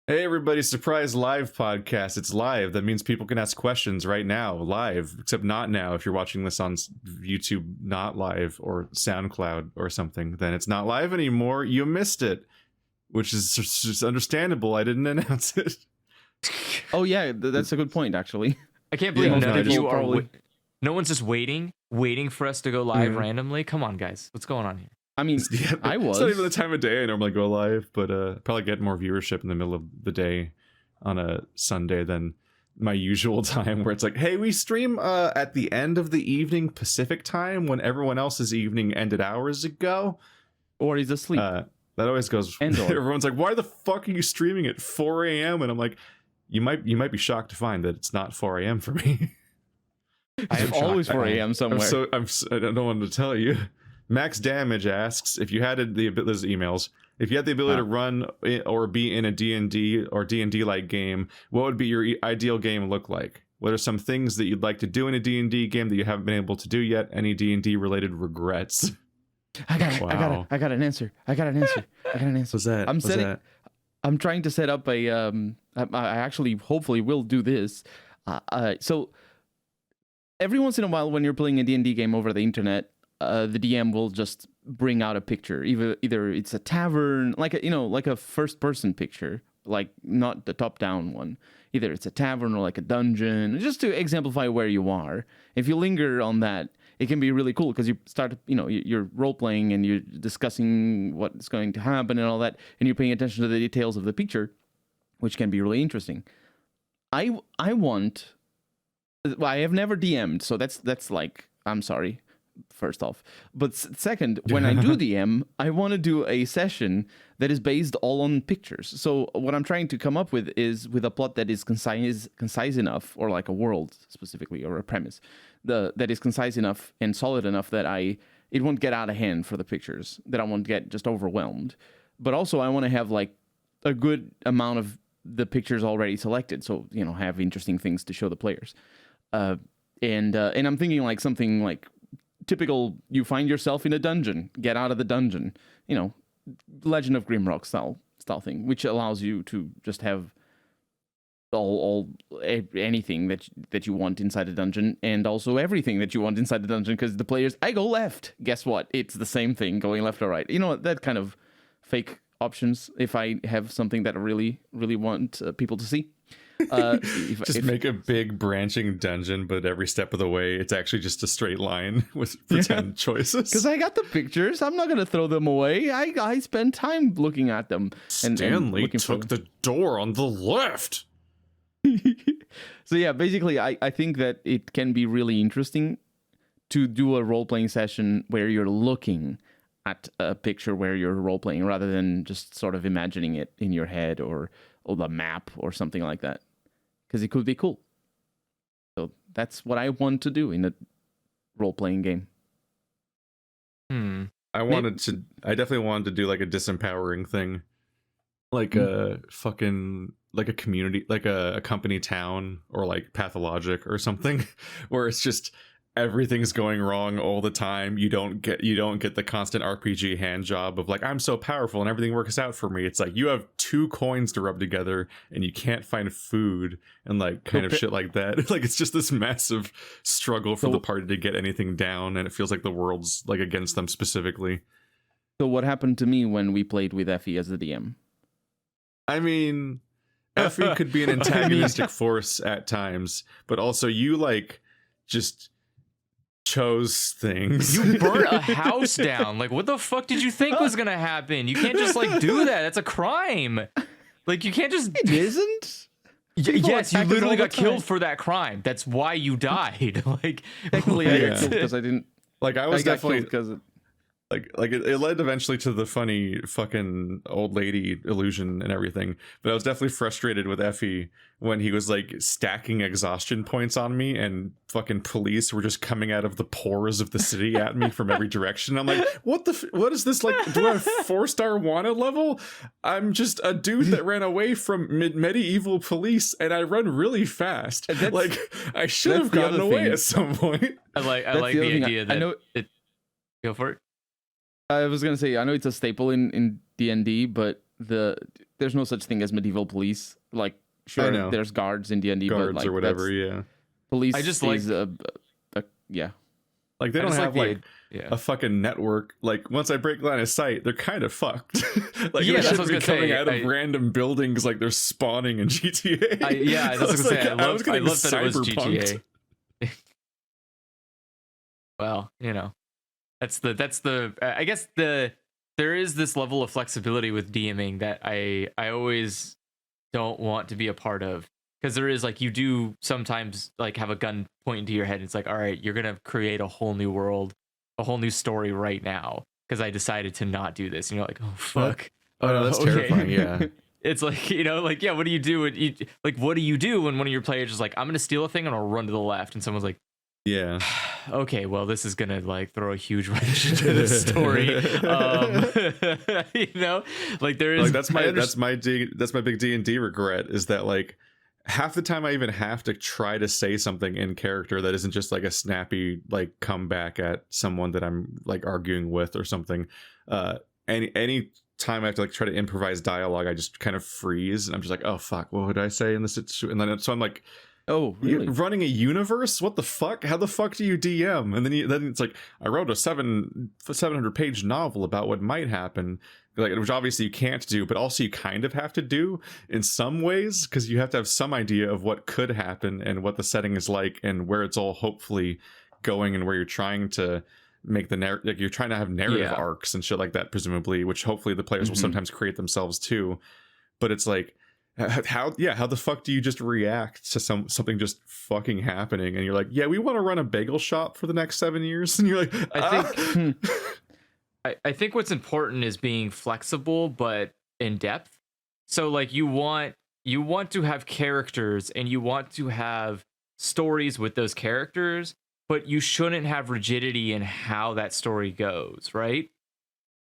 Hey everybody, surprise live podcast. It's live. That means people can ask questions right now, live, except not now. If you're watching this on YouTube, not live, or SoundCloud or something, then it's not live anymore. You missed it, which is just understandable. I didn't announce it. Oh yeah, that's a good point, actually. I can't believe none of you are. probably- No one's just waiting for us to go live randomly. Come on, guys, what's going on here? I mean, Yeah, I was. It's not even the time of day I normally go live, but probably get more viewership in the middle of the day on a Sunday than my usual time, where it's like, hey, we stream at the end of the evening Pacific time when everyone else's evening ended hours ago. Or he's asleep. That always goes. Everyone's like, why the fuck are you streaming at 4 a.m.? And I'm like, you might be shocked to find that it's not 4 a.m. for me. It's always 4 a.m. somewhere. I don't want to tell you. Max Damage asks, if you had the ability, there's emails, if you had the ability to run or be in a D&D or D&D like game, what would be your ideal game look like? What are some things that you'd like to do in a D&D game that you haven't been able to do yet? Any D&D related regrets? I got an answer. What's that? I'm trying to set up a I actually hopefully will do this. So every once in a while when you're playing a D&D game over the internet, the DM will just bring out a picture. Either it's a tavern, like a first person picture, like not the top down one. Either it's a tavern or like a dungeon, just to exemplify where you are. If you linger on that, it can be really cool because you start, you're role playing and you're discussing what's going to happen and all that, and you're paying attention to the details of the picture, which can be really interesting. I have never DM'd, so that's like, I'm sorry, first off. But second, when I do DM, I want to do a session that is based all on pictures. So what I'm trying to come up with is with a plot that is concise enough, or like a world specifically, or a premise that is concise enough and solid enough that it won't get out of hand for the pictures, that I won't get just overwhelmed. But also I want to have like a good amount of the pictures already selected, so have interesting things to show the players. And I'm thinking like something like typical, you find yourself in a dungeon, get out of the dungeon, Legend of Grimrock style thing, which allows you to just have anything that you want inside the dungeon, and also everything that you want inside the dungeon, because the players, I go left, guess what, it's the same thing going left or right, that kind of fake options. If I have something that I really want people to see, make a big branching dungeon, but every step of the way it's actually just a straight line with pretend choices. Because I got the pictures, I'm not gonna throw them away. I spend time looking at them. Stanley took the door on the left. So yeah, basically I think that it can be really interesting to do a role-playing session where you're looking at a picture where you're role-playing rather than just sort of imagining it in your head or the map or something like that, because it could be cool. So that's what I want to do in a role-playing game. I definitely wanted to do like a disempowering thing, like a fucking, like a community, like a company town, or like Pathologic or something, where it's just everything's going wrong all the time. You don't get the constant RPG hand job of like, I'm so powerful and everything works out for me. It's like you have 2 coins to rub together and you can't find food and like kind of shit like that. Like it's just this massive struggle for the party to get anything down, and it feels like the world's like against them specifically. So what happened to me when we played with Effie as the DM? I mean, Effie could be an antagonistic force at times, but also you like just chose things. You burnt a house down. Like, what the fuck did you think was gonna happen? You can't just like do that. That's a crime. Like, you can't just. It isn't. Yes, you literally got killed for that crime. That's why you died. Like, technically, I got killed because I didn't. Like, I was definitely because. Like it led eventually to the funny fucking old lady illusion and everything, but I was definitely frustrated with Effie when he was like stacking exhaustion points on me, and fucking police were just coming out of the pores of the city at me from every direction. I'm like, what is this, like, do I have 4-star wanted level? I'm just a dude that ran away from medieval police, and I run really fast. Like, I should have gotten away at some point. I like the idea that I know it. Go for it. I was gonna say, I know it's a staple in D&D, but there's no such thing as medieval police. Like, sure, know. there's guards in D&D, Guards but like or whatever. Yeah. police I just is yeah. Like they I don't just have like like yeah. a fucking network. Like once I break line of sight, they're kind of fucked. Like Yeah, they that's should what I be was coming gonna say. out of random buildings like they're spawning in GTA. Yeah, that's what I was gonna say. I love getting that it was cyberpunked. GTA. Well, that's the I guess there is this level of flexibility with DMing that I always don't want to be a part of, because there is like, you do sometimes like have a gun pointing to your head and it's like, all right, you're gonna create a whole new world, a whole new story right now because I decided to not do this, and you're like, oh fuck. Oh no, that's Okay. terrifying. Yeah. It's like, like, yeah, what do you do what do you do when one of your players is like, I'm gonna steal a thing and I'll run to the left, and someone's like, Yeah. okay, well, this is gonna like throw a huge wrench into the story. Like there is Like that's my big D&D regret, is that like half the time I even have to try to say something in character that isn't just like a snappy like comeback at someone that I'm like arguing with or something. Any time I have to like try to improvise dialogue, I just kind of freeze and I'm just like, oh fuck, what would I say in this situation? And then so I'm like, Oh, really? running a universe? What the fuck? How the fuck do you DM? And then it's like, I wrote a 700-page novel about what might happen, like, which obviously you can't do, but also you kind of have to do in some ways, because you have to have some idea of what could happen and what the setting is like and where it's all hopefully going and where you're trying to make the like you're trying to have narrative arcs and shit like that, presumably, which hopefully the players will sometimes create themselves too. But it's like, how the fuck do you just react to something just fucking happening and you're like, yeah, we want to run a bagel shop for the next 7 years, and you're like, I think what's important is being flexible but in depth. So like you want to have characters and you want to have stories with those characters, but you shouldn't have rigidity in how that story goes, right?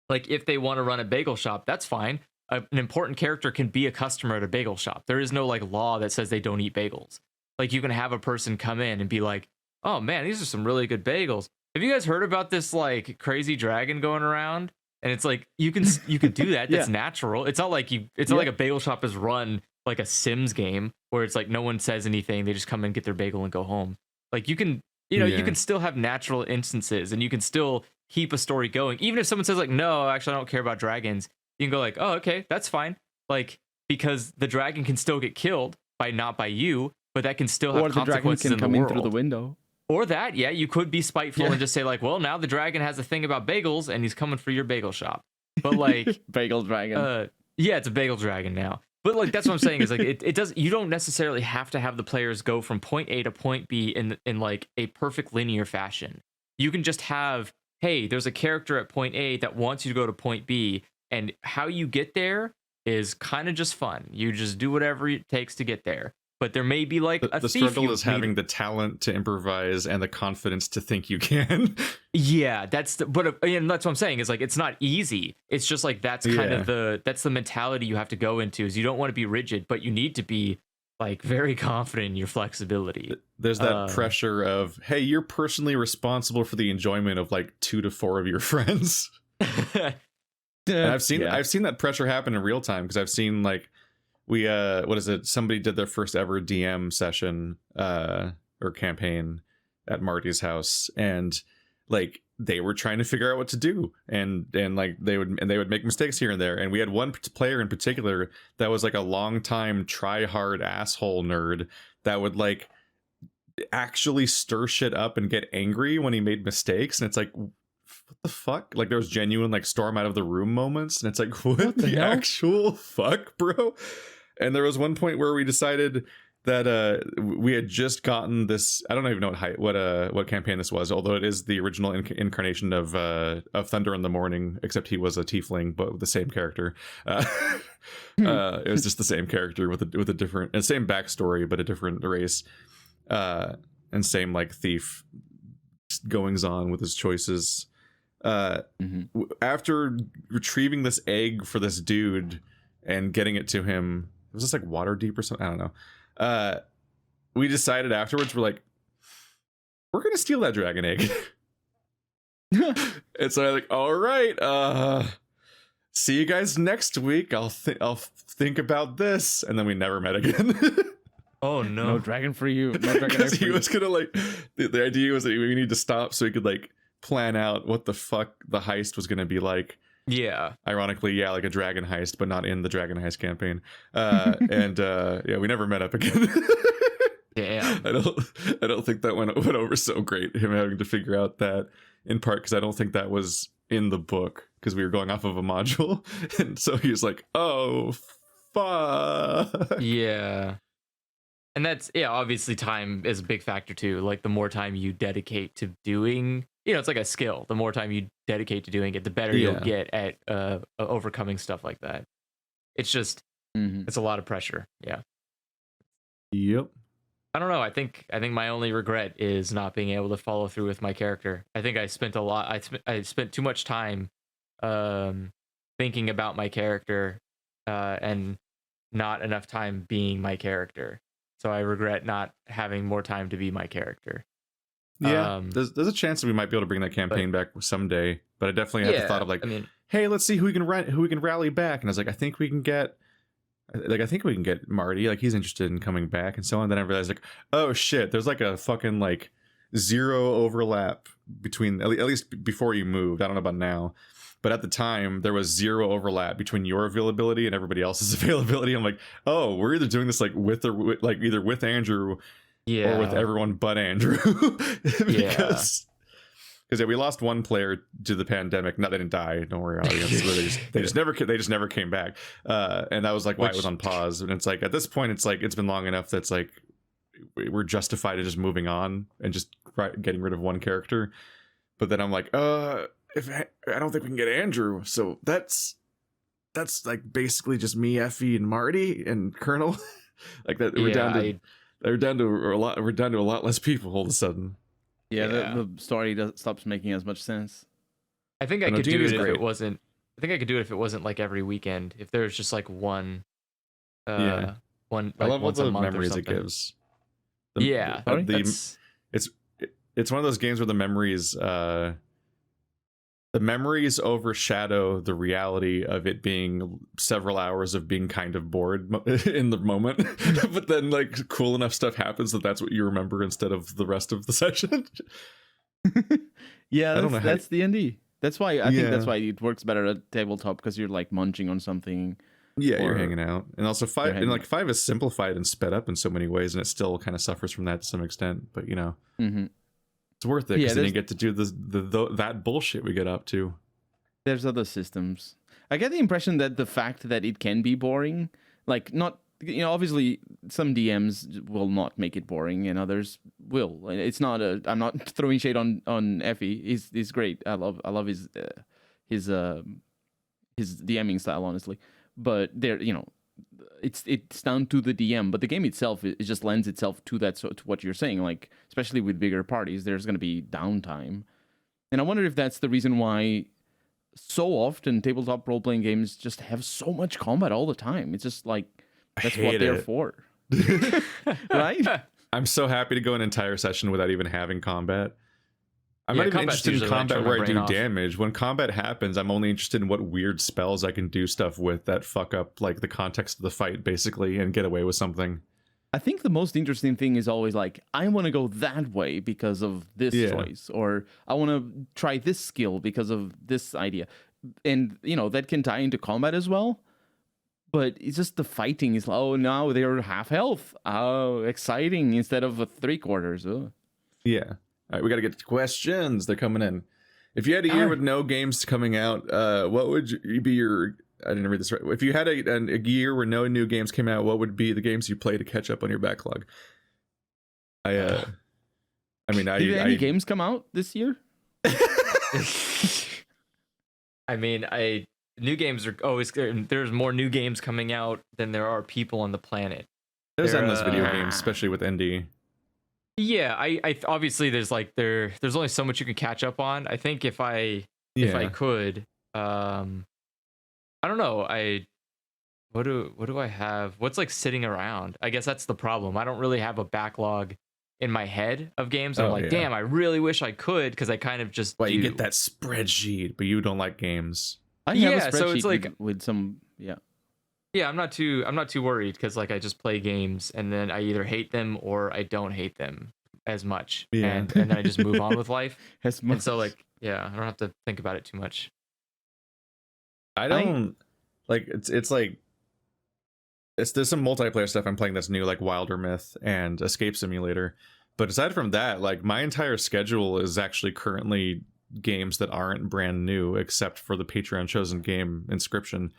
Like if they want to run a bagel shop, that's fine. An important character can be a customer at a bagel shop. There is no like law that says they don't eat bagels. Like you can have a person come in and be like, oh man, these are some really good bagels. Have you guys heard about this like crazy dragon going around? And it's like, you can do that. That's natural. It's not like not like a bagel shop is run like a Sims game where it's like no one says anything. They just come and get their bagel and go home. Like you can, you can still have natural instances and you can still keep a story going. Even if someone says like, no, actually I don't care about dragons. You can go like, oh, okay, that's fine. Like, because the dragon can still get killed not by you, but that can still have consequences in the world. Or the dragon can come in through the window. Or that, yeah, you could be spiteful and just say like, well, now the dragon has a thing about bagels and he's coming for your bagel shop. But like, bagel dragon. Yeah, it's a bagel dragon now. But like, that's what I'm saying is like, it does. You don't necessarily have to have the players go from point A to point B in like a perfect linear fashion. You can just have, hey, there's a character at point A that wants you to go to point B. And how you get there is kind of just fun. You just do whatever it takes to get there. But there may be like the struggle is having the talent to improvise and the confidence to think you can. Yeah, that's what I'm saying is like, it's not easy. It's just like, that's kind of that's the mentality you have to go into, is you don't want to be rigid, but you need to be like very confident in your flexibility. There's that pressure of, hey, you're personally responsible for the enjoyment of like 2 to 4 of your friends. And I've seen that pressure happen in real time, because I've seen like somebody did their first ever DM session or campaign at Marty's house, and like they were trying to figure out what to do, and like they would make mistakes here and there, and we had one player in particular that was like a long time try hard asshole nerd that would like actually stir shit up and get angry when he made mistakes, and it's like, what the fuck? Like there was genuine like storm out of the room moments, and it's like, what the actual fuck, bro? And there was one point where we decided that we had just gotten this, I don't even know what campaign this was, although it is the original incarnation of Thunder in the Morning, except he was a tiefling but with the same character. It was just the same character with a different and same backstory but a different race, and same like thief goings on with his choices. After retrieving this egg for this dude and getting it to him, was this like water deep or something? I don't know. We decided afterwards, we're like, we're gonna steal that dragon egg. And so I'm like, all right, see you guys next week. I'll think about this, and then we never met again. Oh No no. dragon for you. No dragon Because egg for he you. was gonna like the idea was that we need to stop so he could like plan out what the fuck the heist was gonna be like. Yeah. Ironically, yeah, like a dragon heist, but not in the dragon heist campaign. And yeah, we never met up again. Damn. I don't think that went over so great. Him having to figure out that, in part because I don't think that was in the book because we were going off of a module, and so he was like, "Oh, fuck." Yeah. And that's, yeah, obviously time is a big factor too. Like the more time you dedicate to doing, it's like a skill. The more time you dedicate to doing it, the better you'll get at overcoming stuff like that. It's just, it's a lot of pressure. Yeah. Yep. I don't know. I think my only regret is not being able to follow through with my character. I think I spent I spent too much time thinking about my character and not enough time being my character. So I regret not having more time to be my character. Yeah, there's a chance that we might be able to bring that campaign back someday, but I definitely had the thought of like, hey, let's see who we can rally back, and I was like, I think we can get Marty, like he's interested in coming back and so on. Then I realized like, oh shit, there's like a fucking like zero overlap between at least before you moved. I don't know about now, but at the time there was zero overlap between your availability and everybody else's availability. I'm like, oh, we're either doing this like either with Andrew or with everyone but Andrew. because we lost one player to the pandemic. No, they didn't die. Don't worry, audience. They just never came back. And that was like why it was on pause. And it's like at this point, it's like it's been long enough that's like we're justified to just moving on and just getting rid of one character. But then I'm like, if I don't think we can get Andrew, so that's like basically just me, Effie, and Marty and Colonel. Like that, we're down to a lot less people all of a sudden. Yeah, the story stops making as much sense. I think I could do it if it wasn't. I think I could do it if it wasn't like every weekend. If there was just like one. One. Like I love all once a the month memories it gives. It's one of those games where the memories overshadow the reality of it being several hours of being kind of bored in the moment. But then like cool enough stuff happens that's what you remember instead of the rest of the session. Yeah, that's the D&D. That's why I think that's why it works better at tabletop, because you're like munching on something. Yeah, you're hanging out. And also 5 is simplified and sped up in so many ways, and it still kind of suffers from that to some extent, but it's worth it because then you get to do that bullshit we get up to. There's other systems. I get the impression that the fact that it can be boring, like not, obviously some DMs will not make it boring and others will. It's not I'm not throwing shade on Effie. He's great. I love his DMing style, honestly. But there, it's down to the DM, but the game itself, it just lends itself to that. So to what you're saying, like especially with bigger parties, there's going to be downtime, and I wonder if that's the reason why so often tabletop role-playing games just have so much combat all the time. It's just like that's what they're for, right? I'm so happy to go an entire session without even having combat. I'm not even interested in combat where I do damage. When combat happens, I'm only interested in what weird spells I can do stuff with that fuck up like the context of the fight, basically, and get away with something. I think the most interesting thing is always like, I want to go that way because of this choice, or I want to try this skill because of this idea. And, that can tie into combat as well. But it's just the fighting is, oh, now they're half health. Oh, exciting, instead of 3/4. Oh. Yeah. All right, we got to get to questions. They're coming in. If you had a year with no games coming out, what would be your... I didn't read this right. If you had a year where no new games came out, what would be the games you play to catch up on your backlog? Did any games come out this year? New games are always... There's more new games coming out than there are people on the planet. There's endless video games, especially with indie. Yeah, I obviously there's only so much you can catch up on. I think if I could, I don't know. What do I have? What's like sitting around? I guess that's the problem. I don't really have a backlog in my head of games. I'm like, damn, I really wish I could, because I kind of just you get that spreadsheet, but you don't like games. I have a Yeah, spreadsheet so it's like with some. Yeah. yeah, I'm not too worried because like I just play games and then I either hate them or I don't hate them as much, Yeah. and then I just move on with life. As And so much. like yeah, I don't have to think about it too much. I don't like it's like there's some multiplayer stuff I'm playing that's new, like Wilder Myth and Escape Simulator. But aside from that, like my entire schedule is actually currently games that aren't brand new, except for the Patreon chosen game Inscription.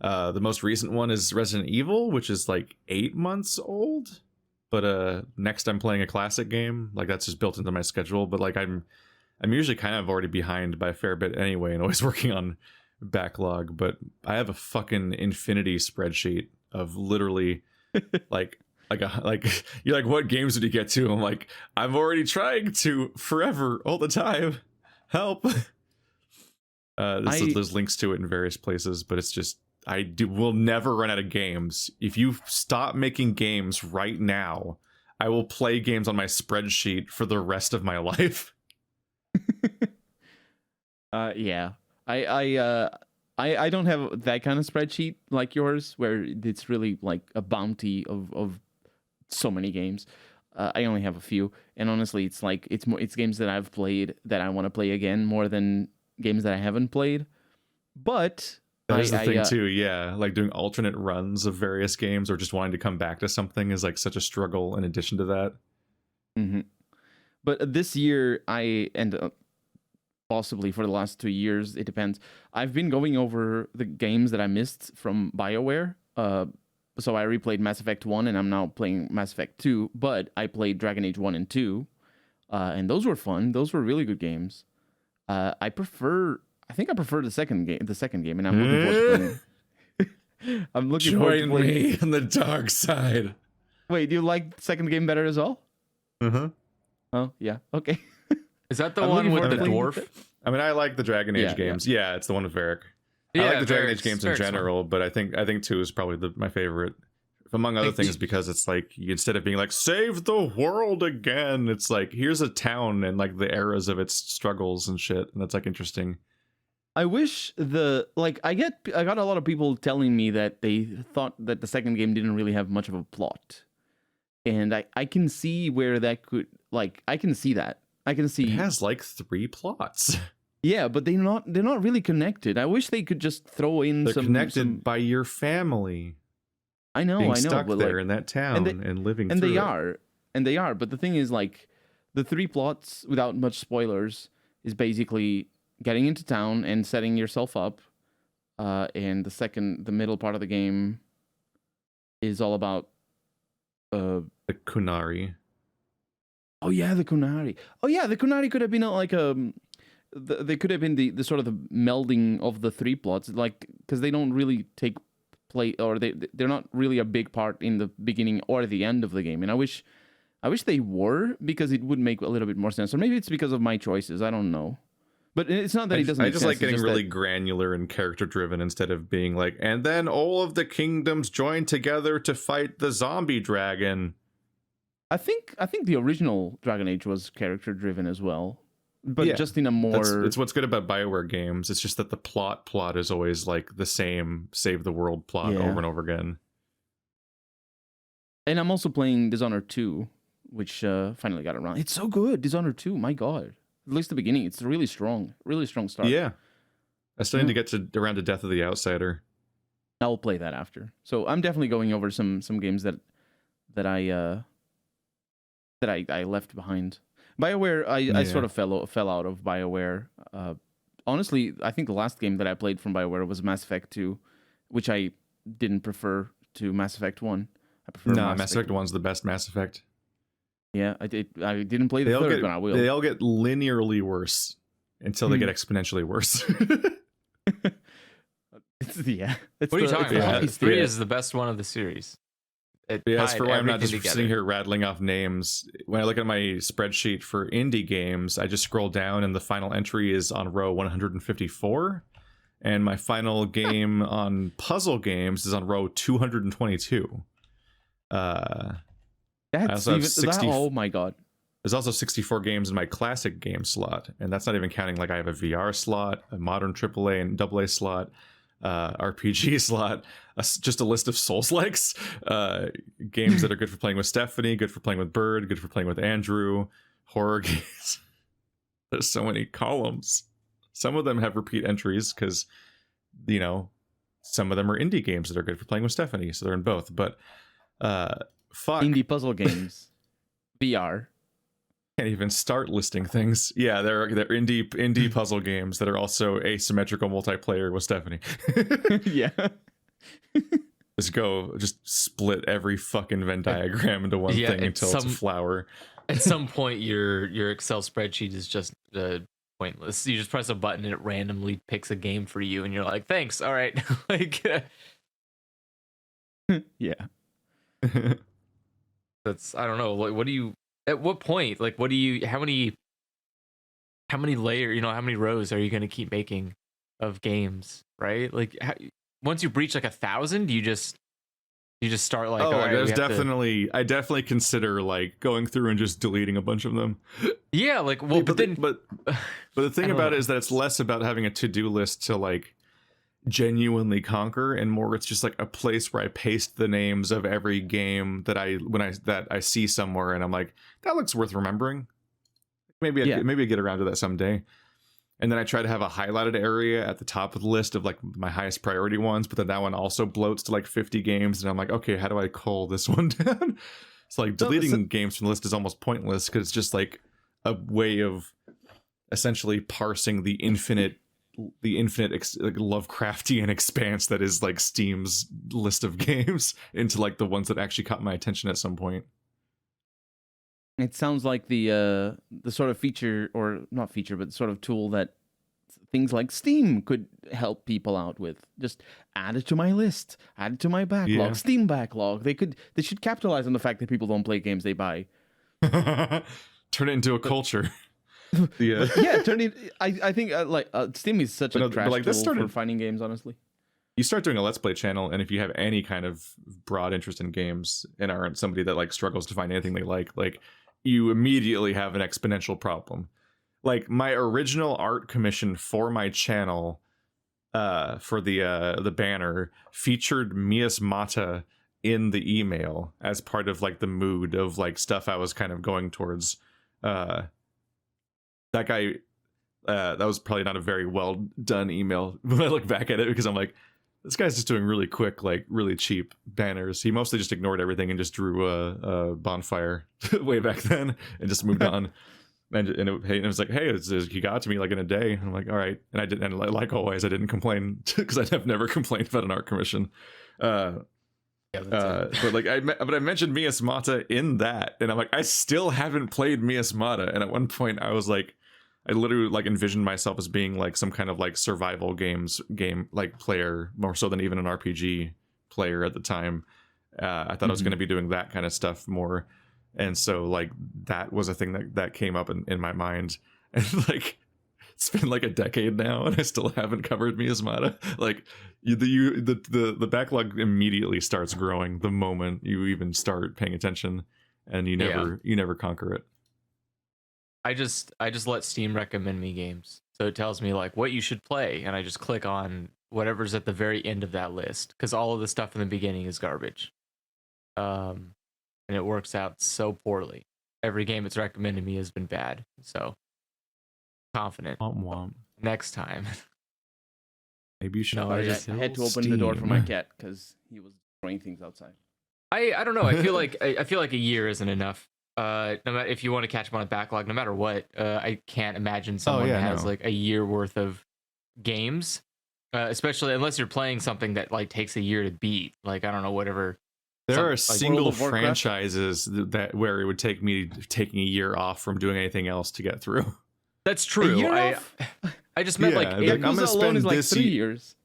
The most recent one is Resident Evil, which is like 8 months old. But next I'm playing a classic game, like that's just built into my schedule. But like I'm usually kind of already behind by a fair bit anyway, and always working on backlog. But I have a fucking infinity spreadsheet of literally like you're like, what games did you get to? I'm like, I'm already trying to forever all the time. Help. There's links to it in various places, but it's just will never run out of games. If you stop making games right now, I will play games on my spreadsheet for the rest of my life. Yeah. I don't have that kind of spreadsheet like yours, where it's really like a bounty of so many games. I only have a few, and honestly, it's like it's games that I've played that I want to play again more than games that I haven't played. But that's the thing too. Yeah, like doing alternate runs of various games or just wanting to come back to something is like such a struggle. In addition to that, but this year possibly for the last 2 years, it depends. I've been going over the games that I missed from BioWare. So I replayed Mass Effect 1, and I'm now playing Mass Effect 2, but I played Dragon Age 1 and 2, and those were fun. Those were really good games. I think I prefer the second game, and I'm looking forward to playing. I'm looking forward to playing. Join me on the dark side. Wait, do you like the second game better as well? Oh, yeah. Okay. Is that the one with the dwarf? I mean, I like the Dragon Age games. Yeah, it's the one with Varric. I like the Dragon Age games in general, but I think 2 is probably my favorite, among other things, because it's like instead of being like save the world again, it's like here's a town and like the eras of its struggles and shit, and that's like interesting. I wish I got a lot of people telling me that they thought that the second game didn't really have much of a plot, and I can see where that could I can see that. I can see it has like 3 plots. Yeah, but they're not really connected. I wish they could just throw in They're connected by your family. I know, being stuck there in that town and living through it. And they are. But the thing is, like, the 3 plots, without much spoilers, is basically getting into town and setting yourself up. And the middle part of the game is all about the Kunari. Oh yeah, the Kunari. Oh yeah, the Kunari could have been they could have been the sort of the melding of the 3 plots, like, because they don't really take play, or they're not really a big part in the beginning or the end of the game. And I wish they were, because it would make a little bit more sense. Or maybe it's because of my choices. I don't know. But it's not that it doesn't. I just like getting really granular and character driven instead of being like, and then all of the kingdoms join together to fight the zombie dragon. I think the original Dragon Age was character driven as well. But just in a more... It's what's good about BioWare games. It's just that the plot is always like the same save the world plot over and over again. And I'm also playing Dishonored 2, which finally got around. It's so good, Dishonored 2, my god. At least the beginning, it's really strong start. Yeah. I still need to get around to Death of the Outsider. I'll play that after. So I'm definitely going over some games that I left behind. BioWare, I sort of fell out of BioWare. Honestly, I think the last game that I played from BioWare was Mass Effect 2, which I didn't prefer to Mass Effect 1. I prefer Mass Effect 1's the best Mass Effect. Yeah, I didn't play the third, but I will. They all get linearly worse until they get expensially worse. Yeah. What are you talking about? 3 is the best one of the series. As for why I'm not just sitting here rattling off names, when I look at my spreadsheet for indie games, I just scroll down and the final entry is on row 154, and my final game on puzzle games is on row 222. That's even, oh my god. There's also 64 games in my classic game slot, and that's not even counting like I have a VR slot, a modern AAA and AA slot, RPG slot, just a list of Souls-likes, games that are good for playing with Stephanie, good for playing with Bird, good for playing with Andrew, horror games. There's so many columns. Some of them have repeat entries because, you know, some of them are indie games that are good for playing with Stephanie, so they're in both. But fuck, Indie puzzle games, VR. Can't even start listing things. Yeah, they're indie puzzle games that are also asymmetrical multiplayer with Stephanie. Yeah. Just split every fucking Venn diagram into one thing until it's a flower. At some point, your Excel spreadsheet is just pointless. You just press a button and it randomly picks a game for you, and you're like, "Thanks, all right." Like, yeah. That's, I don't know. What do you? At what point? Like, what do you? How many layers? You know, how many rows are you going to keep making of games? Right? Like, once you breach like 1,000, you just start like. Oh, all right, there's definitely. I definitely consider like going through and just deleting a bunch of them. Yeah, like, well, but the thing about it is that it's less about having a to-do list to like genuinely conquer, and more it's just like a place where I paste the names of every game that I see somewhere, and I'm like, that looks worth remembering. Maybe I get around to that someday. And then I try to have a highlighted area at the top of the list of like my highest priority ones, but then that one also bloats to like 50 games, and I'm like, okay, how do I cull this one down? It's like deleting games from the list is almost pointless because it's just like a way of essentially parsing the infinite like Lovecraftian expanse that is like Steam's list of games into like the ones that actually caught my attention at some point. It sounds like the sort of feature, or not feature, but sort of tool that things like Steam could help people out with. Just add it to my list, add it to my backlog, Yeah. Steam backlog. They should capitalize on the fact that people don't play games they buy. Turn it into a culture. Yeah, turn it. I think Steam is such a trash tool for finding games. Honestly, you start doing a Let's Play channel, and if you have any kind of broad interest in games and aren't somebody that like struggles to find anything they like you immediately have an exponential problem. Like my original art commission for my channel, for the banner, featured Miasmata in the email as part of like the mood of like stuff I was kind of going towards. That guy, that was probably not a very well done email when I look back at it, because I'm like, this guy's just doing really quick, like really cheap banners. He mostly just ignored everything and just drew a bonfire way back then and just moved on. And it was like, hey, he got to me like in a day. And I'm like, all right. And I didn't, and like always, I didn't complain because I've never complained about an art commission. But like I mentioned Miasmata in that, and I'm like, I still haven't played Miasmata. And at one point I was like, I literally like envisioned myself as being like some kind of like survival game like player, more so than even an RPG player at the time. I thought I was going to be doing that kind of stuff more, and so like that was a thing that came up in my mind. And like it's been like a decade now, and I still haven't covered Miasmata. Like the backlog immediately starts growing the moment you even start paying attention, and you never conquer it. I just let Steam recommend me games. So it tells me like what you should play, and I just click on whatever's at the very end of that list, because all of the stuff in the beginning is garbage. And it works out so poorly. Every game it's recommended me has been bad. So confident. Womp. Next time. Maybe you should. I had to open the door for my cat because he was throwing things outside. I don't know. I feel like a year isn't enough. No matter if you want to catch them on a backlog, no matter what, I can't imagine someone has like a year worth of games, especially unless you're playing something that like takes a year to beat. Like I don't know, whatever. There are single franchises that where it would take me taking a year off from doing anything else to get through. That's true. I just meant like I'm gonna spend this 3 years.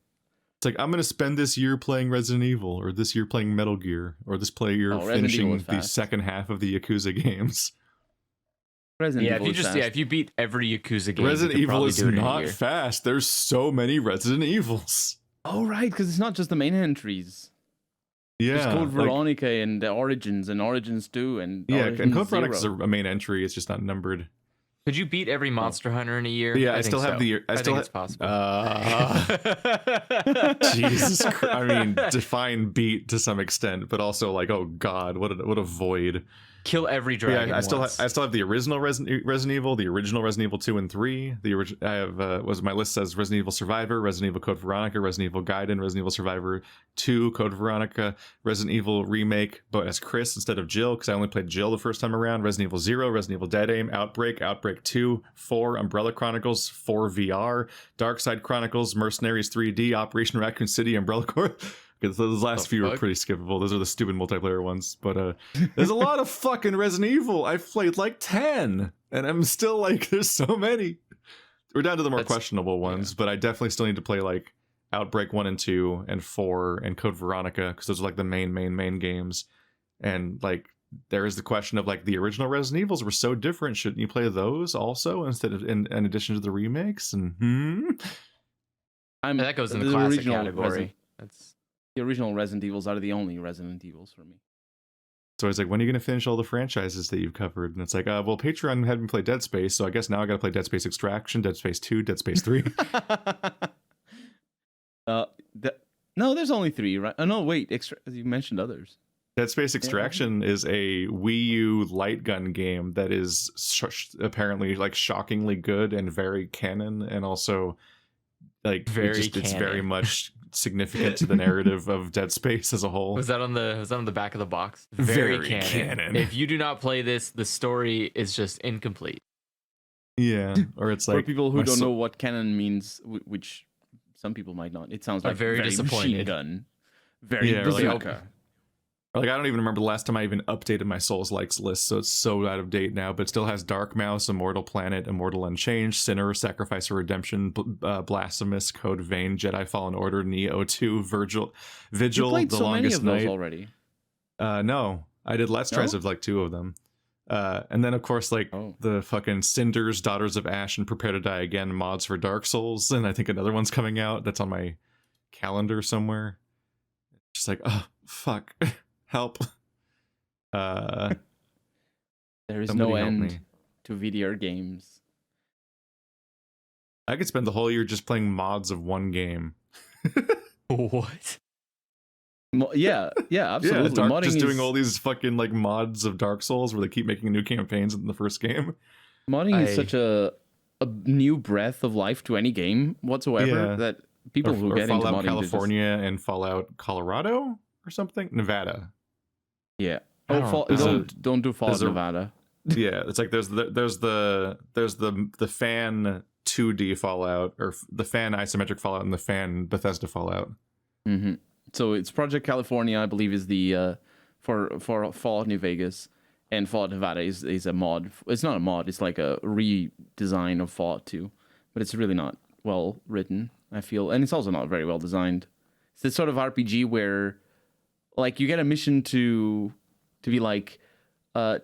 It's like I'm gonna spend this year playing Resident Evil, or this year playing Metal Gear, or this year finishing the second half of the Yakuza games. If you beat every Yakuza game, Resident Evil is not fast. There's so many Resident Evils. Oh right, because it's not just the main entries. There's Yeah, Code like, Veronica and Origins and Origins 2 and yeah, Origins and Code Veronica is 0. a main entry. It's just not numbered. Could you beat every Monster Hunter in a year? Yeah, I think still have so. the. I still think ha- it's possible. Jesus Christ. I mean, define beat to some extent, but also like, oh God, what a void. Kill every dragon. Yeah, I still once. have the original Resident Evil, the original Resident Evil 2 and 3. The original I have was my list says Resident Evil Survivor, Resident Evil Code Veronica, Resident Evil Gaiden, Resident Evil Survivor 2, Code Veronica, Resident Evil Remake, but as Chris instead of Jill, because I only played Jill the first time around. Resident Evil 0, Resident Evil Dead Aim, Outbreak, Outbreak 2, 4, Umbrella Chronicles, 4 VR, Dark Side Chronicles, Mercenaries 3D, Operation Raccoon City, Umbrella Corps. Because those last few are pretty skippable. Those are the stupid multiplayer ones. But there's a lot of fucking Resident Evil. I've played like 10. And I'm still like, there's so many. We're down to the more questionable ones. Yeah. But I definitely still need to play like Outbreak 1 and 2 and 4 and Code Veronica. Because those are like the main games. And like, there is the question of like, the original Resident Evils were so different. Shouldn't you play those also instead of in addition to the remakes? And that goes in the classic category. The original Resident Evils are the only Resident Evils for me. So I was like, when are you going to finish all the franchises that you've covered? And it's like, well, Patreon had me play Dead Space, so I guess now I got to play Dead Space Extraction, Dead Space 2, Dead Space 3. No, there's only 3, right? Oh, no, wait, you mentioned others. Dead Space Extraction is a Wii U light gun game that is apparently like shockingly good and very canon, and also like it's very much significant to the narrative of Dead Space as a whole. Was that on the back of the box? Very canon. If you do not play this, the story is just incomplete. Yeah, or it's like for people who don't know what canon means, which some people might not. It sounds like very disappointed. Machine gun, very bazooka. Like I don't even remember the last time I even updated my Souls likes list, so it's so out of date now. But it still has Dark Mouse, Immortal Planet, Immortal Unchanged, Sinner, Sacrifice or Redemption, Blasphemous, Code Vein, Jedi Fallen Order, Neo 2, Vigil, you played The so Longest many of those Night. Already. No, I did Let's Tries of like 2 of them. And then of course like the fucking Cinders, Daughters of Ash, and Prepare to Die Again mods for Dark Souls, and I think another one's coming out that's on my calendar somewhere. Just like, oh fuck. Help. There is no end to video games. I could spend the whole year just playing mods of one game. What? Yeah, absolutely. Yeah, just doing all these fucking like mods of Dark Souls where they keep making new campaigns in the first game. Modding is such a new breath of life to any game whatsoever that people who get into Fallout modding, California and Fallout Colorado or something, Nevada. Yeah. Don't do Fallout Nevada. Yeah, it's like there's the fan 2D Fallout, or the fan isometric Fallout, and the fan Bethesda Fallout. Mm-hmm. So it's Project California, I believe, is the for Fallout New Vegas, and Fallout Nevada is a mod. It's not a mod. It's like a redesign of Fallout 2, but it's really not well written, I feel, and it's also not very well designed. It's this sort of RPG where, like, you get a mission to be like,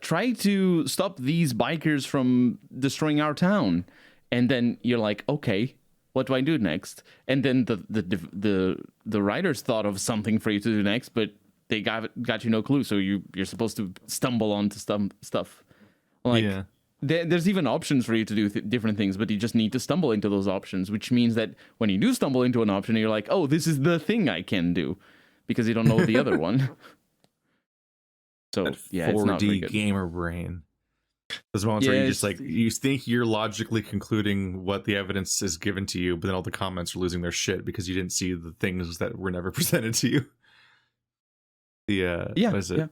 try to stop these bikers from destroying our town, and then you're like, okay, what do I do next? And then the writers thought of something for you to do next, but they got you no clue, so you're supposed to stumble onto stuff. Like, there's even options for you to do different things, but you just need to stumble into those options, which means that when you do stumble into an option, you're like, oh, this is the thing I can do, because you don't know the other one. So yeah, 4D it's not very good. Gamer brain. Those moments where you just like, you think you're logically concluding what the evidence is given to you, but then all the comments are losing their shit because you didn't see the things that were never presented to you. What is it? Yeah.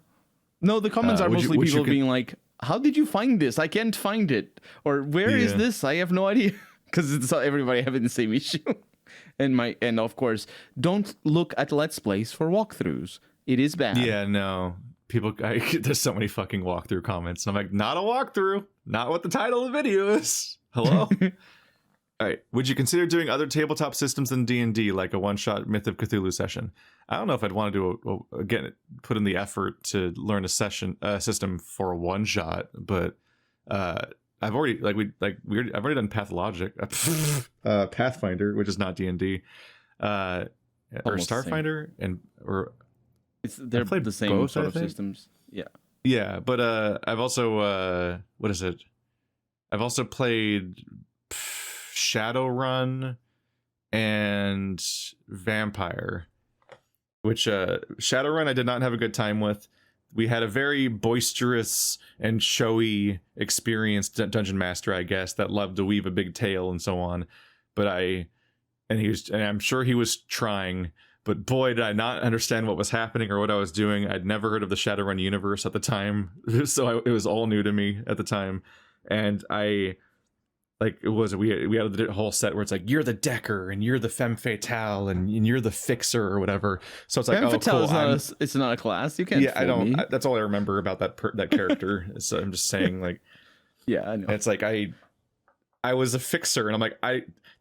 No, the comments are mostly people being like, how did you find this? I can't find it. Or where is this? I have no idea. Because it's everybody having the same issue. And of course, don't look at Let's Plays for walkthroughs. It is bad. Yeah, no. There's so many fucking walkthrough comments. I'm like, not a walkthrough. Not what the title of the video is. Hello? All right. Would you consider doing other tabletop systems than D&D, like a one-shot Myth of Cthulhu session? I don't know if I'd want to do put in the effort to learn a system for a one-shot, but I've already done Pathologic, Pathfinder, which is not D&D, or Starfinder, They're played the same both, sort I of think. systems. Yeah. Yeah, but I've also what is it? I've also played Shadowrun and Vampire, which Shadowrun I did not have a good time with. We had a very boisterous and showy, experienced dungeon master, I guess, that loved to weave a big tale and so on. But I'm sure he was trying, but boy, did I not understand what was happening or what I was doing. I'd never heard of the Shadowrun universe at the time, so it was all new to me at the time. And we had the whole set where it's like, you're the decker and you're the femme fatale and you're the fixer or whatever. So it's like, Femme oh, fatale cool. it's not a class. You can't. Yeah, I don't. Me. That's all I remember about that character. So I'm just saying, like, yeah, I know. it's like I was a fixer, and I'm like,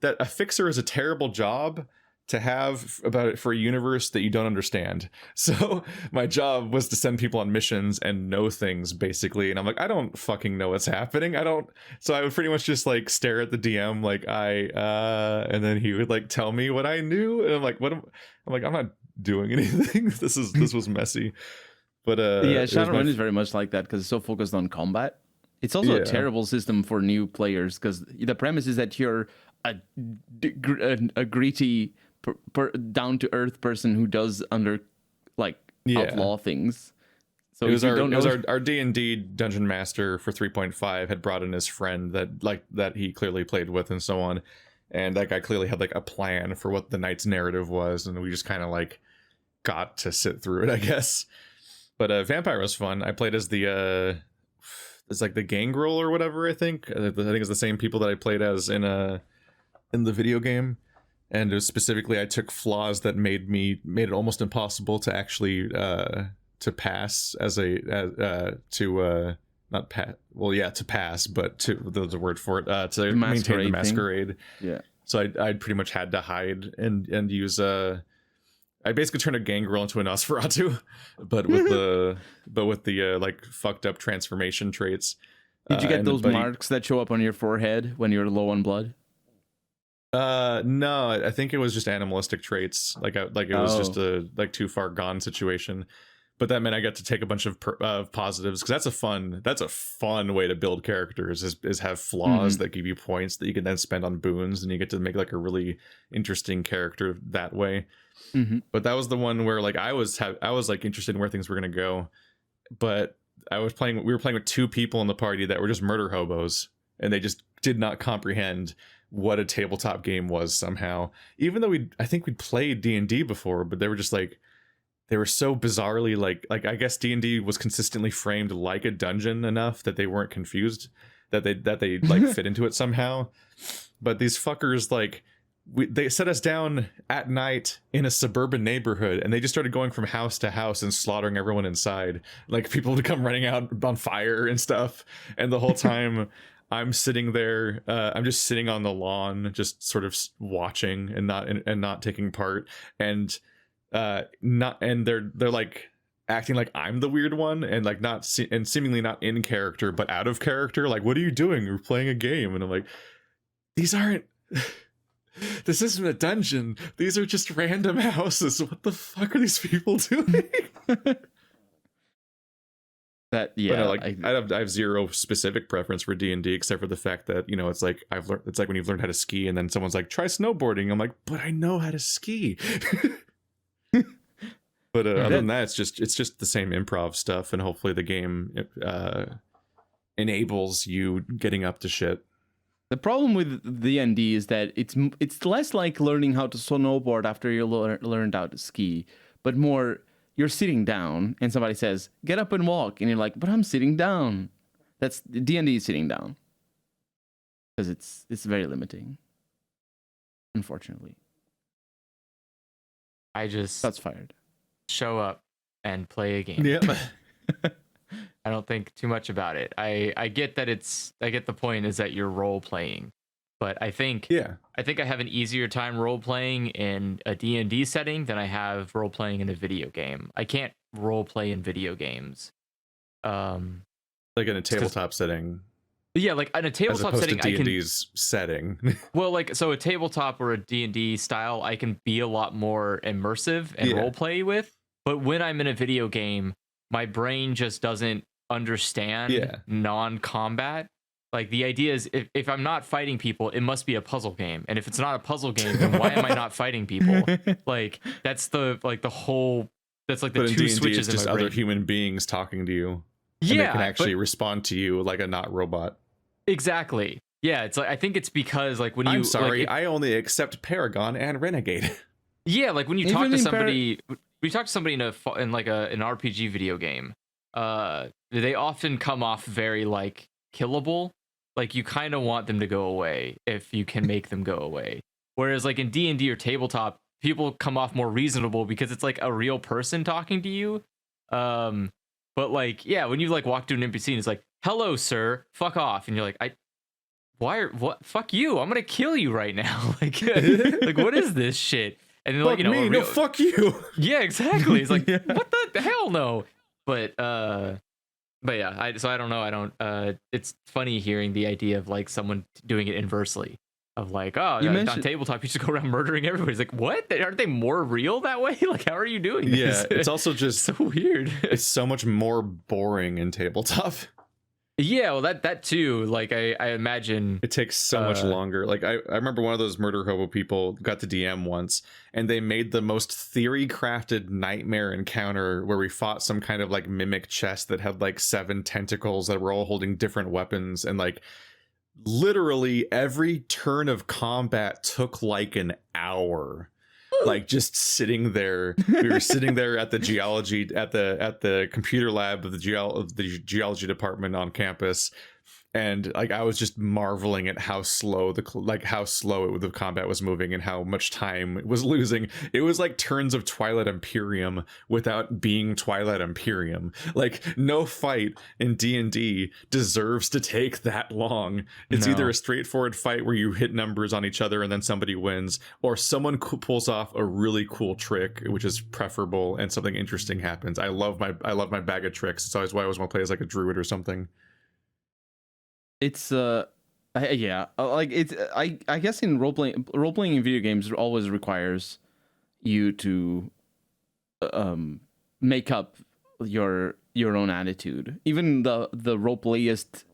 that a fixer is a terrible job to have about it for a universe that you don't understand. So my job was to send people on missions and know things basically, and I'm like, I don't fucking know what's happening. So I would pretty much just like stare at the DM like and then he would like tell me what I knew, and I'm like, I'm not doing anything. This was messy. But yeah, Shadowrun is very much like that because it's so focused on combat. It's also a terrible system for new players because the premise is that you're a gritty, down to earth person who does outlaw things. So it was our D&D dungeon master for 3.5 had brought in his friend that he clearly played with and so on, and that guy clearly had like a plan for what the night's narrative was, and we just kind of like got to sit through it, I guess. But Vampire was fun. I played as it's like the gangrel or whatever. I think it's the same people that I played as in the video game, and it was specifically I took flaws that made it almost impossible to actually to pass to pass, but there's a word for it, to maintain the masquerade. Yeah. So I pretty much had to hide and use I basically turned a gangrel into a Nosferatu, but with the like fucked up transformation traits. Did you get those marks that show up on your forehead when you're low on blood? No, I think it was just animalistic traits. It was just a like too far gone situation. But that meant I got to take a bunch of positives, because that's a fun way to build characters is have flaws that give you points that you can then spend on boons, and you get to make like a really interesting character that way. But that was the one where like I was like interested in where things were gonna go, but we were playing with two people in the party that were just murder hobos, and they just did not comprehend what a tabletop game was somehow. Even though I think we'd played D&D before, but they were just like, they were so bizarrely like I guess D&D was consistently framed like a dungeon enough that they weren't confused, that they like fit into it somehow. But these fuckers, like, they set us down at night in a suburban neighborhood, and they just started going from house to house and slaughtering everyone inside. Like, people would come running out on fire and stuff, and the whole time I'm sitting there, I'm just sitting on the lawn, just sort of watching and not taking part, and they're like acting like I'm the weird one, and like and seemingly not in character but out of character. Like, what are you doing? We're playing a game. And I'm like, this isn't a dungeon. These are just random houses. What the fuck are these people doing? I have zero specific preference for D&D, except for the fact that, you know, it's like it's like when you've learned how to ski and then someone's like, try snowboarding. I'm like, but I know how to ski. But other than that, it's just the same improv stuff, and hopefully the game enables you getting up to shit. The problem with D&D is that it's less like learning how to snowboard after you learned how to ski, but more you're sitting down and somebody says, "Get up and walk," and you're like, "But I'm sitting down." That's D&D is sitting down, because it's very limiting, unfortunately. That's fired. Show up and play a game. Yeah. I don't think too much about it. I get that I get the point is that you're role playing, but I think I have an easier time role playing in a D&D setting than I have role playing in a video game. I can't role play in video games. Like in a tabletop setting. Yeah, like in a tabletop setting, to D&D's setting. Well, like, so a tabletop or a D&D style, I can be a lot more immersive and role play with. But when I'm in a video game, my brain just doesn't understand non-combat. Like the idea is if I'm not fighting people, it must be a puzzle game. And if it's not a puzzle game, then why am I not fighting people? Like that's the whole that's like the two switches in just my brain. other human beings talking to you. And they can actually respond to you like a not robot. Exactly. Yeah, it's like I think it's because like when you I'm sorry, I only accept Paragon and Renegade. Yeah, like when you talk to somebody in an RPG video game, they often come off very like killable. Like you kind of want them to go away if you can make them go away. Whereas like in D&D or tabletop, people come off more reasonable because it's like a real person talking to you. But like, yeah, when you like walk to an NPC and it's like, "Hello, sir, fuck off," and you're like, what? Fuck you! I'm gonna kill you right now. Like, like what is this shit? And then, fuck like, me, no, fuck you. Yeah, exactly. It's like, what the hell, no. But yeah, I don't know. I don't. It's funny hearing the idea of like someone doing it inversely. Of like, on tabletop, you just go around murdering everybody. It's like, what? Aren't they more real that way? Like, how are you doing this? Yeah, it's also just so weird. It's so much more boring in tabletop. Yeah, well, that too. Like, I imagine it takes so much longer. Like, I remember one of those murder hobo people got to DM once, and they made the most theory crafted nightmare encounter where we fought some kind of like mimic chest that had like 7 tentacles that were all holding different weapons, and like literally every turn of combat took like an hour. Like just sitting there, we were sitting there at the geology at the computer lab of the geology department on campus, and like I was just marveling at how slow the combat was moving and how much time it was losing. It was like turns of Twilight Imperium without being Twilight Imperium. Like no fight in D&D deserves to take that long. It's either a straightforward fight where you hit numbers on each other and then somebody wins, or someone pulls off a really cool trick, which is preferable, and something interesting happens. I love my bag of tricks. It's always why I always want to play as like a druid or something. It's like it's I guess in role playing in video games always requires you to make up your own attitude. Even the role-playest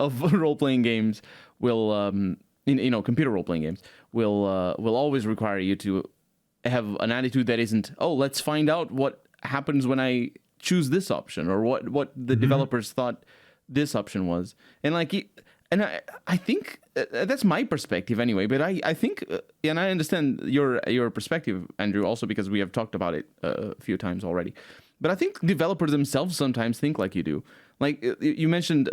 of role playing games will computer role playing games will always require you to have an attitude that isn't, oh, let's find out what happens when I choose this option, or what the developers thought this option was. And like, and I think that's my perspective anyway, but I think, and I understand your perspective, Andrew, also because we have talked about it a few times already, but I think developers themselves sometimes think like you do. Like you mentioned,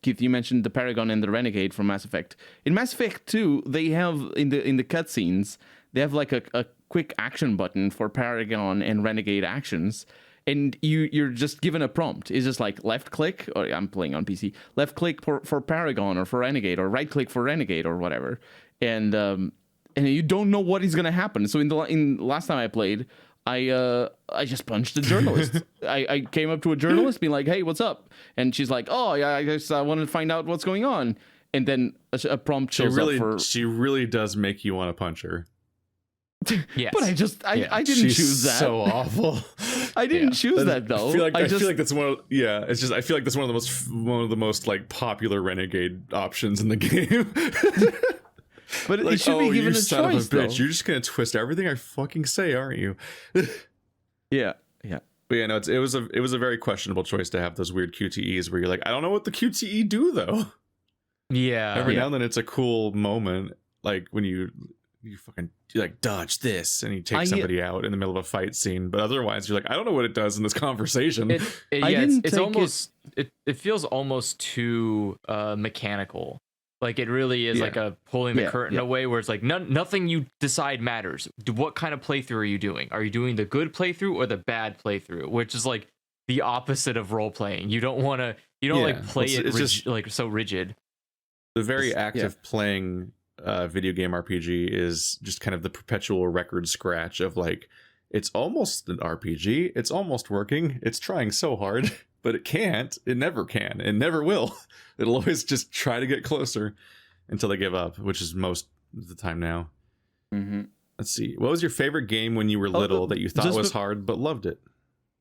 Keith, you mentioned the Paragon and the Renegade from Mass Effect. In Mass Effect 2, they have in the cutscenes, they have like a quick action button for Paragon and Renegade actions. And you're just given a prompt. It's just like left click, or I'm playing on PC, left click for Paragon or for Renegade, or right click for Renegade or whatever. And you don't know what is gonna happen. So in last time I played, I just punched a journalist. I came up to a journalist, being like, "Hey, what's up?" And she's like, "Oh yeah, I guess I want to find out what's going on." And then a prompt shows up for. She really does make you want to punch her. Yes. But I didn't choose that. So awful. I didn't choose that though. I feel like that's one of it's just I feel like that's one of the most like popular Renegade options in the game. But like, it should be given a son choice, of a bitch. though. You're just gonna twist everything I fucking say, aren't you? Yeah. But yeah, no, it was a very questionable choice to have those weird QTEs where you're like, I don't know what the QTE do though. Yeah. Every now and then it's a cool moment, like when you fucking like dodge this and you take somebody out in the middle of a fight scene, but otherwise you're like, I don't know what it does in this conversation. It feels almost too mechanical. Like it really is like a pulling the curtain away, where it's like nothing you decide matters. What kind of playthrough are you doing? Are you doing the good playthrough or the bad playthrough? Which is like the opposite of role playing. You don't want to like play it's just like so rigid. The very active playing video game RPG is just kind of the perpetual record scratch of like, it's almost an RPG, it's almost working, it's trying so hard, but it can't, it never can, it never will. It'll always just try to get closer until they give up, which is most of the time now. Mm-hmm. Let's see. What was your favorite game when you were little that you thought was hard but loved it?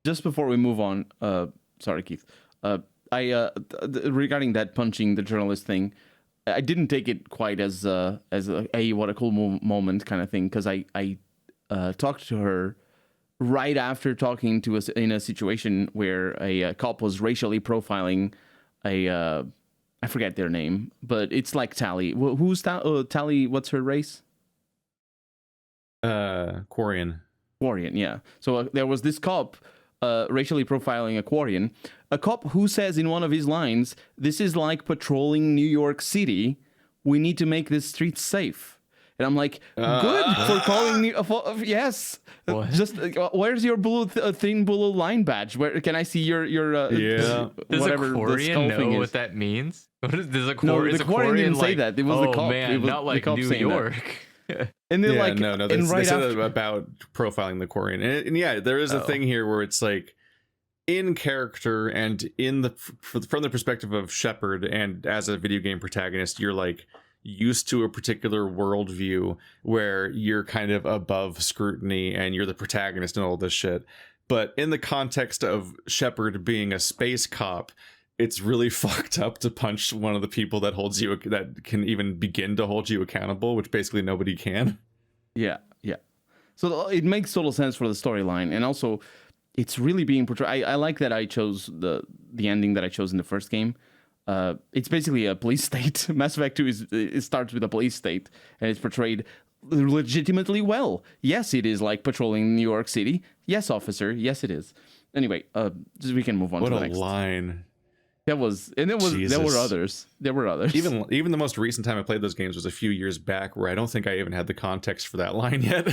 Just before we move on, sorry, Keith. Regarding that punching the journalist thing, I didn't take it quite as a what a cool moment kind of thing, because I talked to her right after talking to us in a situation where a cop was racially profiling I forget their name, but it's like Tally. Who's Tally? What's her race? Quarian. Quarian, yeah. So there was this cop racially profiling a Quarian. A cop who says in one of his lines, "This is like patrolling New York City. We need to make this street safe." And I'm like, good for calling me. Yes. What? Just where's your thin blue line badge? Where can I see your Yeah. Does a whatever the Quarian skull know thing is? what that means? Does a No, the is a Quarian didn't say like, that. It was the cop. Man, It was not the like cop New saying that. York. And then like, no, and they right said after, about profiling the Quarian, and yeah, there is a thing here where it's like in character and in the from the perspective of Shepard, and as a video game protagonist, you're like used to a particular worldview where you're kind of above scrutiny and you're the protagonist and all this shit. But in the context of Shepard being a space cop, it's really fucked up to punch one of the people that holds you, that can even begin to hold you accountable, which basically nobody can. yeah. So it makes total sense for the storyline, and also it's really being portrayed. I like that I chose the ending that I chose in the first game. It's basically a police state. Mass Effect 2 it starts with a police state, and it's portrayed legitimately well. Yes, it is like patrolling New York City. Yes, officer. Yes, it is. Anyway, we can move on to the next. What a line. There were others. There were others. Even the most recent time I played those games was a few years back, where I don't think I even had the context for that line yet.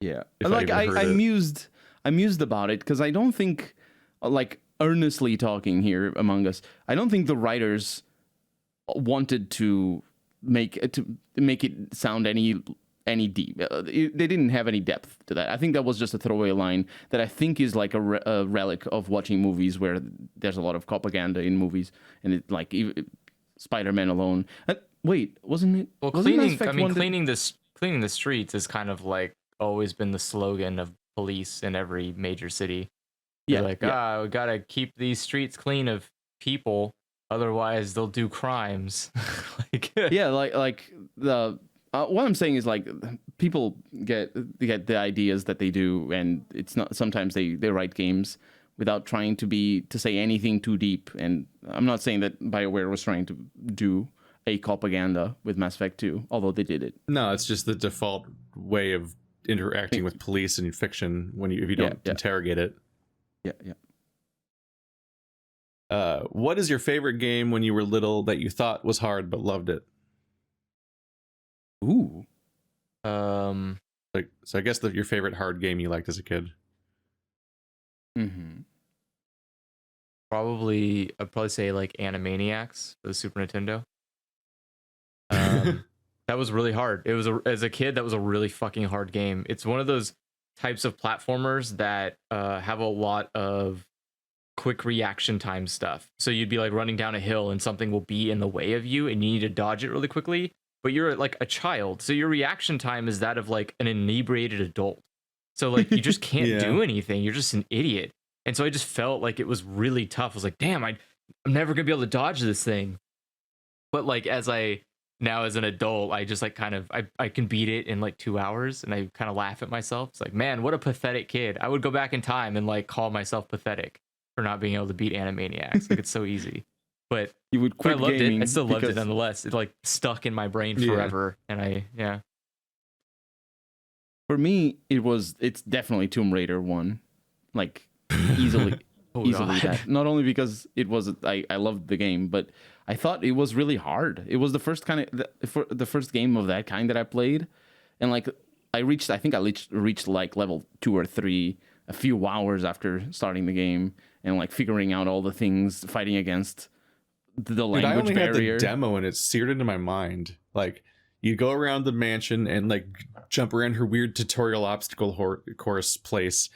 Yeah. If Like I amused about it, because I don't think, like, earnestly talking here among us, I don't think the writers wanted to make it sound any deep. They didn't have any depth to that. I think that was just a throwaway line that I think is like a relic of watching movies where there's a lot of propaganda in movies, and it like Spider-Man alone. Wait, wasn't it? Well, wasn't Mass Effect cleaning the streets has kind of like always been the slogan of police in every major city. Yeah, They're like, we gotta keep these streets clean of people, otherwise they'll do crimes. Like, yeah, like the what I'm saying is, like, people get the ideas that they do, and it's not, sometimes they write games without trying to say anything too deep. And I'm not saying that BioWare was trying to do a propaganda with Mass Effect 2, although they did it. No, it's just the default way of interacting with police in fiction if you don't interrogate it. Yeah. What is your favorite game when you were little that you thought was hard but loved it? Ooh. So I guess your favorite hard game you liked as a kid. Mm-hmm. I'd probably say like Animaniacs for the Super Nintendo. That was really hard. It was as a kid, that was a really fucking hard game. It's one of those types of platformers that have a lot of quick reaction time stuff. So you'd be like running down a hill and something will be in the way of you and you need to dodge it really quickly, but you're like a child, so your reaction time is that of like an inebriated adult. So like you just can't do anything. You're just an idiot. And so I just felt like it was really tough. I was like, damn, I'm never gonna be able to dodge this thing. But like as an adult, I just like kind of I can beat it in like 2 hours, and I kind of laugh at myself. It's like, man, what a pathetic kid. I would go back in time and like call myself pathetic for not being able to beat Animaniacs. Like, it's so easy. But you would quit I loved gaming. it. I still loved it nonetheless. It like stuck in my brain forever. And for me, it's definitely Tomb Raider 1. Like, easily. Easily that. Not only because it was I loved the game, but I thought it was really hard. It was the first the first game of that kind that I played, and like I think I reached like level 2 or 3 a few hours after starting the game, and like figuring out all the things, fighting against the language I only barrier. had the demo, and it's seared into my mind. Like, you go around the mansion and like jump around her weird tutorial obstacle course place,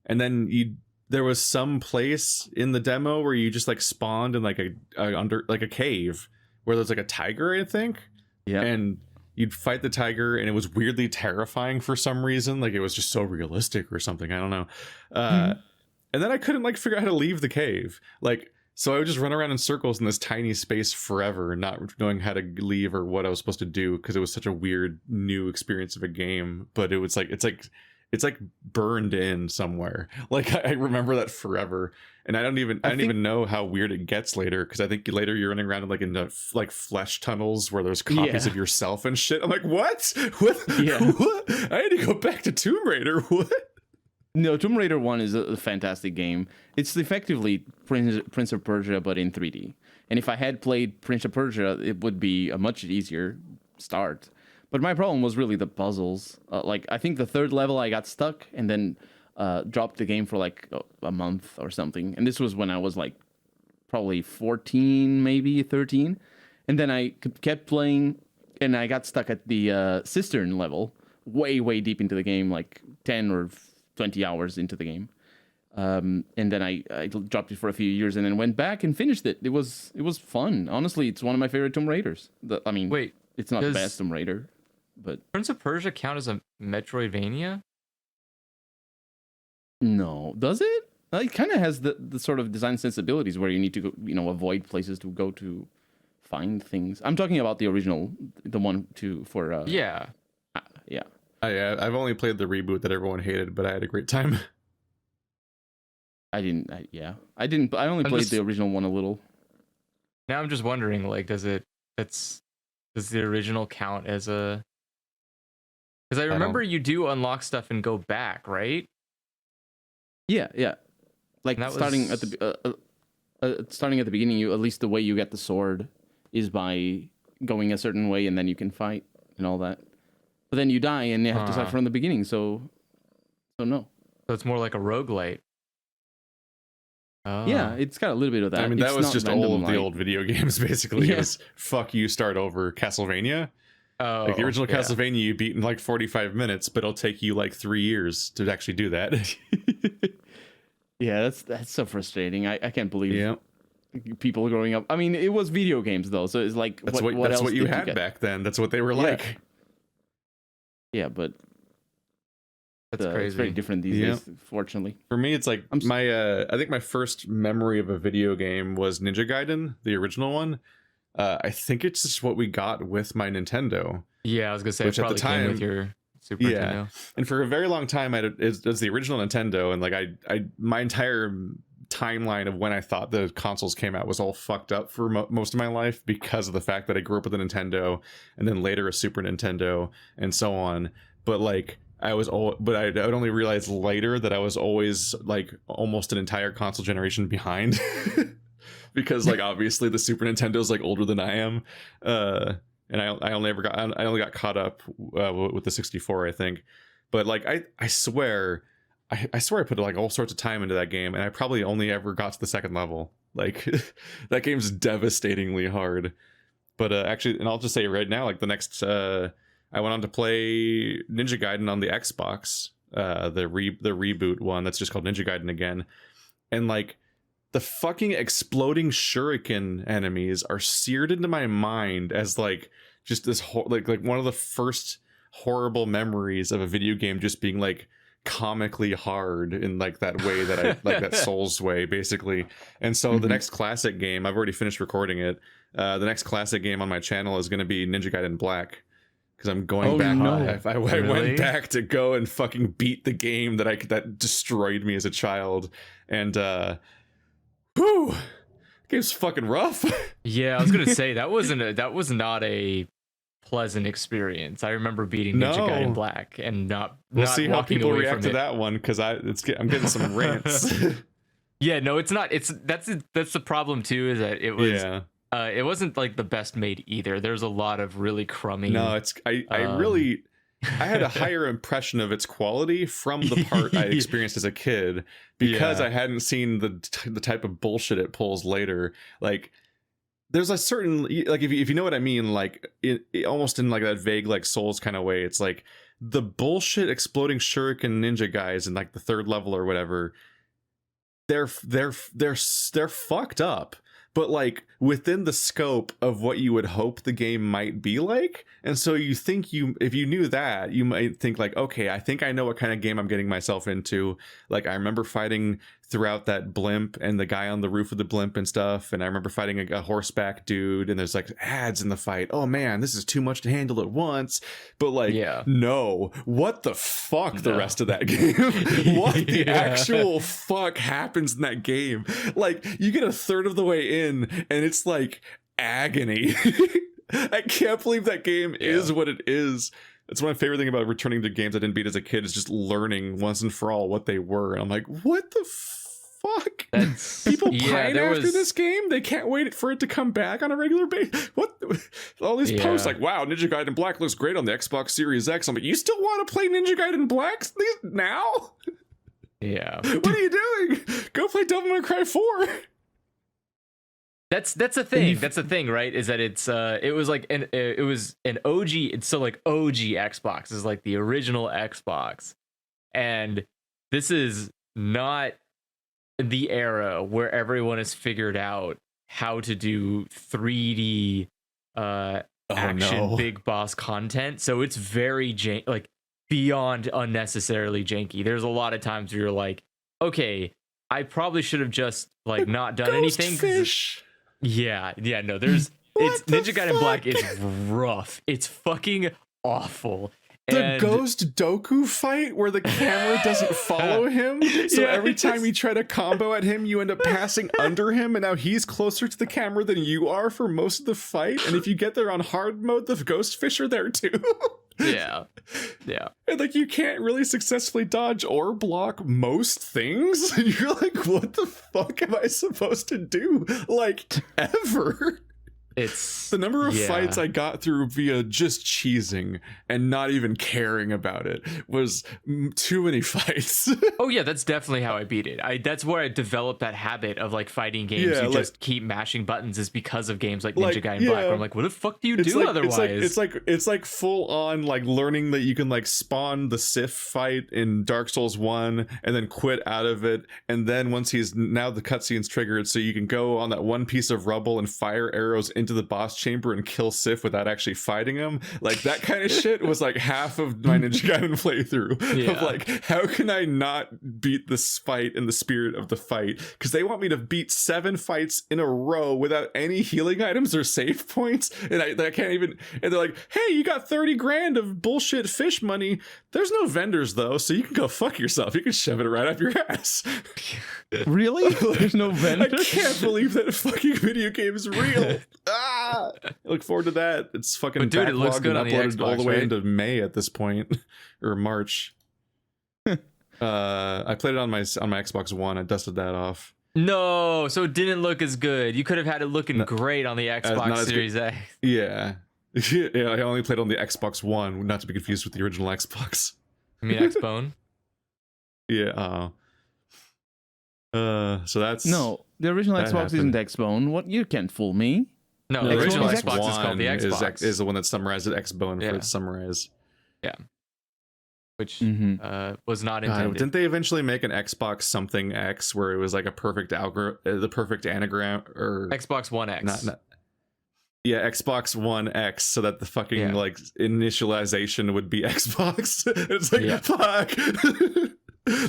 and then there was some place in the demo where you just like spawned in like under like a cave where there's like a tiger, I think. Yeah. And you'd fight the tiger, and it was weirdly terrifying for some reason. Like it was just so realistic or something. I don't know. And then I couldn't like figure out how to leave the cave. Like, so I would just run around in circles in this tiny space forever, not knowing how to leave or what I was supposed to do, because it was such a weird new experience of a game. But it was like it's like burned in somewhere. Like I remember that forever, and I don't even know how weird it gets later, because I think later you're running around in like flesh tunnels where there's copies of yourself and shit. I'm like, what? Yeah. What? I had to go back to Tomb Raider. What? No, Tomb Raider 1 is a fantastic game. It's effectively Prince of Persia, but in 3D. And if I had played Prince of Persia, it would be a much easier start. But my problem was really the puzzles. Like, I think the third level I got stuck and then dropped the game for like a month or something. And this was when I was like probably 14, maybe 13. And then I kept playing, and I got stuck at the cistern level, way deep into the game, like 10 or 20 hours into the game. And then I dropped it for a few years and then went back and finished it. It was fun. Honestly, it's one of my favorite Tomb Raiders. Wait, it's not the best Tomb Raider, but Prince of Persia count as a Metroidvania? no, does it? It kind of has the sort of design sensibilities where you need to go, avoid places to go to find things. I'm talking about the original, the one for Yeah. yeah. I've only played the reboot that everyone hated, but I had a great time. I only played the original one a little. Now I'm just wondering, like, does the original count as a? Because I remember you do unlock stuff and go back, right? Yeah. Like starting at the beginning, at least the way you get the sword is by going a certain way, and then you can fight and all that. But then you die and you have to start from the beginning, so no. So it's more like a roguelite. Oh. Yeah, it's got a little bit of that. I mean, that was just all of the old video games, basically. Yeah. It was, fuck you, start over. Castlevania. Oh, Like the original Castlevania, you beat in like 45 minutes, but it'll take you like 3 years to actually do that. Yeah, that's so frustrating. I can't believe people growing up. I mean, it was video games though, so it's like That's what that's else what you did had get? back then. That's what they were like. Yeah, but that's it's crazy. very different these days, fortunately. For me, it's like I think my first memory of a video game was Ninja Gaiden, the original one. I think it's just what we got with my Nintendo. Yeah, I was gonna say, Which it at the probably came time- with your Super Nintendo. And for a very long time, it was the original Nintendo, and like I my entire timeline of when I thought the consoles came out was all fucked up for most of my life, because of the fact that I grew up with a Nintendo and then later a Super Nintendo and so on. But like I would only realize later that I was always like almost an entire console generation behind. Because like obviously the Super Nintendo is like older than I am, and I only got caught up with the 64, I think. But like I swear I put like all sorts of time into that game, and I probably only ever got to the second level. Like that game's devastatingly hard. But actually, and I'll just say right now, like the next I went on to play Ninja Gaiden on the Xbox, the reboot one that's just called Ninja Gaiden again, and like the fucking exploding shuriken enemies are seared into my mind as like just this like one of the first horrible memories of a video game just being like comically hard in like that way that I like that Souls way basically. And so the next classic game, I've already finished recording it. The next classic game on my channel is going to be Ninja Gaiden Black, because I'm going back. No. I went back to go and fucking beat the game that destroyed me as a child. And whew, game's fucking rough. Yeah, I was gonna say that was not a pleasant experience. I remember beating Ninja Gaiden Black and not. We'll see how people react to it. that one, because I'm getting some rants. Yeah, no, it's not. That's the problem too. Is that it was. Yeah. It wasn't like the best made either. There's a lot of really crummy. No, I had a higher impression of its quality from the part I experienced as a kid, because I hadn't seen the type of bullshit it pulls later. Like there's a certain, like if you know what I mean, like it almost in like that vague like Souls kind of way. It's like the bullshit exploding shuriken ninja guys in like the third level or whatever. They're fucked up. but like within the scope of what you would hope the game might be like. And so you think if you knew that, you might think like, okay, I think I know what kind of game I'm getting myself into. Like I remember fighting throughout that blimp and the guy on the roof of the blimp and stuff, and I remember fighting a horseback dude, and there's like ads in the fight. Oh man, this is too much to handle at once. But like, no, what the fuck the rest of that game? What the actual fuck happens in that game? Like you get a third of the way in and it's like agony. I can't believe that game is what it is. It's my favorite thing about returning to games I didn't beat as a kid is just learning once and for all what they were. And I'm like, what the fuck? People pine after this game. They can't wait for it to come back on a regular basis. What? All these posts like, wow, Ninja Gaiden Black looks great on the Xbox Series X. I'm like, you still want to play Ninja Gaiden Black now? Yeah. What are you doing? Go play Devil May Cry 4. That's the thing. That's the thing, right? Is that it was like it was an OG. It's so like OG Xbox is like the original Xbox, and this is not the era where everyone has figured out how to do 3D action big boss content. So it's very like beyond unnecessarily janky. There's a lot of times where you're like, okay, I probably should have just like not done anything. Fish. Yeah, no, it's Ninja Gaiden Black is rough. It's fucking awful. The Ghost Doku fight where the camera doesn't follow him. So every time you try to combo at him, you end up passing under him, and now he's closer to the camera than you are for most of the fight. And if you get there on hard mode, the ghost fish are there too. Yeah. And like you can't really successfully dodge or block most things. And you're like, what the fuck am I supposed to do? Like ever? It's the number of fights I got through via just cheesing and not even caring about it was too many fights. Oh yeah, that's definitely how I beat it. That's where I developed that habit of like fighting games. You just keep mashing buttons is because of games like Ninja Gaiden Black. Where I'm like, what the fuck do you do otherwise? It's like full on like learning that you can like spawn the Sif fight in Dark Souls 1 and then quit out of it. And then once now the cutscene's triggered, so you can go on that one piece of rubble and fire arrows into the boss chamber and kill Sif without actually fighting him. Like that kind of shit was like half of my Ninja Gaiden playthrough of like, how can I not beat this fight in the spirit of the fight? Because they want me to beat 7 fights in a row without any healing items or save points, and I can't even. And they're like, hey, you got 30 grand of bullshit fish money. There's no vendors though, so you can go fuck yourself. You can shove it right up your ass. Really? There's no vendors? I can't believe that a fucking video game is real. I look forward to that. It's fucking but dude, it looks good on the Xbox, all the way right? into May at this point, or March. I played it on my Xbox One. I dusted that off. No, so it didn't look as good. You could have had it looking great on the Xbox Series X. Yeah. Yeah, I only played on the Xbox One, not to be confused with the original Xbox. I mean Xbone? Yeah. So that's the original Xbox isn't Xbone. What? You can't fool me. No, the original Xbox is called the Xbox. Is the one that summarized it Xbone for its summarize. Yeah. Which was not intended. Didn't they eventually make an Xbox something X where it was like a perfect the perfect anagram, or Xbox One X? Xbox One X, so that the fucking like initialization would be Xbox. It's like fuck.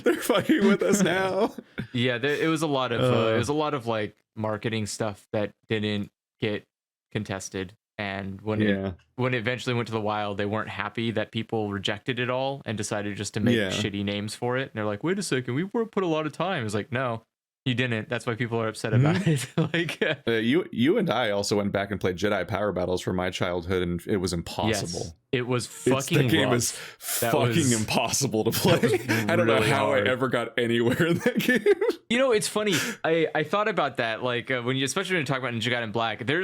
They're fucking with us now. It was a lot of like marketing stuff that didn't get contested, and when it eventually went to the wild, they weren't happy that people rejected it all and decided just to make shitty names for it. And they're like, wait a second, we put a lot of time. It's like, no, you didn't. That's why people are upset about it. Like you and I also went back and played Jedi Power Battles from my childhood, and it was impossible. Yes, it was fucking the game rough. is fucking impossible to play. I don't know how I ever got anywhere in that game. You know, it's funny. I thought about that, like especially when you talk about Ninja Gaiden Black. There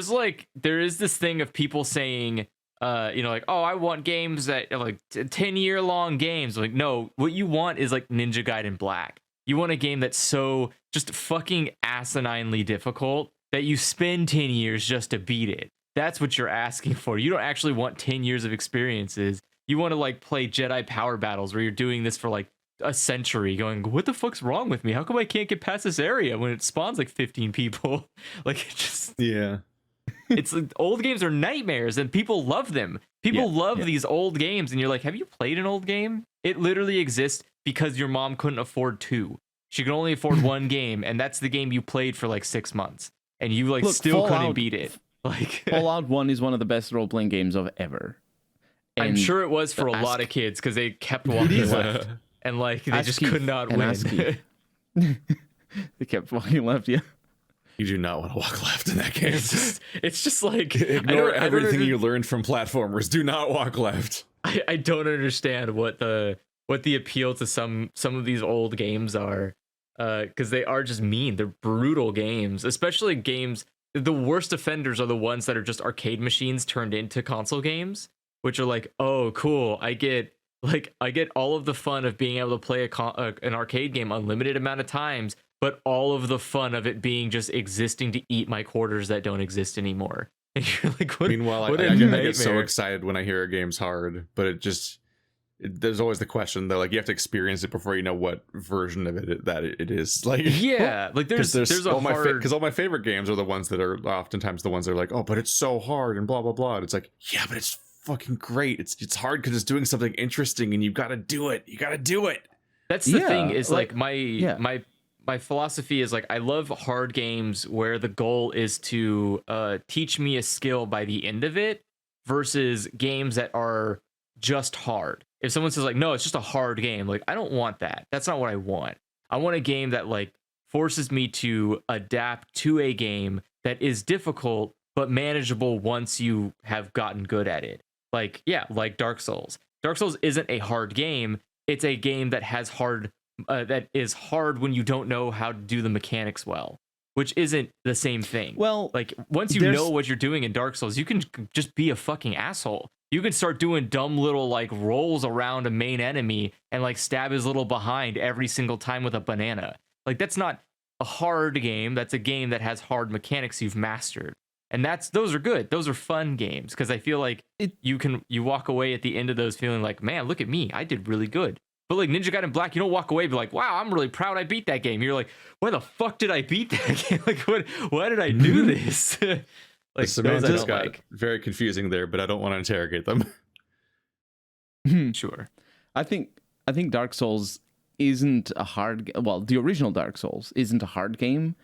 is this thing of people saying, like, oh, I want games that are like 10-year long games. Like, no, what you want is like Ninja Gaiden Black. You want a game that's so just fucking asininely difficult that you spend 10 years just to beat it. That's what you're asking for. You don't actually want 10 years of experiences. You want to like play Jedi Power Battles where you're doing this for like a century going, what the fuck's wrong with me? How come I can't get past this area when it spawns like 15 people? Like, it just, Yeah. it's like, old games are nightmares and people love them. People love these old games, and you're like, have you played an old game? It literally exists because your mom couldn't afford 2. She could only afford 1 game, and that's the game you played for like 6 months, and you like still couldn't beat it. Like, Fallout 1 is one of the best role-playing games of ever. I'm And sure it was for a lot of kids because they kept walking left, and like they just could not win. They kept walking left, yeah. You do not want to walk left in that game. It's just like, Ignore everything you learned from platformers. Do not walk left. I don't understand what the appeal to some of these old games are, because they are just mean. They're brutal games, especially games. The worst offenders are the ones that are just arcade machines turned into console games, which are like, oh, cool. I get all of the fun of being able to play an arcade game unlimited amount of times, but all of the fun of it being just existing to eat my quarters that don't exist anymore. And you're like, what? Meanwhile, what I get so excited when I hear a game's hard, but there's always the question though, like you have to experience it before you know what version of it it is. Like, yeah, like there's all a hard, because all my favorite games are the ones that are oftentimes the ones that are like, oh, but it's so hard and blah blah blah. And it's like, yeah, but it's fucking great. It's hard because it's doing something interesting, and you've got to do it. You got to do it. That's the thing. Is like my philosophy is like, I love hard games where the goal is to teach me a skill by the end of it, versus games that are just hard. If someone says like, no, it's just a hard game, like, I don't want that. That's not what I want. I want a game that like forces me to adapt to a game that is difficult but manageable once you have gotten good at it. Like, yeah, like Dark Souls. Dark Souls isn't a hard game. It's a game that has that is hard when you don't know how to do the mechanics well, which isn't the same thing. Well, like, once you know what you're doing in Dark Souls, you can just be a fucking asshole. You can start doing dumb little like rolls around a main enemy and like stab his little behind every single time with a banana. Like, that's not a hard game. That's a game that has hard mechanics you've mastered. And those are good. Those are fun games, because I feel like you walk away at the end of those feeling like, man, look at me, I did really good. But like Ninja Gaiden Black, you don't walk away and be like, wow, I'm really proud I beat that game. You're like, why the fuck did I beat that game? Like, why did I do this? Like, the semantics got very confusing there, but I don't want to interrogate them. Sure. I think Dark Souls isn't a hard. Well, the original Dark Souls isn't a hard game,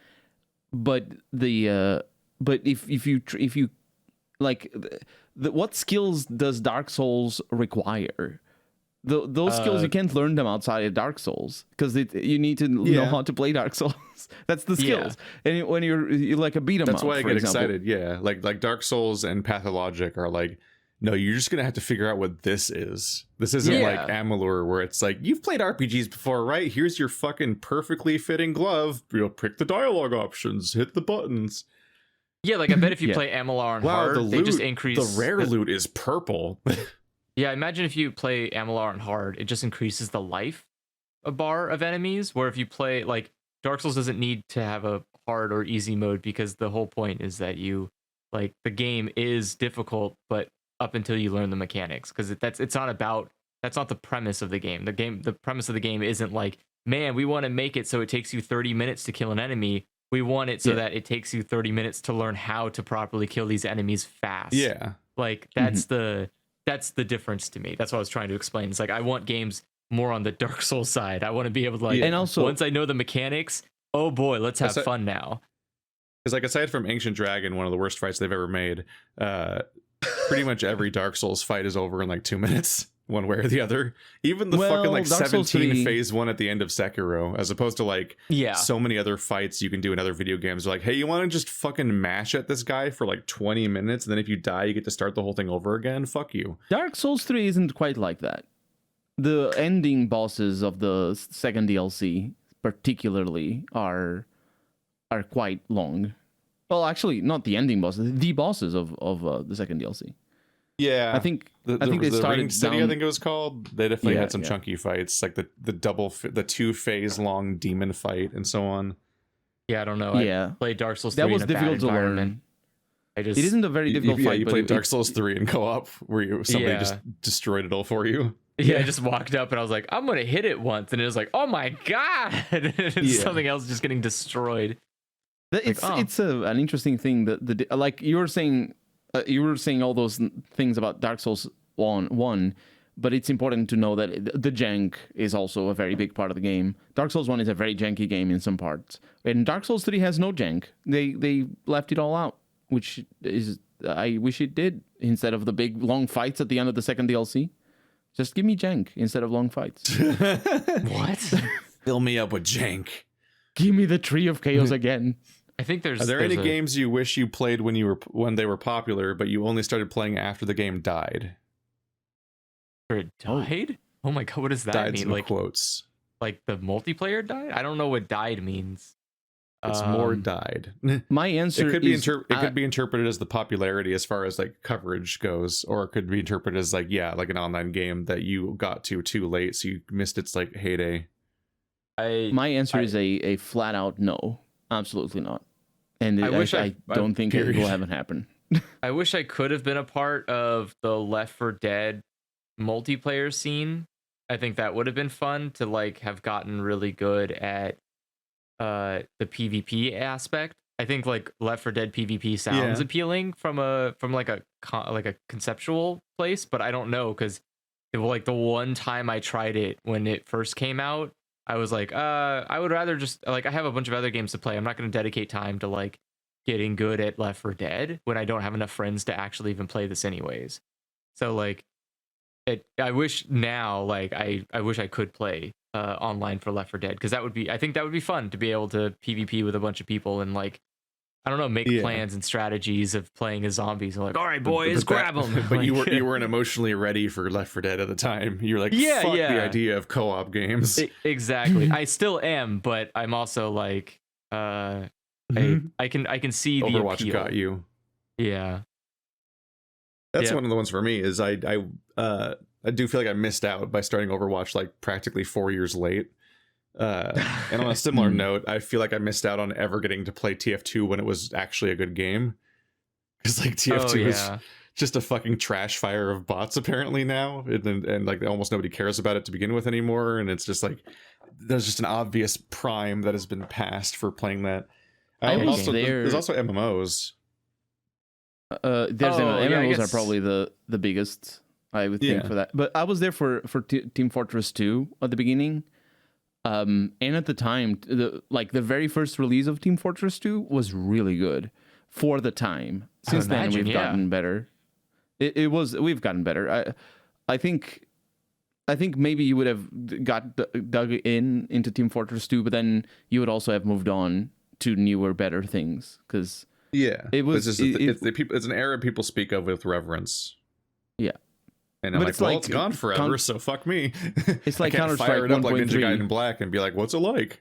but if you like, what skills does Dark Souls require? Those skills, you can't learn them outside of Dark Souls, because you need to know how to play Dark Souls. That's the skills. And when you're like a beat 'em up, that's why I get excited. Yeah, like Dark Souls and Pathologic are like, no, you're just gonna have to figure out what this is. This isn't like Amalur, where it's like, you've played RPGs before, right? Here's your fucking perfectly fitting glove. You'll pick the dialogue options, hit the buttons. Yeah, like I bet if you play Amalur on hard, they just increase. The rare loot is purple. Yeah, imagine if you play Amalur on hard, it just increases the life bar of enemies. Where if you play, like, Dark Souls doesn't need to have a hard or easy mode, because the whole point is that the game is difficult, but up until you learn the mechanics, because that's not the premise of the game. The premise of the game isn't like, man, we want to make it so it takes you 30 minutes to kill an enemy. We want it so that it takes you 30 minutes to learn how to properly kill these enemies fast. Yeah, like that's the difference to me. That's what I was trying to explain. It's like, I want games more on the Dark Souls side. I want to be able to like, and also once I know the mechanics, oh boy, let's have fun now. Because like, aside from Ancient Dragon, one of the worst fights they've ever made, pretty much every Dark Souls fight is over in like 2 minutes, one way or the other. Even the fucking like Dark 17 phase 1 at the end of Sekiro, as opposed to like so many other fights you can do in other video games. Like, hey, you want to just fucking mash at this guy for like 20 minutes, and then if you die, you get to start the whole thing over again? Fuck you. Dark Souls 3 isn't quite like that. The ending bosses of the second DLC particularly are quite long. Well, actually, not the ending bosses, the bosses of the second DLC. Yeah, I think they started City, I think it was called. They definitely had some chunky fights, like the 2-phase long demon fight and so on. Yeah, I don't know. I played Dark Souls 3 that was in a difficult bad to environment. learn. It isn't a very difficult fight. You played Dark Souls 3 in co-op, where somebody just destroyed it all for you. Yeah, I just walked up and I was like, I'm gonna hit it once, and it was like, oh my god, something else just getting destroyed. It's an interesting thing that like you were saying all those things about Dark Souls 1, but it's important to know that the jank is also a very big part of the game. Dark Souls 1 is a very janky game in some parts, and Dark Souls 3 has no jank. They left it all out, which is I wish it did, instead of the big long fights at the end of the second DLC. Just give me jank instead of long fights. What? Fill me up with jank. Give me the Tree of Chaos again. I think Are there any games you wish you played when they were popular, but you only started playing after the game died? Or it died? Oh my god, what does that Died mean? in Like quotes. like the multiplayer died? I don't know what died means. It's more died. My answer it could be is it could be interpreted as the popularity as far as like coverage goes, or it could be interpreted as like like an online game that you got to too late, so you missed its like heyday. My answer is a flat out no, absolutely not, and I don't think it will ever happen. I wish I could have been a part of the Left 4 Dead multiplayer scene. I think that would have been fun to like have gotten really good at the PvP aspect. I think like Left 4 Dead PvP sounds appealing from like a conceptual place, but I don't know, because like the one time I tried it when it first came out, I was like, I would rather just like, I have a bunch of other games to play. I'm not going to dedicate time to like getting good at Left 4 Dead when I don't have enough friends to actually even play this anyways. So like I wish now, like I wish I could play online for Left 4 Dead, because I think that would be fun to be able to PvP with a bunch of people and like, I don't know, make plans and strategies of playing as zombies. And like, all right, boys, grab them. But you weren't emotionally ready for Left 4 Dead at the time. You were like, fuck the idea of co-op games. Exactly. I still am, but I'm also like, I can see Overwatch the appeal. got you. Yeah. That's one of the ones for me. Is I do feel like I missed out by starting Overwatch like practically 4 years late. And on a similar note, I feel like I missed out on ever getting to play TF2 when it was actually a good game. Because like TF2 is just a fucking trash fire of bots apparently now, and like almost nobody cares about it to begin with anymore. And it's just like there's just an obvious prime that has been passed for playing that. There's also MMOs. MMOs are probably the biggest, I would think, for that. But I was there for Team Fortress 2 at the beginning. And at the time, the very first release of Team Fortress 2 was really good for the time. Since then, we've gotten better. We've gotten better. I think maybe you would have dug into Team Fortress 2, but then you would also have moved on to newer, better things, because it's an era people speak of with reverence. Yeah. And I'm like, well, it's gone forever, so fuck me. It's like Counter-Strike fire it up like Ninja Gaiden Black and be like, what's it like?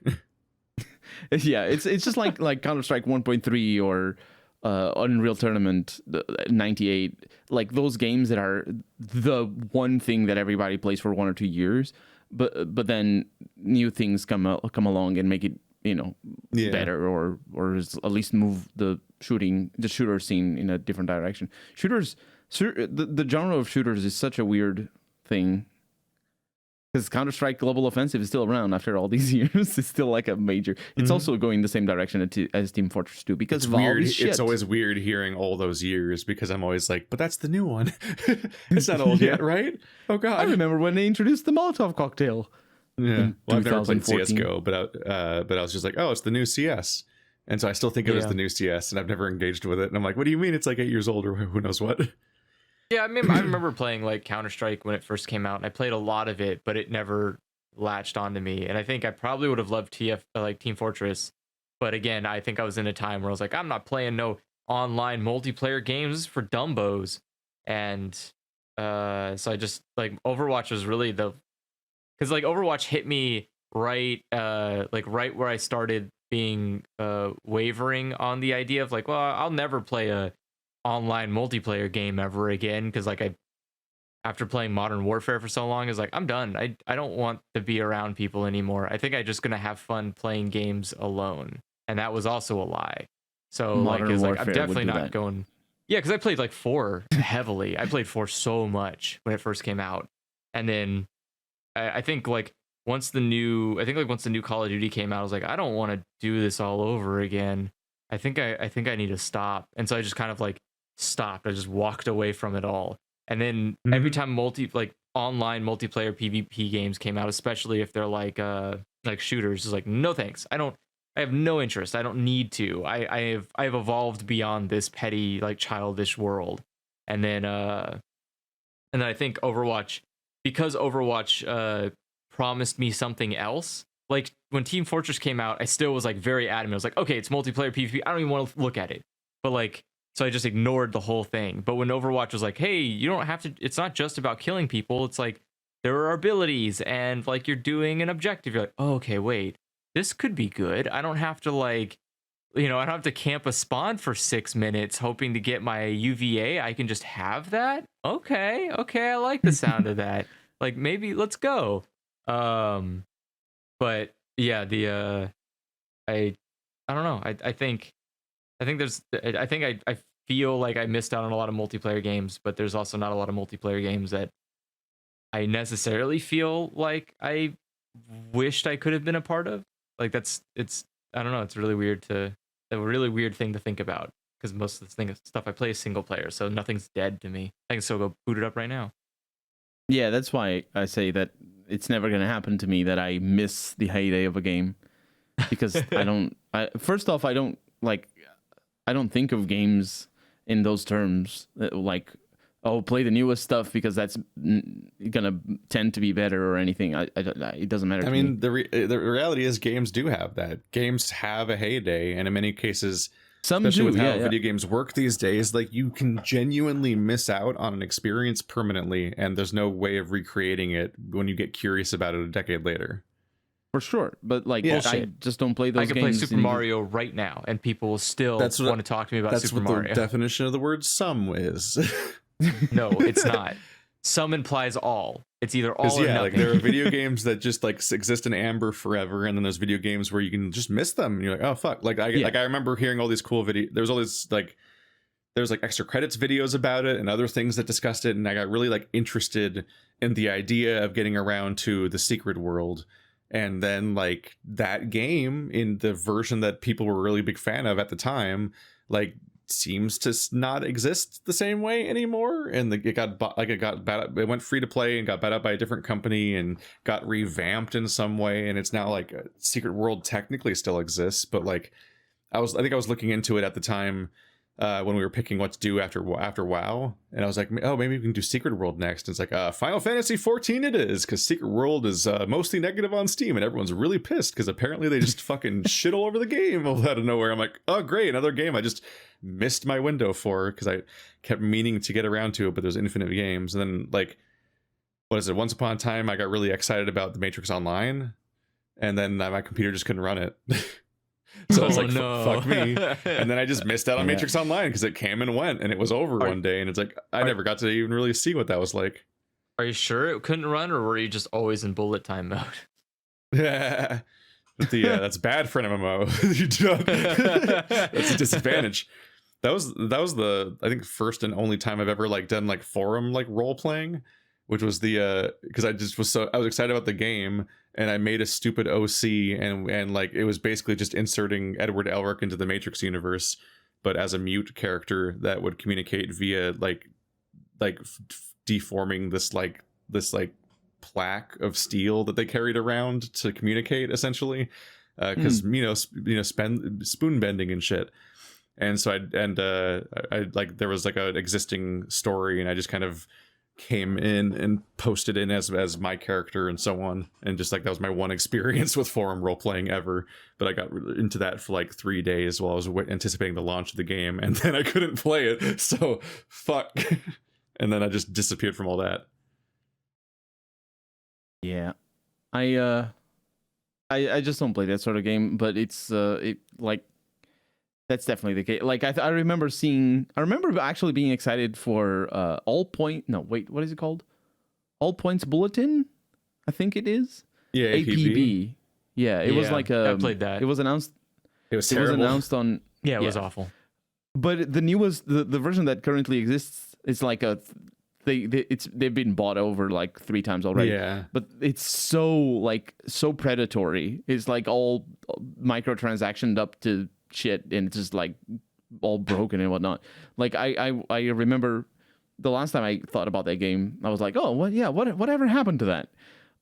Yeah, it's just like Counter-Strike 1.3 or Unreal Tournament 98, like those games that are the one thing that everybody plays for 1 or 2 years, but then new things come along and make it, better, or at least move the shooter scene in a different direction. The genre of shooters is such a weird thing, because Counter-Strike Global Offensive is still around after all these years. It's still like a major. It's also going the same direction as Team Fortress 2, because it's weird. It's always weird hearing all those years, because I'm always like, but that's the new one. It's not old yet, right? Oh god, I remember when they introduced the Molotov cocktail. Yeah, well, I've never played CS:GO, but I was just like, oh, it's the new CS. And so I still think it was the new CS, and I've never engaged with it. And I'm like, what do you mean it's like 8 years old, or who knows what? Yeah, I mean, I remember playing like Counter-Strike when it first came out, and I played a lot of it, but it never latched onto me. And I think I probably would have loved Team Fortress, but again, I think I was in a time where I was like, I'm not playing no online multiplayer games. This is for dumbos. And so I just like Overwatch was really because like Overwatch hit me right where I started being wavering on the idea of like, well, I'll never play a online multiplayer game ever again, because like after playing Modern Warfare for so long, is like, I'm done. I don't want to be around people anymore. I think I'm just gonna have fun playing games alone, and that was also a lie. So Modern Warfare, I'm definitely not going. Yeah, because I played like 4 heavily. I played 4 so much when it first came out, And then I think like once the new Call of Duty came out, I was like, I don't want to do this all over again. I think I need to stop. And so I just kind of like stopped. I just walked away from it all. And then every time online multiplayer PvP games came out, especially if they're like shooters, is like, no thanks. I have no interest. I don't need to. I have evolved beyond this petty, like childish world. And then I think Overwatch, because Overwatch promised me something else. Like when Team Fortress came out, I still was like very adamant. I was like, okay, it's multiplayer PvP. I don't even want to look at it. But like, so I just ignored the whole thing. But when Overwatch was like, hey, you don't have to, it's not just about killing people. It's like, there are abilities and like you're doing an objective. You're like, oh, okay, wait, this could be good. I don't have to I don't have to camp a spawn for 6 minutes hoping to get my UVA. I can just have that. Okay, I like the sound of that. Like maybe let's go. But yeah, I don't know. I think I feel like I missed out on a lot of multiplayer games, but there's also not a lot of multiplayer games that I necessarily feel like I wished I could have been a part of. Like I don't know, it's a really weird thing to think about, because most of the stuff I play is single player, so nothing's dead to me. I can still go boot it up right now. Yeah, that's why I say that it's never going to happen to me that I miss the heyday of a game, because I don't think of games in those terms, like, oh, play the newest stuff because that's gonna tend to be better or anything. It doesn't matter. I mean, the reality is games do have that. Games have a heyday, and in many cases, especially with how video games work these days, like you can genuinely miss out on an experience permanently, and there's no way of recreating it when you get curious about it a decade later. For sure, but like I just don't play those games. I can play Super Mario right now, and people will still want to talk to me about Super Mario. That's what the definition of the word "some" is. No, it's not. Some implies all. It's either all or nothing. Like there are video games that just like exist in amber forever, and then there's video games where you can just miss them. And you're like, oh fuck! Like I remember hearing all these cool There's all this there's like extra credits videos about it and other things that discussed it, and I got really like interested in the idea of getting around to the secret world. And then like that game in the version that people were really big fan of at the time, like seems to not exist the same way anymore, and it went free to play and got bought out by a different company and got revamped in some way, and it's now like a secret world technically still exists, but like I think I was looking into it at the time when we were picking what to do after WoW, and I was like, oh, maybe we can do Secret World next. And it's like Final Fantasy 14 it is, because Secret World is mostly negative on Steam, and everyone's really pissed because apparently they just fucking shit all over the game out of nowhere. I'm like, oh great, another game I just missed my window for because I kept meaning to get around to it, but there's infinite games. And then like, what is it, once upon a time I got really excited about the Matrix Online, and then my computer just couldn't run it. So I was like, fuck me. And then I just missed out on Matrix Online because it came and went, and it was over one day, and it's like I never got to even really see what that was like. Are you sure it couldn't run, or were you just always in bullet time mode? Yeah, that's bad for an MMO. That's a disadvantage. That was the, I think, first and only time I've ever like done like forum like role playing, which was the because I was excited about the game, and I made a stupid OC, and like it was basically just inserting Edward Elric into the Matrix universe, but as a mute character that would communicate via like deforming this plaque of steel that they carried around to communicate, essentially, because spoon bending and shit. And so I like there was like an existing story, and I just kind of came in and posted in as my character and so on, and just like that was my one experience with forum role playing ever. But I got into that for like 3 days while I was anticipating the launch of the game, and then I couldn't play it, so fuck. And then I just disappeared from all that. Yeah, I just don't play that sort of game, but it's that's definitely the case. Like I remember actually being excited for what is it called? All Points Bulletin, I think it is. Yeah, APB. Yeah, it was like I played that. It was announced. It was terrible. It was announced on. Yeah, it was awful. But the newest, the version that currently exists is like a they've been bought over like 3 times already. Yeah. But it's so predatory. It's like all microtransactioned up to shit, and it's just like all broken and whatnot. Like I remember the last time I thought about that game, I was like, oh, whatever happened to that?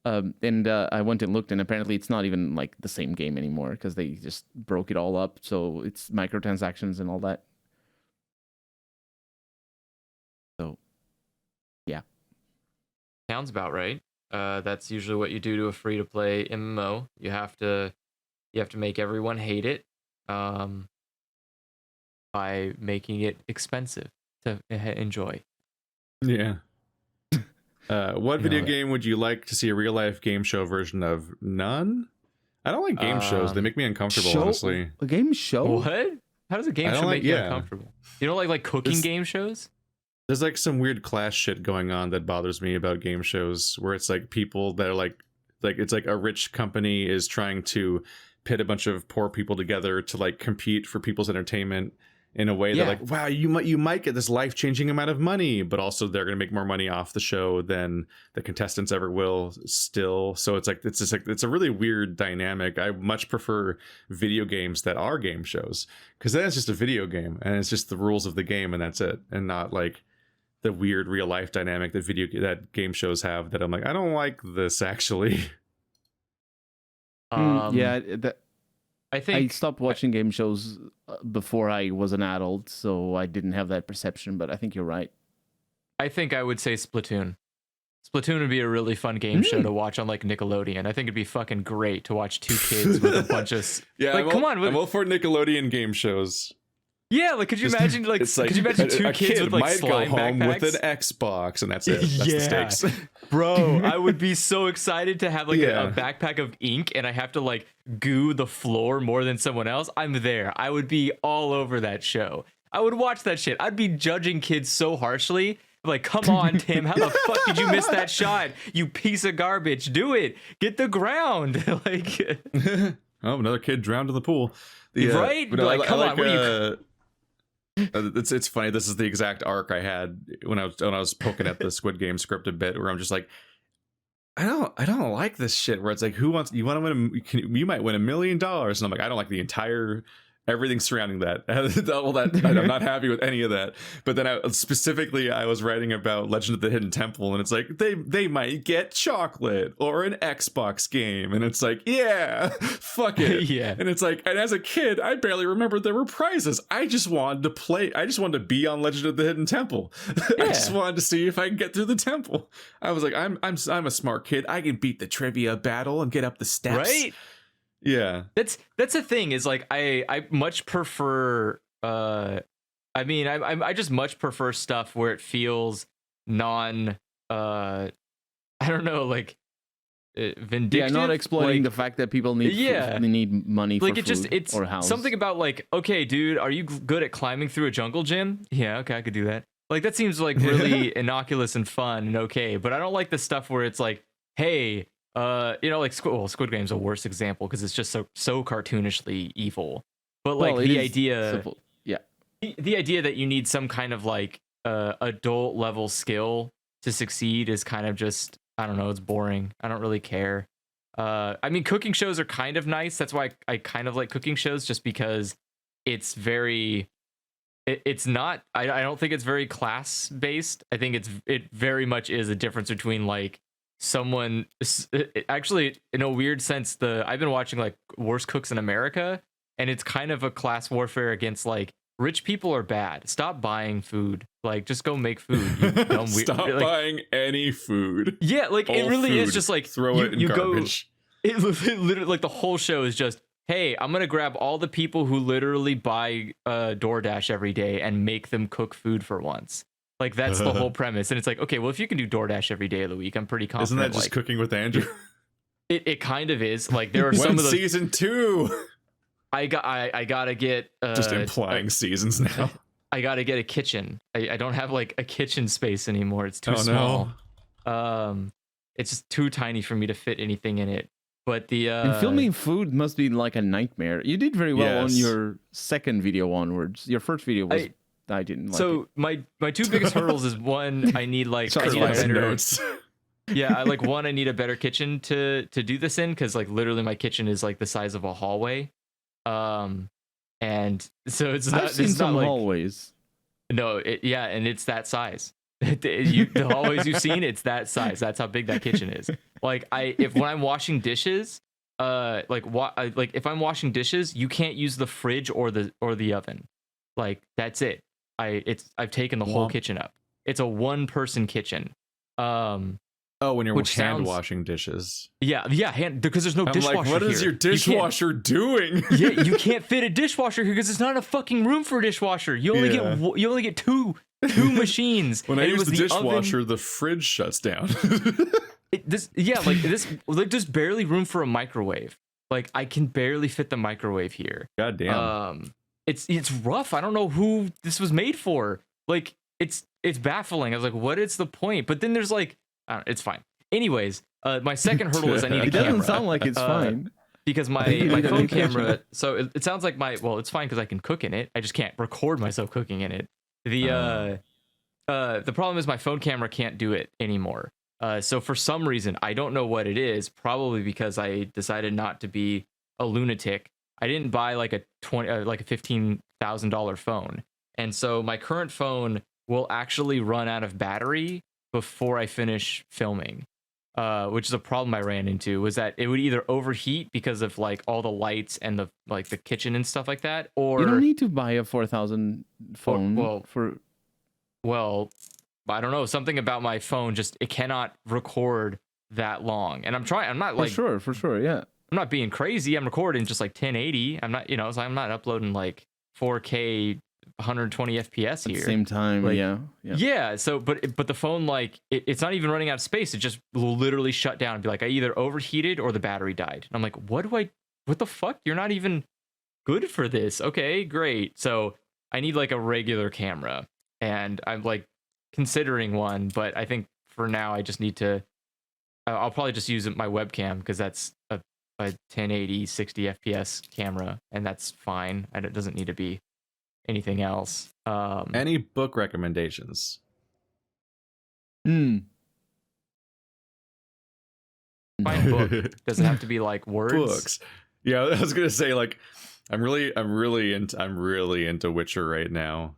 And I went and looked, and apparently it's not even like the same game anymore because they just broke it all up. So it's microtransactions and all that. So, yeah. Sounds about right. That's usually what you do to a free-to-play MMO. You have to make everyone hate it, by making it expensive to enjoy. Yeah. What video game would you like to see a real life game show version of? None. I don't like game shows. They make me uncomfortable, honestly. A game show? What? How does a game show make you uncomfortable? You don't like cooking game shows? There's like some weird class shit going on that bothers me about game shows, where it's like people that are like it's like a rich company is trying to pit a bunch of poor people together to like compete for people's entertainment in a way that like, wow, you might get this life-changing amount of money, but also they're going to make more money off the show than the contestants ever will still. So it's like it's a really weird dynamic. I much prefer video games that are game shows, because then it's just a video game and it's just the rules of the game and that's it, and not like the weird real life dynamic that game shows have that I'm like, I don't like this actually. I think I stopped watching game shows before I was an adult, so I didn't have that perception, but I think you're right. I think I would say Splatoon. Splatoon would be a really fun game show to watch on like Nickelodeon. I think it'd be fucking great to watch 2 kids with a bunch of I'm all for Nickelodeon game shows. Yeah, like could you imagine like could you imagine 2 kids with like might slime go home backpacks with an Xbox and that's it. That's the stakes. Bro, I would be so excited to have like a backpack of ink and I have to like goo the floor more than someone else. I'm there. I would be all over that show. I would watch that shit. I'd be judging kids so harshly. Like, come on, Tim, how the fuck did you miss that shot? You piece of garbage. Do it. Get the ground. Like oh, another kid drowned in the pool. Right? Like, come on, what are you... It's funny. This is the exact arc I had when I was poking at the Squid Game scripted bit, where I'm just like, I don't like this shit. Where it's like, you want to win? You might win $1 million, and I'm like, I don't like the entire everything surrounding that. I'm not happy with any of that. But then I was writing about Legend of the Hidden Temple, and it's like they might get chocolate or an Xbox game, and it's like, yeah, fuck it. Yeah. And it's like, and as a kid, I barely remembered there were prizes. I just wanted to play. I just wanted to be on Legend of the Hidden Temple. Yeah. I just wanted to see if I can get through the temple. I was like, I'm a smart kid. I can beat the trivia battle and get up the steps. Right. Yeah, that's the thing is like I much prefer I just much prefer stuff where it feels non I don't know, like vindictive. Yeah, not exploiting like, the fact that people need they need money like for food it's or house. something about like, okay, dude, are you good at climbing through a jungle gym? Yeah, okay, I could do that. Like that seems like really innocuous and fun and okay, but I don't like the stuff where it's like, hey, like Squid Game's a worst example because it's just so cartoonishly evil. But like the idea, simple. Yeah, the idea that you need some kind of like adult level skill to succeed is kind of just, I don't know, it's boring. I don't really care. I mean, cooking shows are kind of nice. That's why I kind of like cooking shows, just because it's very. It's not. I don't think it's very class based. I think it very much is a difference between like. Someone actually, in a weird sense, I've been watching like Worst Cooks in America, and it's kind of a class warfare against like rich people are bad. Stop buying food. Like just go make food. You dumb Stop buying any food. Yeah, like it really is just like throw it in garbage. It literally like the whole show is just, hey, I'm gonna grab all the people who literally buy DoorDash every day and make them cook food for once. Like that's the whole premise, and it's like, okay, well, if you can do DoorDash every day of the week, I'm pretty confident. Isn't that just like, cooking with Andrew? It kind of is. Like there are some of the season 2. I gotta get just implying seasons now. I gotta get a kitchen. I don't have like a kitchen space anymore. It's too small. No. It's just too tiny for me to fit anything in it. But and filming food must be like a nightmare. You did very well on your second video onwards. Your first video was I didn't like it. So my two biggest hurdles is one, I need like I need a Slides and better notes. yeah, I need a better kitchen to do this in, because like literally my kitchen is like the size of a hallway, and so I've seen some like, hallways. no, and it's that size. The hallways you've seen, it's that size. That's how big that kitchen is. Like when I'm washing dishes, like if I'm washing dishes, you can't use the fridge or the oven. Like that's it. I've taken the whole kitchen up. It's a 1-person kitchen. Oh, when you're Which hand sounds- washing dishes. Yeah, because there's no I'm dishwasher like, what is here. your dishwasher doing? Yeah, you can't fit a dishwasher here because there's not enough fucking room for a dishwasher. You only get two machines. When I and it use was the dishwasher, oven. the fridge shuts down. There's barely room for a microwave. Like I can barely fit the microwave here. God damn. It's rough. I don't know who this was made for. Like it's baffling. I was like, what is the point? But then there's like, it's fine. Anyways, my second hurdle is I need a It camera. doesn't sound like it's fine. Because my phone camera, so it sounds like it's fine because I can cook in it. I just can't record myself cooking in it. The problem is my phone camera can't do it anymore. So for some reason, I don't know what it is. Probably because I decided not to be a lunatic. I didn't buy like a $15,000 phone, and so my current phone will actually run out of battery before I finish filming. Which is a problem I ran into, was that it would either overheat because of like all the lights and the kitchen and stuff like that, or You don't need to buy a 4,000 phone. Well, I don't know, something about my phone it cannot record that long. And I'm not like for sure, yeah. I'm not being crazy. I'm recording just like 1080. I'm not, so I'm not uploading like 4K 120 FPS here. At the same time, Like, yeah. So, but the phone, like, it's not even running out of space. It just will literally shut down and be like, I either overheated or the battery died. And I'm like, what the fuck? You're not even good for this. Okay, great. So I need like a regular camera, and I'm like considering one, but I think for now I just need to. I'll probably just use my webcam because that's a 1080 60 FPS camera, and that's fine. And it doesn't need to be anything else. Any book recommendations? Fine book. Does it have to be like words? Books. Yeah, I was gonna say, like, I'm really into Witcher right now.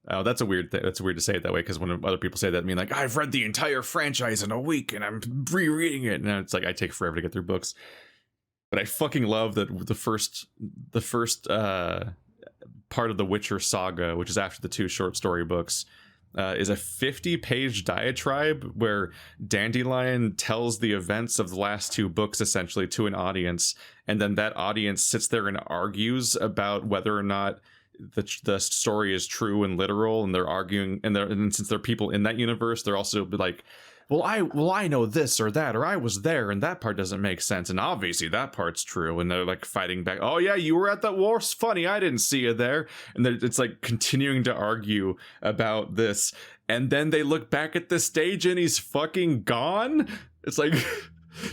Oh, that's a weird thing. That's weird to say it that way, because when other people say that, I mean, like, I've read the entire franchise in a week and I'm rereading it, and it's like I take forever to get through books. But I fucking love that the first part of the Witcher saga, which is after the 2 short story books, is a 50-page diatribe where Dandelion tells the events of the last 2 books essentially to an audience, and then that audience sits there and argues about whether or not the story is true and literal, and they're arguing, and since they're people in that universe, they're also like, well, I know this or that, or I was there and that part doesn't make sense, and obviously that part's true, and they're like fighting back. Oh yeah, you were at that war. It's funny, I didn't see you there. And it's like continuing to argue about this, and then they look back at the stage and he's fucking gone. It's like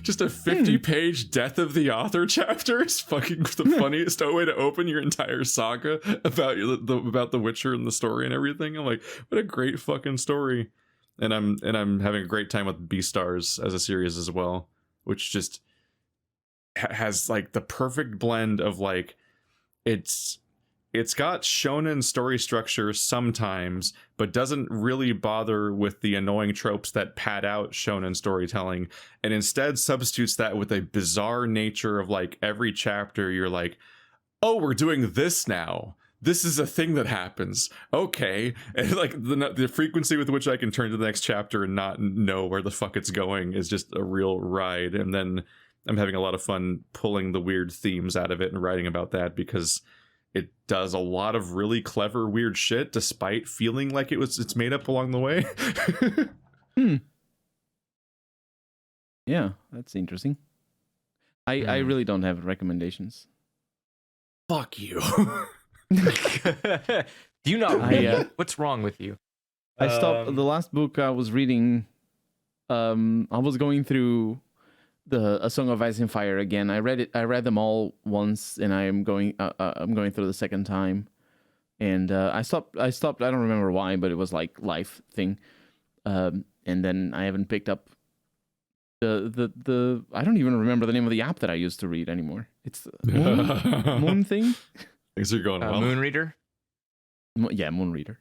just a 50-page death of the author chapter is fucking the funniest way to open your entire saga about the Witcher and the story and everything. I'm like, what a great fucking story. And I'm having a great time with Beastars as a series as well, which just has like the perfect blend of like, it's got shonen story structure sometimes, but doesn't really bother with the annoying tropes that pad out shonen storytelling, and instead substitutes that with a bizarre nature of like every chapter you're like, oh, we're doing this now. This is a thing that happens. Okay. And like the frequency with which I can turn to the next chapter and not know where the fuck it's going is just a real ride. And then I'm having a lot of fun pulling the weird themes out of it and writing about that, because it does a lot of really clever, weird shit, despite feeling like it's made up along the way. Yeah, that's interesting. I really don't have recommendations. Fuck you. Do you not read? What's wrong with you? I stopped the last book I was reading. I was going through A Song of Ice and Fire again. I read them all once, and I'm going through the second time. and I stopped. I don't remember why, but it was like life thing. And then I haven't picked up the I don't even remember the name of the app that I used to read anymore. It's the Moon thing. Things are going well. Moon Reader. Yeah, Moon Reader.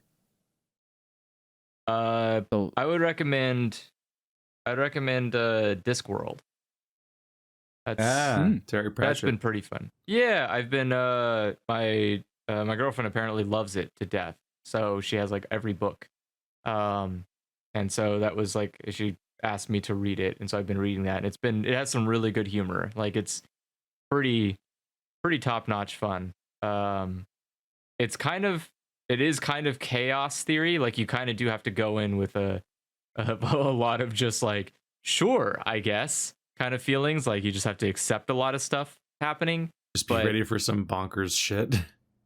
So I would recommend Discworld. That's Terry Pratchett. That's been pretty fun. Yeah, I've been my girlfriend apparently loves it to death. So she has like every book. And so that was like she asked me to read it, and so I've been reading that. And it has some really good humor. Like it's pretty top-notch fun. It is kind of chaos theory. Like you kind of do have to go in with a lot of just like, sure, I guess kind of feelings. Like you just have to accept a lot of stuff happening. Just be ready for some bonkers shit.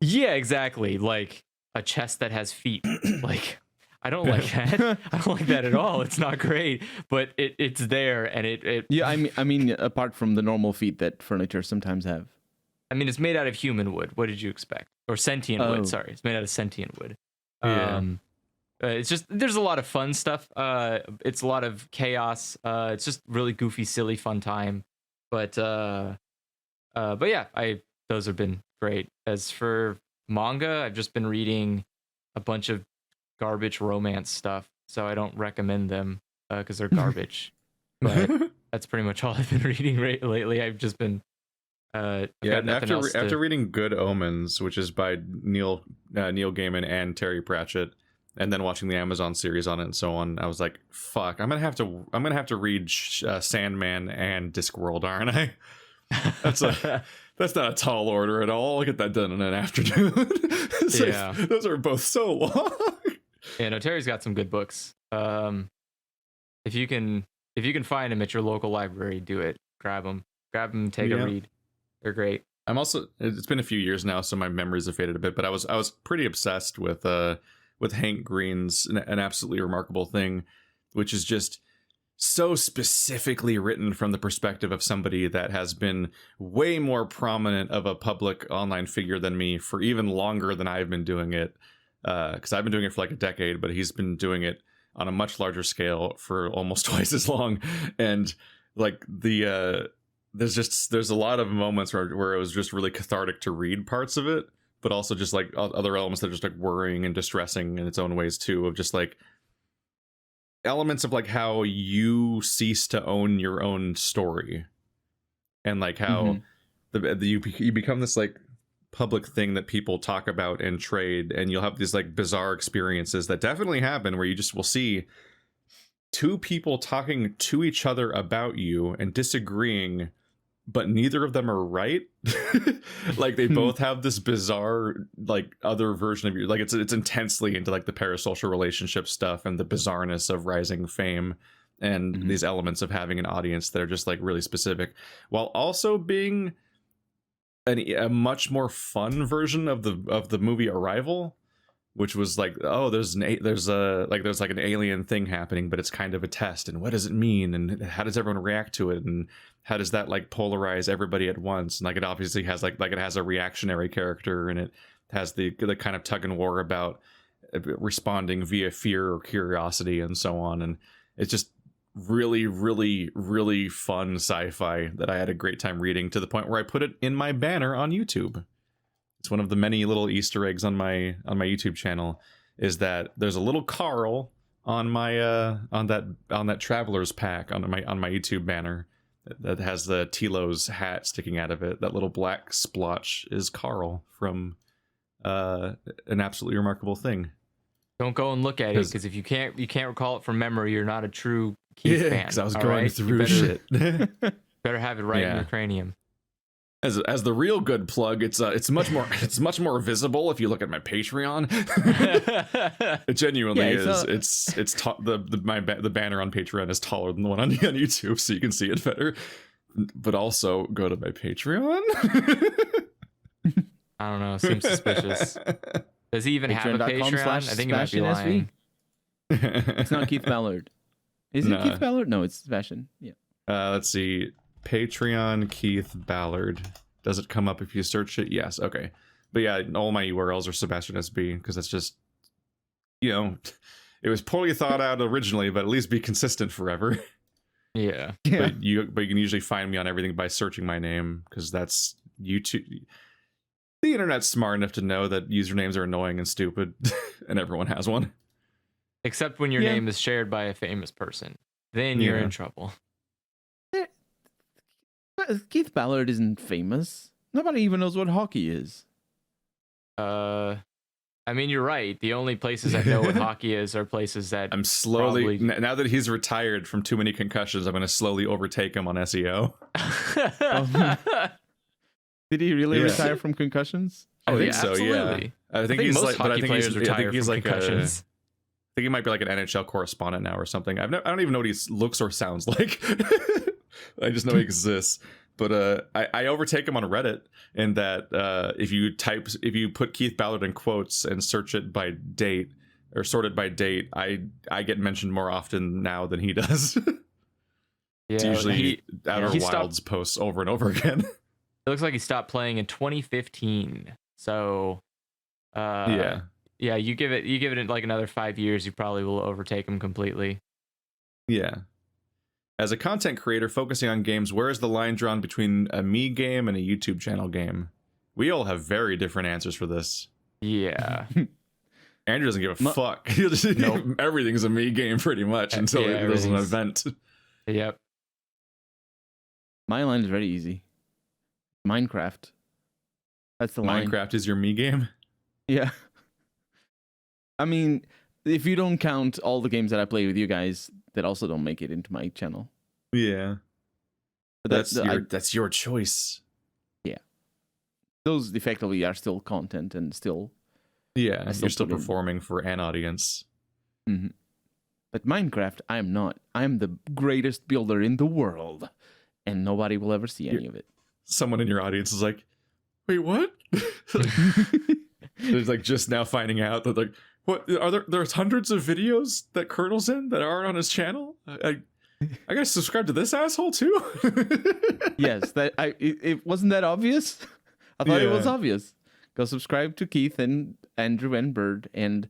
Yeah, exactly. Like a chest that has feet. Like I don't like that. I don't like that at all. It's not great, but it's there, and it. Yeah, I mean, apart from the normal feet that furniture sometimes have. I mean, it's made out of human wood. What did you expect? Or sentient wood. Sorry, it's made out of sentient wood. Yeah. It's just there's a lot of fun stuff. It's a lot of chaos. It's just really goofy, silly, fun time. But yeah, those have been great. As for manga, I've just been reading a bunch of garbage romance stuff, so I don't recommend them because they're garbage. But that's pretty much all I've been reading lately. I've just been after reading Good Omens, which is by Neil Gaiman and Terry Pratchett, and then watching the Amazon series on it and so on, I was like, fuck, I'm gonna have to read Sandman and Discworld, aren't I? That's not a tall order at all. I'll get that done in an afternoon. Yeah, like, those are both so long. Yeah, no, Terry's got some good books. If you can find them at your local library, do it. Grab them, take a read. They're great. It's been a few years now, so my memories have faded a bit, but I was pretty obsessed with Hank Green's An Absolutely Remarkable Thing, which is just so specifically written from the perspective of somebody that has been way more prominent of a public online figure than me for even longer than I've been doing it. Because I've been doing it for like a decade, but he's been doing it on a much larger scale for almost twice as long. And like there's a lot of moments where it was just really cathartic to read parts of it, but also just like other elements that are just like worrying and distressing in its own ways too, of just like elements of like how you cease to own your own story, and like how you become this like public thing that people talk about and trade, and you'll have these like bizarre experiences that definitely happen where you just will see two people talking to each other about you and disagreeing, but neither of them are right. Like they both have this bizarre like other version of you. Like it's intensely into like the parasocial relationship stuff and the bizarreness of rising fame and these elements of having an audience that are just like really specific, while also being a much more fun version of the movie Arrival, which was like, oh, there's like an alien thing happening, but it's kind of a test, and what does it mean, and how does everyone react to it, and how does that like polarize everybody at once? And like it obviously has like it has a reactionary character, and it has the kind of tug and war about responding via fear or curiosity and so on, and it's just really, really, really fun sci-fi that I had a great time reading, to the point where I put it in my banner on YouTube. It's one of the many little Easter eggs on my YouTube channel, is that there's a little Carl on my on that traveler's pack on my YouTube banner that has the Tilo's hat sticking out of it. That little black splotch is Carl from An Absolutely Remarkable Thing. Don't go and look at it, because if you can't recall it from memory, you're not a true Keith fan. Because I was going through shit. Better have it right in your cranium. As the real good plug, it's much more visible if you look at my Patreon. It genuinely is. The banner on Patreon is taller than the one on YouTube, so you can see it better. But also go to my Patreon. I don't know. Seems suspicious. Does he even have a Patreon? I think he might be lying. It's not Keith Ballard. Is it Keith Ballard? No, it's Sebastian. Yeah. Let's see. Patreon Keith Ballard. Does it come up if you search it? Yes. Okay. But yeah, all my URLs are Sebastian SB because that's just, you know, it was poorly thought out originally, but at least be consistent forever. Yeah. But you can usually find me on everything by searching my name because that's YouTube. The internet's smart enough to know that usernames are annoying and stupid, and everyone has one. Except when your name is shared by a famous person, then you're in trouble. Keith Ballard isn't famous. Nobody even knows what hockey is. I mean, you're right. The only places I know what hockey is are places that I'm slowly, now that he's retired from too many concussions, I'm going to slowly overtake him on SEO. Did he really retire from concussions? I think so, absolutely. yeah. I think he's most like, hockey players retire from like concussions. I think he might be like an NHL correspondent now or something. I don't even know what he looks or sounds like. I just know he exists. But I overtake him on Reddit in that if you put Keith Ballard in quotes and search it by date or sort it by date, I get mentioned more often now than he does. It's usually Outer Wilds posts over and over again. It looks like he stopped playing in 2015. So yeah, you give it like another 5 years, you probably will overtake him completely. Yeah. As a content creator focusing on games, where is the line drawn between a me game and a YouTube channel game? We all have very different answers for this. Yeah. Andrew doesn't give a fuck. Nope. Everything's a me game pretty much until there's an event. Yep. My line is very easy. Minecraft. That's the line. Minecraft is your me game? Yeah. I mean, if you don't count all the games that I play with you guys that also don't make it into my channel. Yeah. But that's your choice. Yeah. Those effectively are still content and still... Yeah, you're still performing for an audience. Mm-hmm. But Minecraft, I am not. I am the greatest builder in the world. And nobody will ever see any of it. Someone in your audience is like, wait, what? There's like just now finding out that like, what are there's hundreds of videos that Colonel's in that aren't on his channel? I gotta subscribe to this asshole too. Yes, it wasn't that obvious. I thought it was obvious. Go subscribe to Keith and Andrew and Bird, and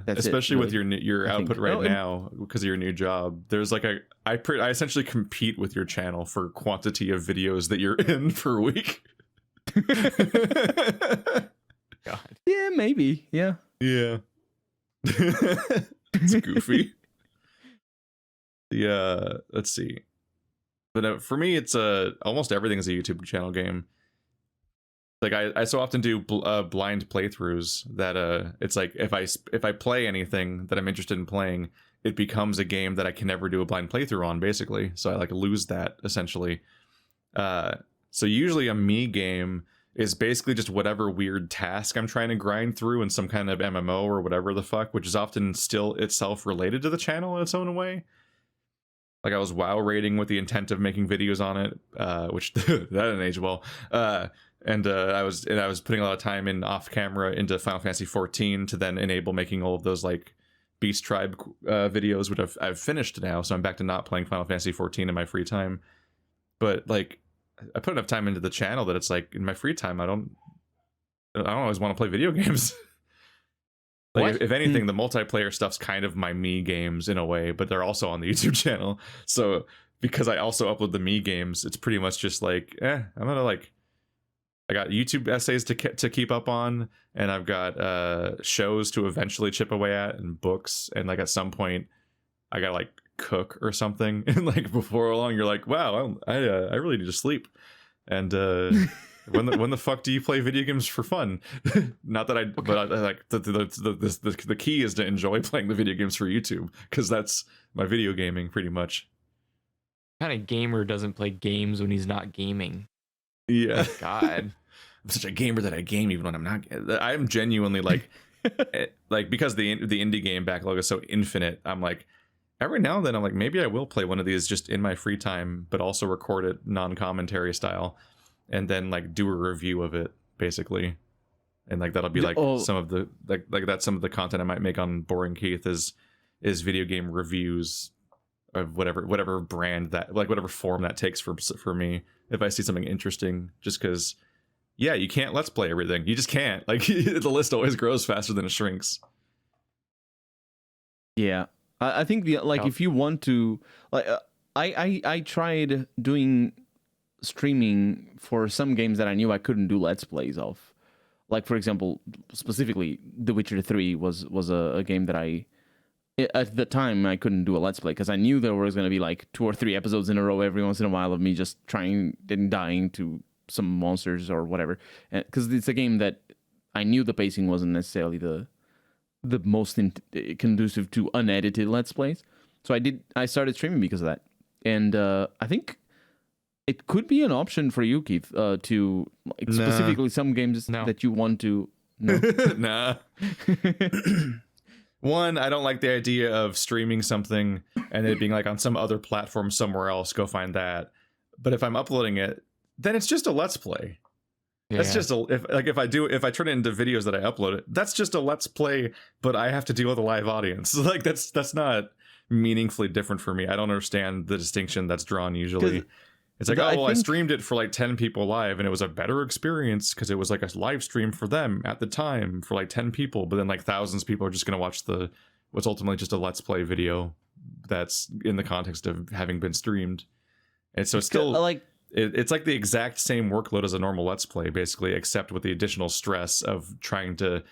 especially with your output now because of your new job. There's like I essentially compete with your channel for quantity of videos that you're in per week. God. Yeah, maybe. Yeah. Yeah. It's goofy. Yeah, let's see. But for me, it's almost everything is a YouTube channel game. Like I so often do blind playthroughs that it's like if I play anything that I'm interested in playing, it becomes a game that I can never do a blind playthrough on, basically. So I like lose that essentially. So usually a me game is basically just whatever weird task I'm trying to grind through in some kind of MMO or whatever the fuck, which is often still itself related to the channel in its own way. Like I was WoW raiding with the intent of making videos on it, which that didn't age well. And I was putting a lot of time in off camera into Final Fantasy 14 to then enable making all of those like Beast Tribe videos, which I've finished now. So I'm back to not playing Final Fantasy 14 in my free time. But like I put enough time into the channel that it's like in my free time I don't always want to play video games. Like if anything, the multiplayer stuff's kind of my me games in a way, but they're also on the YouTube channel. So because I also upload the me games, it's pretty much just like, I'm gonna like, I got YouTube essays to keep up on, and I've got shows to eventually chip away at, and books, and like at some point, I gotta like cook or something, and like before long, you're like, wow, I really need to sleep, and when the fuck do you play video games for fun? Not that but I like the key is to enjoy playing the video games for YouTube, because that's my video gaming pretty much. What kind of gamer doesn't play games when he's not gaming? Yeah, God. I'm such a gamer that I game even when I'm not. I'm genuinely like, like because the indie game backlog is so infinite. I'm like, every now and then I'm like, maybe I will play one of these just in my free time, but also record it non-commentary style, and then like do a review of it basically, and like that'll be like some of the like that's some of the content I might make on Boring Keith is video game reviews of whatever brand that like whatever form that takes for me if I see something interesting, just because yeah, you can't let's play everything. You just can't. Like the list always grows faster than it shrinks. Yeah, I think if you want to, like, I tried doing streaming for some games that I knew I couldn't do let's plays of. Like, for example, specifically, The Witcher 3 was a game that at the time I couldn't do a let's play because I knew there was going to be like 2 or 3 episodes in a row every once in a while of me just trying and dying to some monsters or whatever. Because it's a game that I knew the pacing wasn't necessarily the most conducive to unedited let's plays. So I started streaming because of that. And I think it could be an option for you, Keith, to specifically some games that you want to. No. Nah. One, I don't like the idea of streaming something and it being like on some other platform somewhere else. Go find that. But if I'm uploading it, then it's just a let's play. Yeah. That's just if I turn it into videos that I upload it, that's just a let's play, but I have to deal with a live audience. Like that's not meaningfully different for me. I don't understand the distinction that's drawn usually. It's like, I streamed it for like 10 people live and it was a better experience because it was like a live stream for them at the time for like 10 people, but then like thousands of people are just going to watch what's ultimately just a let's play video that's in the context of having been streamed. And so it's still like it's like the exact same workload as a normal let's play basically, except with the additional stress of trying to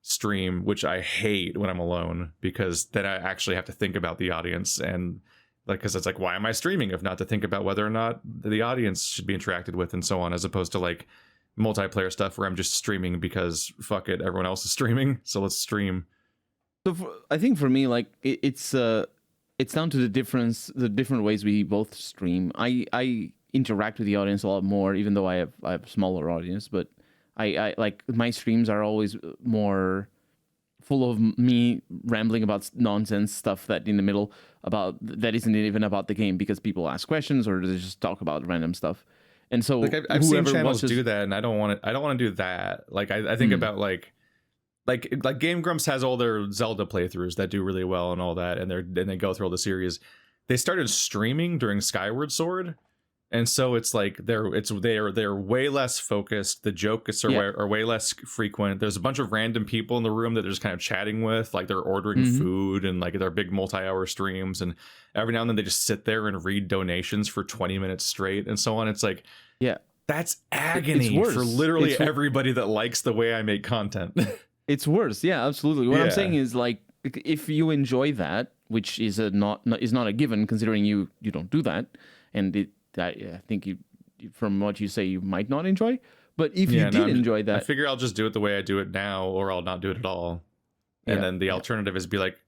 stream, which I hate when I'm alone because then I actually have to think about the audience and because it's like, why am I streaming if not to think about whether or not the audience should be interacted with and so on, as opposed to like multiplayer stuff where I'm just streaming because fuck it, everyone else is streaming, so let's stream. So I think for me, like it's down to the different ways we both stream. I interact with the audience a lot more, even though I have a smaller audience, but I like my streams are always more full of me rambling about nonsense stuff that in the middle that isn't even about the game because people ask questions or they just talk about random stuff. And so like I've seen channels do that, and I don't want to do that. Like I think about like Game Grumps has all their Zelda playthroughs that do really well and all that, and they go through all the series. They started streaming during Skyward Sword. And so it's like they're way less focused. The jokes are way less frequent. There's a bunch of random people in the room that they're just kind of chatting with, like they're ordering food and like they're big multi-hour streams. And every now and then they just sit there and read donations for 20 minutes straight and so on. It's like, that's agony for literally everybody that likes the way I make content. It's worse. Yeah, absolutely. What I'm saying is like, if you enjoy that, which is not a given considering you don't do that, and I think you, from what you say, you might not enjoy. But if you did enjoy that, I figure I'll just do it the way I do it now, or I'll not do it at all. And then the alternative is be like,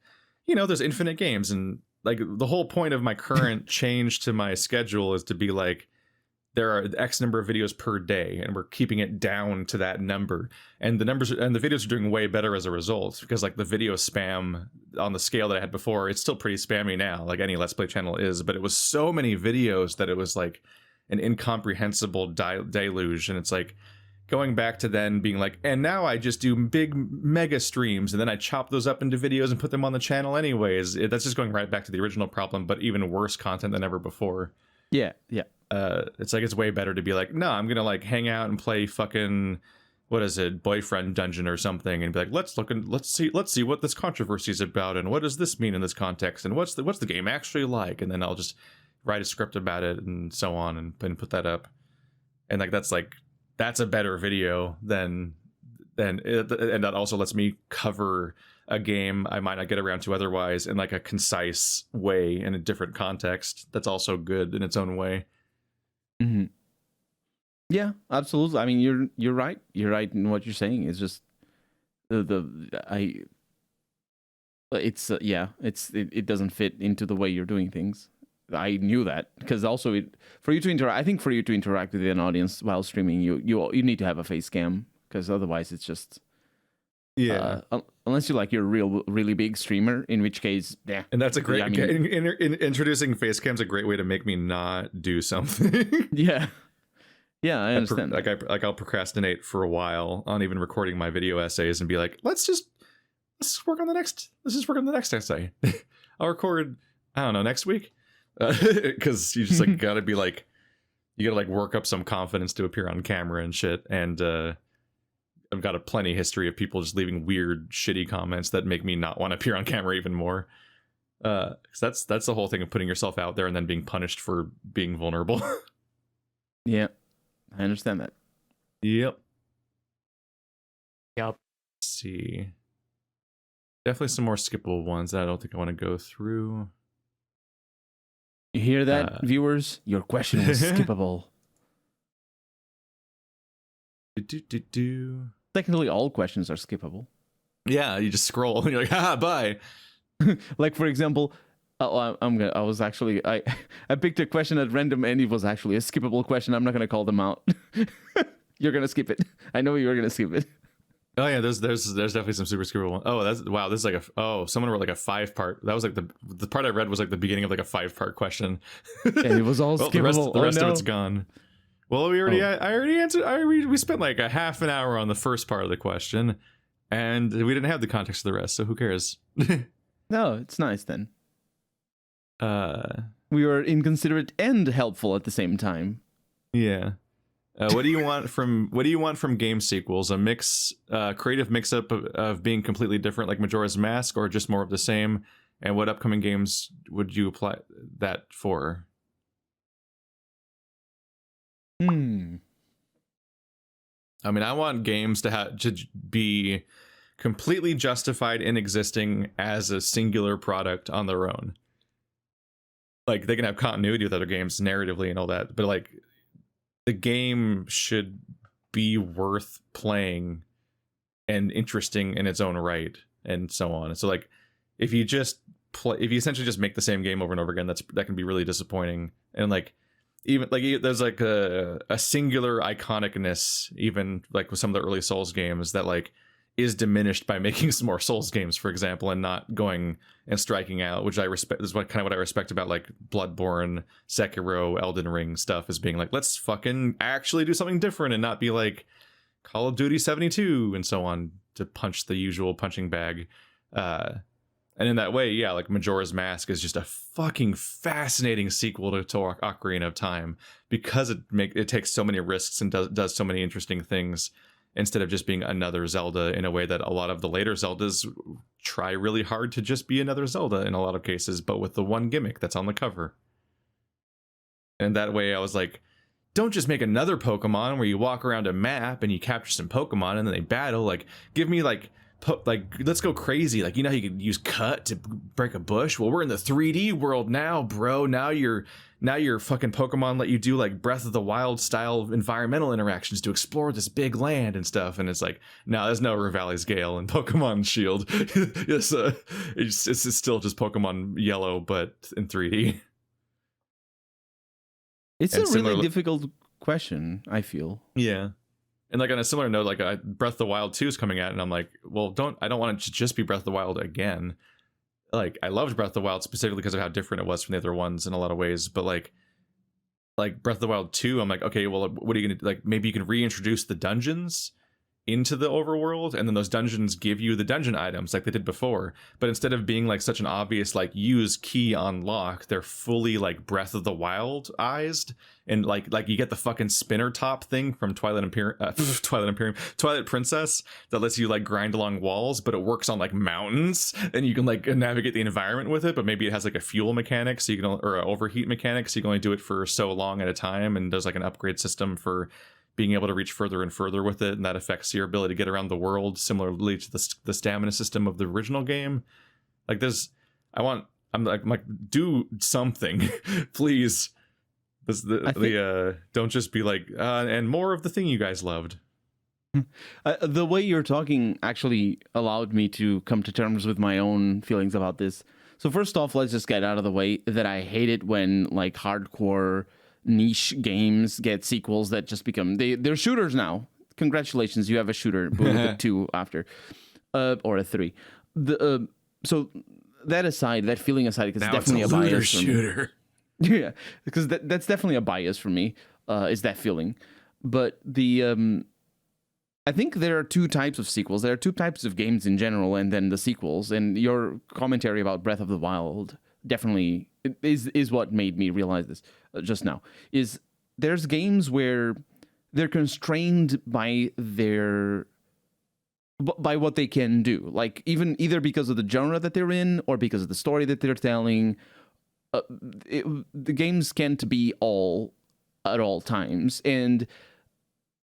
there's infinite games, and like the whole point of my current change to my schedule is to be like, there are X number of videos per day, and we're keeping it down to that number. And the numbers and the videos are doing way better as a result, because like the video spam on the scale that I had before, it's still pretty spammy now, like any Let's Play channel is, but it was so many videos that it was like an incomprehensible deluge. And it's like going back to then being like, and now I just do big mega streams, and then I chop those up into videos and put them on the channel anyways. That's just going right back to the original problem, but even worse content than ever before. Yeah. It's like it's way better to be like, no, I'm gonna like hang out and play fucking boyfriend dungeon or something, and be like, let's see what this controversy is about, and what does this mean in this context, and what's the game actually like, and then I'll just write a script about it and so on, and put that up, and like that's a better video than and that also lets me cover a game I might not get around to otherwise in like a concise way in a different context. That's also good in its own way. Mm-hmm. Yeah, absolutely. I mean, you're right. You're right in what you're saying. It's just it doesn't fit into the way you're doing things. I knew that because also for you to interact with an audience while streaming, you need to have a face cam, because otherwise it's just unless you're a really big streamer, in which case and that's a great introducing face cam's a great way to make me not do something. I understand. I'll procrastinate for a while on even recording my video essays and be like, let's work on the next essay. I'll record, I don't know, next week, because you just like gotta be like you gotta like work up some confidence to appear on camera and shit. And I've got a plenty history of people just leaving weird, shitty comments that make me not want to appear on camera even more. 'Cause that's the whole thing of putting yourself out there and then being punished for being vulnerable. Yeah, I understand that. Yep. Yep. Let's see. Definitely some more skippable ones that I don't think I want to go through. You hear that, viewers? Your question was skippable. Technically, all questions are skippable. Yeah, you just scroll and you're like, haha, bye. Like, for example, I picked a question at random and it was actually a skippable question. I'm not going to call them out. You're going to skip it. I know you're going to skip it. Oh yeah, there's definitely some super skippable ones. Oh, that's wow. This is like someone wrote like a 5-part. That was like the part I read was like the beginning of like a 5-part question. And it was all skippable. The rest of it's gone. Well, I already answered. We spent like a half an hour on the first part of the question, and we didn't have the context of the rest. So who cares? No, it's nice then. We were inconsiderate and helpful at the same time. Yeah. What do you want from game sequels? A creative mix-up of being completely different, like Majora's Mask, or just more of the same? And what upcoming games would you apply that for? I mean, I want games to be completely justified in existing as a singular product on their own. Like, they can have continuity with other games narratively and all that, but like, the game should be worth playing and interesting in its own right, and so on. So like, if you essentially just make the same game over and over again, that can be really disappointing. And like, even like there's like a singular iconicness, even like with some of the early Souls games, that like is diminished by making some more Souls games, for example, and not going and striking out, which I respect. This is what I respect about like Bloodborne, Sekiro, Elden Ring stuff, is being like, let's fucking actually do something different and not be like Call of Duty 72 and so on, to punch the usual punching bag. And in that way, yeah, like Majora's Mask is just a fucking fascinating sequel to Ocarina of Time, because it takes so many risks and does so many interesting things, instead of just being another Zelda, in a way that a lot of the later Zeldas try really hard to just be another Zelda in a lot of cases, but with the one gimmick that's on the cover. And that way I was like, don't just make another Pokemon where you walk around a map and you capture some Pokemon and then they battle. Like, give me like let's go crazy. Like, you know how you could use cut to break a bush? Well, we're in the 3D world now, bro. Now your fucking Pokemon let you do like Breath of the Wild style environmental interactions to explore this big land and stuff. And it's like, no, there's no Revali's Gale and Pokemon Shield. It's still just Pokemon Yellow, but in 3D. It's a really difficult question, I feel. Yeah. And like on a similar note, like Breath of the Wild 2 is coming out, and I'm like, well, I don't want it to just be Breath of the Wild again. Like, I loved Breath of the Wild specifically because of how different it was from the other ones in a lot of ways, but like Breath of the Wild 2, I'm like, okay, well, what are you gonna do? Like, maybe you can reintroduce the dungeons into the overworld, and then those dungeons give you the dungeon items like they did before. But instead of being like such an obvious like use key unlock, they're fully like Breath of the Wild-ized, and like you get the fucking spinner top thing from Twilight Princess that lets you like grind along walls, but it works on like mountains, and you can like navigate the environment with it. But maybe it has like a fuel mechanic, so you can, or an overheat mechanic, so you can only do it for so long at a time. And there's like an upgrade system for being able to reach further and further with it, and that affects your ability to get around the world, similarly to the stamina system of the original game. Like, I'm like, do something, please. Don't just be like, and more of the thing you guys loved. The way you're talking actually allowed me to come to terms with my own feelings about this. So first off, let's just get out of the way that I hate it when like hardcore niche games get sequels that just become they're shooters now. Congratulations, you have a shooter with a 2 after, or a 3. So that aside, that feeling aside, because it's definitely a bias shooter. Yeah, because that's definitely a bias for me. Is that feeling? But I think there are 2 types of sequels. There are 2 types of games in general, and then the sequels. And your commentary about Breath of the Wild definitely is what made me realize this just now. Is there's games where they're constrained by what they can do, like either because of the genre that they're in or because of the story that they're telling. The games can't be all at all times, and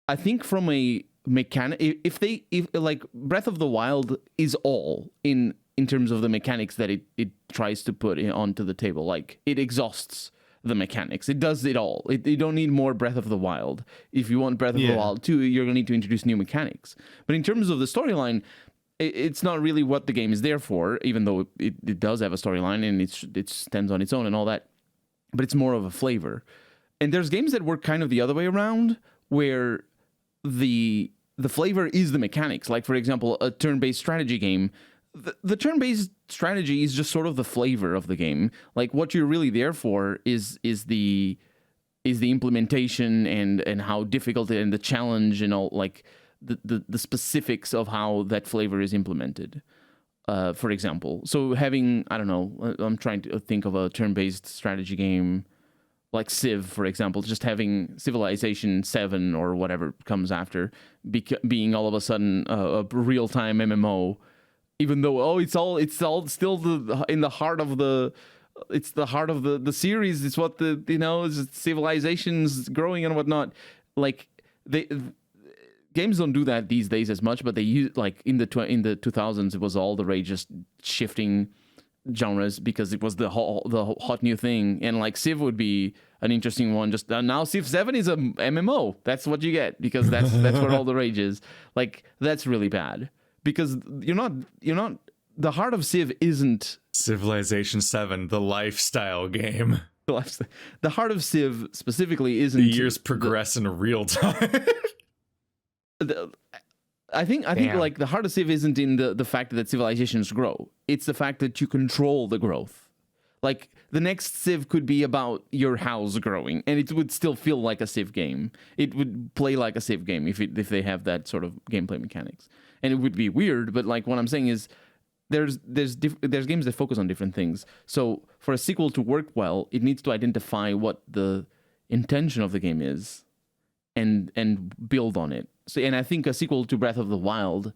I think from a mechanic, if like Breath of the Wild is all in terms of the mechanics that it tries to put onto the table, like it exhausts the mechanics. It does it all. You don't need more Breath of the Wild. If you want Breath of the Wild 2, you're going to need to introduce new mechanics. But in terms of the storyline, it's not really what the game is there for, even though it does have a storyline and it stands on its own and all that. But it's more of a flavor. And there's games that work kind of the other way around, where the flavor is the mechanics. Like, for example, a turn-based strategy game. The turn-based strategy is just sort of the flavor of the game. Like, what you're really there for is the implementation and how difficult and the challenge and all, like the specifics of how that flavor is implemented. For example, so having, I don't know, I'm trying to think of a turn-based strategy game like Civ, for example, just having Civilization 7 or whatever comes after being all of a sudden a real-time MMO. Even though it's all still in the heart of the series. It's what is civilizations growing and whatnot. Like games don't do that these days as much, but they use, like in the 2000s, it was all the rage, just shifting genres because it was the hot new thing. And like Civ would be an interesting one. Just now Civ 7 is a MMO. That's what you get because that's where all the rage is. Like that's really bad. Because you're not the heart of Civ isn't Civilization 7, the lifestyle game. The heart of Civ specifically isn't. The years progress in real time. I think like the heart of Civ isn't in the fact that civilizations grow. It's the fact that you control the growth. Like the next Civ could be about your house growing, and it would still feel like a Civ game. It would play like a Civ game if they have that sort of gameplay mechanics. And it would be weird, but like what I'm saying is there's games that focus on different things. So for a sequel to work well, it needs to identify what the intention of the game is and build on it. So, and I think a sequel to Breath of the Wild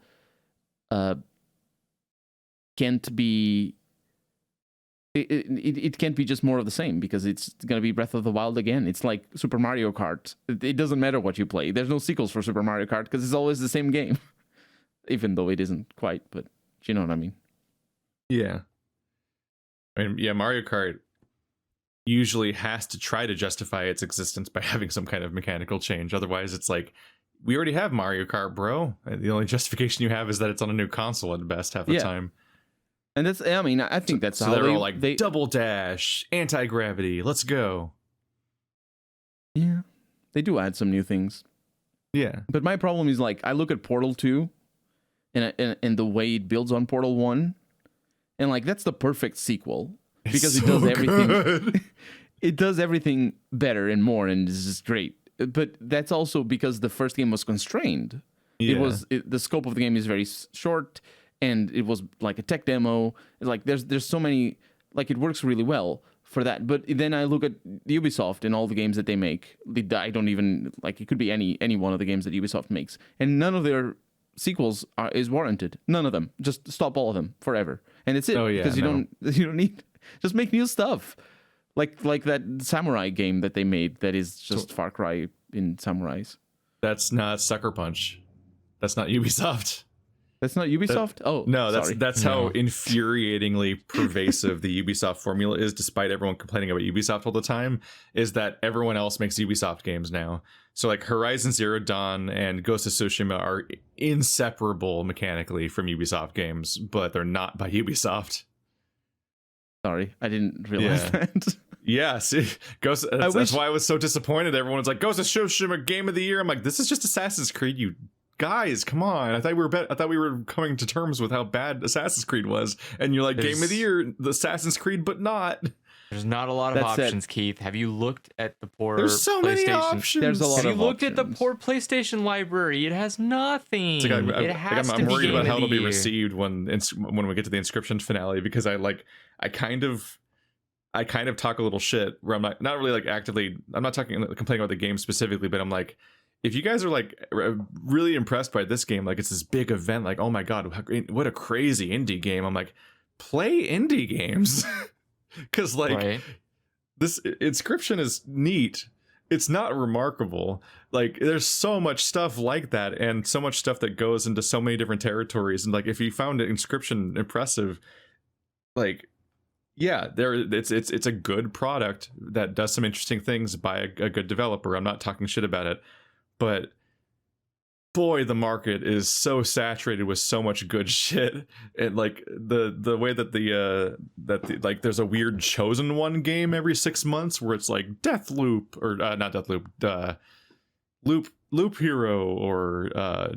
can't be it can't be just more of the same, because it's going to be Breath of the Wild again. It's like Super Mario Kart. It doesn't matter what you play. There's no sequels for Super Mario Kart because it's always the same game. Even though it isn't quite, but you know what I mean? Yeah. I mean, yeah, Mario Kart usually has to try to justify its existence by having some kind of mechanical change. Otherwise, it's like, we already have Mario Kart, bro. The only justification you have is that it's on a new console at best half the time. And that's, I mean, I think that's how they're all like, double dash, anti-gravity, let's go. Yeah. They do add some new things. Yeah. But my problem is, like, I look at Portal 2 and the way it builds on Portal 1, and like that's the perfect sequel because it does everything. Good. It does everything better and more, and it's just great. But that's also because the first game was constrained. Yeah. The scope of the game is very short, and it was like a tech demo. It's like there's so many, like it works really well for that. But then I look at Ubisoft and all the games that they make. I don't even, like, it could be any one of the games that Ubisoft makes, and none of their sequels is warranted. None of them. Just stop all of them forever, and it's it. Oh, yeah, because you don't need, just make new stuff, like that samurai game that they made that is just Far Cry in samurais. That's not Sucker Punch. That's not Ubisoft. That's not Ubisoft? That's how infuriatingly pervasive the Ubisoft formula is, despite everyone complaining about Ubisoft all the time, is that everyone else makes Ubisoft games now. So like Horizon Zero Dawn and Ghost of Tsushima are inseparable mechanically from Ubisoft games, but they're not by Ubisoft. Sorry, I didn't realize that. Yeah, see, that's why I was so disappointed. Everyone's like, Ghost of Tsushima Game of the Year. I'm like, this is just Assassin's Creed, you guys, come on. I thought we were coming to terms with how bad Assassin's Creed was, and you're like, Game of the Year, the Assassin's Creed, but not. There's not a lot of options, Keith. Have you looked at the poor There's so many options. There's a lot of options. Have you looked at the poor PlayStation library? It has nothing. I'm worried about how it'll be received when we get to the Inscription finale, because I kind of I kind of talk a little shit where I'm not really like actively, I'm not talking complaining about the game specifically, but I'm like, if you guys are like really impressed by this game, like it's this big event, like, oh my God, what a crazy indie game. I'm like, play indie games. Cause like Right. this Inscription is neat. It's not remarkable. Like there's so much stuff like that and so much stuff that goes into so many different territories. And like, if you found Inscription impressive, like, yeah, it's a good product that does some interesting things by a good developer. I'm not talking shit about it, but boy, the market is so saturated with so much good shit. And like the way that like there's a weird chosen one game every 6 months where it's like Deathloop or not Deathloop, Loop Hero or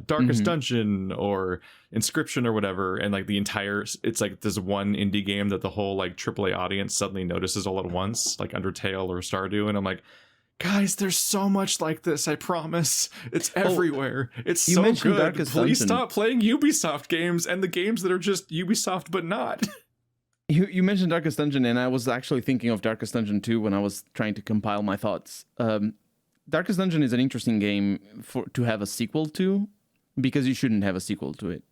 Darkest Dungeon or Inscription or whatever, and like it's like there's one indie game that the whole like AAA audience suddenly notices all at once, like Undertale or Stardew, and I'm like, guys, there's so much like this. I promise, it's everywhere. It's you so mentioned good. Darkest Please Dungeon. stop playing Ubisoft games and the games that are just Ubisoft but not. You mentioned Darkest Dungeon, and I was actually thinking of Darkest Dungeon 2 when I was trying to compile my thoughts. Darkest Dungeon is an interesting game to have a sequel to, because you shouldn't have a sequel to it.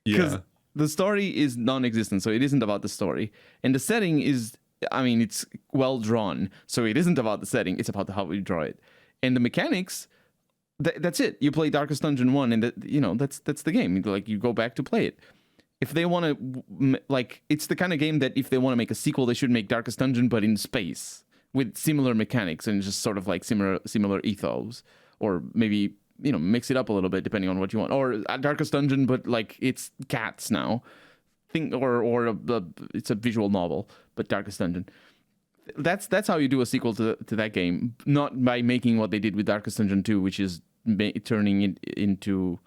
Because the story is non-existent, so it isn't about the story. And the setting is, I mean, it's well drawn, so it isn't about the setting, it's about how we draw it. And the mechanics, that's it. You play Darkest Dungeon 1, and that's the game. Like, you go back to play it. If they want to, like, it's the kind of game that if they want to make a sequel, they should make Darkest Dungeon, but in space, with similar mechanics and just sort of like similar ethos, or maybe mix it up a little bit depending on what you want, or Darkest Dungeon but like it's cats now, or it's a visual novel but Darkest Dungeon. That's how you do a sequel to that game, not by making what they did with Darkest Dungeon 2, which is turning it into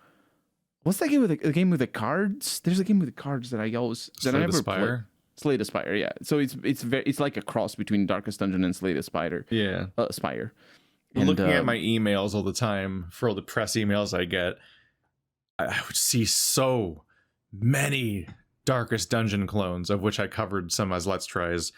what's that game with the game with the cards? There's a game with the cards that I never played. Slay the Spire, yeah. So it's like a cross between Darkest Dungeon and Slay the Spire. Yeah, Spire. And looking at my emails all the time for all the press emails I get, I would see so many Darkest Dungeon clones, of which I covered some as Let's Tries.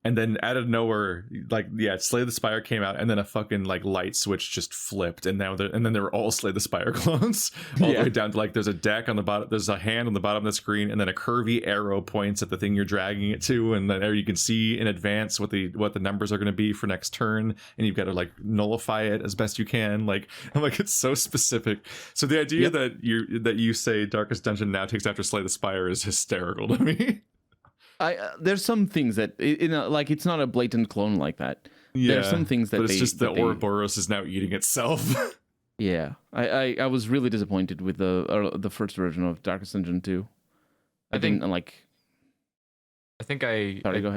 And then out of nowhere, like, yeah, Slay the Spire came out, and then a fucking like light switch just flipped, and then they were all Slay the Spire clones, all the way down to like there's a deck on the bottom, there's a hand on the bottom of the screen, and then a curvy arrow points at the thing you're dragging it to, and then there you can see in advance what the numbers are going to be for next turn, and you've got to like nullify it as best you can. Like, I'm like, it's so specific. So the idea that you say Darkest Dungeon now takes after Slay the Spire is hysterical to me. There's some things that like it's not a blatant clone like that. Yeah, there's some things that but it's just the Ouroboros is now eating itself. Yeah, I was really disappointed with the first version of Darkest Dungeon 2. I think go ahead.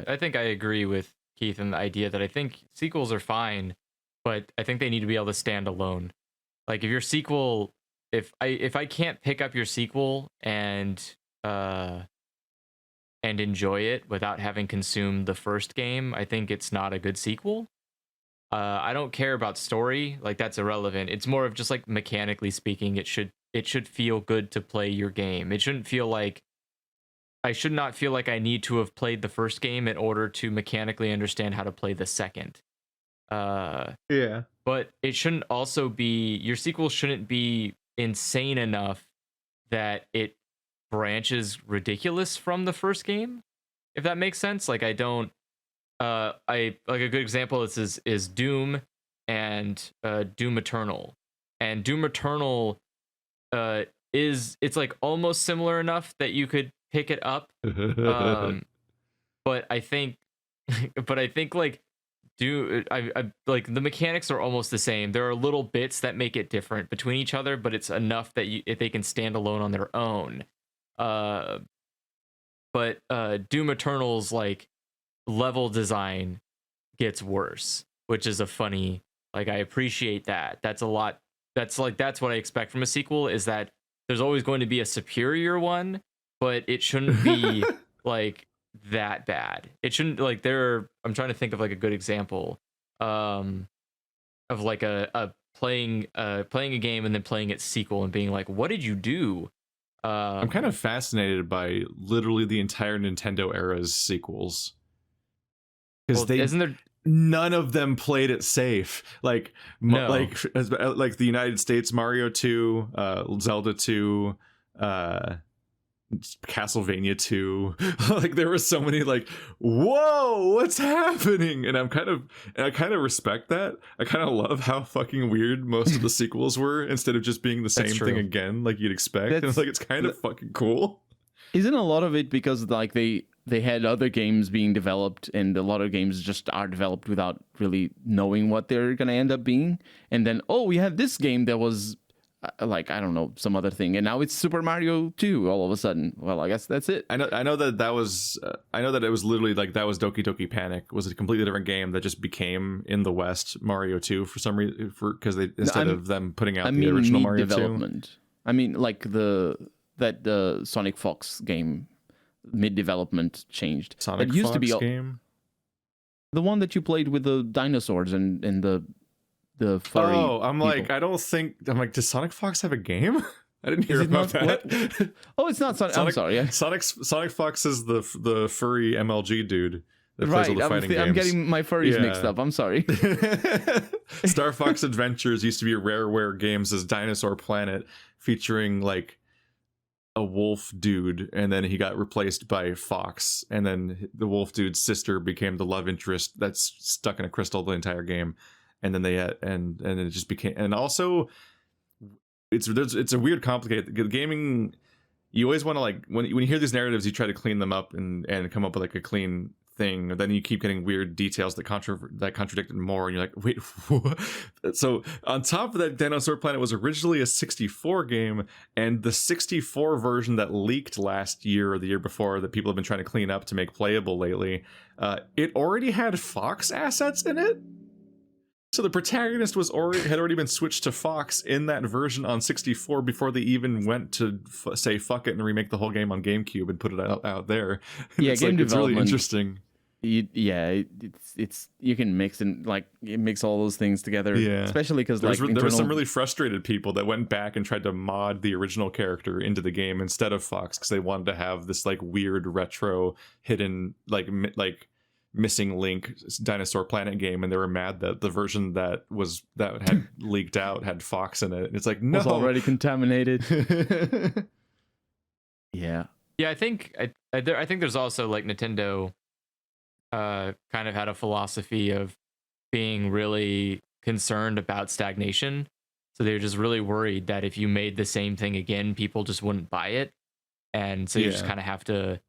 I think I agree with Keith in the idea that I think sequels are fine, but I think they need to be able to stand alone. Like, if your sequel, if I can't pick up your sequel and enjoy it without having consumed the first game, I think it's not a good sequel. I don't care about story, like that's irrelevant. It's more of just like mechanically speaking, it should feel good to play your game. It shouldn't feel like I should not feel like I need to have played the first game in order to mechanically understand how to play the second. Yeah. But it shouldn't also be, your sequel shouldn't be insane enough that it branches ridiculous from the first game, if that makes sense. Like, I don't I like a good example is Doom and Doom Eternal. And Doom Eternal it's like almost similar enough that you could pick it up. But I think like I like the mechanics are almost the same. There are little bits that make it different between each other, but it's enough that if they can stand alone on their own. But Doom Eternal's like level design gets worse, which is a funny, like, I appreciate that. That's a lot. That's what I expect from a sequel, is that there's always going to be a superior one, but it shouldn't be like that bad. It shouldn't, like, I'm trying to think of like a good example of like a playing a game and then playing its sequel and being like, what did you do? I'm kind of fascinated by literally the entire Nintendo era's sequels. because they isn't there? none of them played it safe. Like No. like the United States, Mario 2, Zelda 2, Castlevania 2. Like there were so many like, whoa, what's happening? And I kind of respect that. I kind of love how fucking weird most of the sequels were, instead of just being the same thing again like you'd expect. And like it's kind of fucking cool. Isn't a lot of it because like they had other games being developed, and a lot of games just are developed without really knowing what they're going to end up being, and then we had this game that was like, I don't know, some other thing, and now it's Super Mario 2 all of a sudden. Well, I guess that's it. I know that was I know that it was literally like that was Doki Doki Panic was a completely different game that just became in the West Mario 2 for some reason, because they instead of them putting out the original Mario 2. Development. I mean, like the Sonic Fox game mid-development changed. Sonic it used Fox to be game? The one that you played with the dinosaurs and the furry I'm people. like, I'm like, does Sonic Fox have a game? I didn't hear about that. Oh, it's not Sonic. I'm sorry. Sonic Fox is the furry MLG dude that plays all the fighting games. I'm getting my furries mixed up. I'm sorry. Star Fox Adventures used to be Rareware Games' Dinosaur Planet, featuring like a wolf dude, and then he got replaced by Fox, and then the wolf dude's sister became the love interest that's stuck in a crystal the entire game, and then they had, and it just became, and also it's a weird, complicated gaming. You always want to, like, when you hear these narratives, you try to clean them up and come up with like a clean thing, and then you keep getting weird details that contradict it more, and you're like, wait, what? So on top of that, Dinosaur Planet was originally a 64 game, and the 64 version that leaked last year or the year before that people have been trying to clean up to make playable lately, it already had Fox assets in it. So the protagonist had already been switched to Fox in that version on 64 before they even went to say fuck it and remake the whole game on GameCube and put it out there. Yeah, it's game like, it's really development. Interesting. It's you can mix all those things together. Yeah, especially because there were some really frustrated people that went back and tried to mod the original character into the game instead of Fox, because they wanted to have this like weird retro hidden like missing link Dinosaur Planet game, and they were mad that the version that had leaked out had Fox in it. And it's like, no, was already contaminated. Yeah. I think there's also like Nintendo kind of had a philosophy of being really concerned about stagnation, so they're just really worried that if you made the same thing again, people just wouldn't buy it, and so you just kind of have to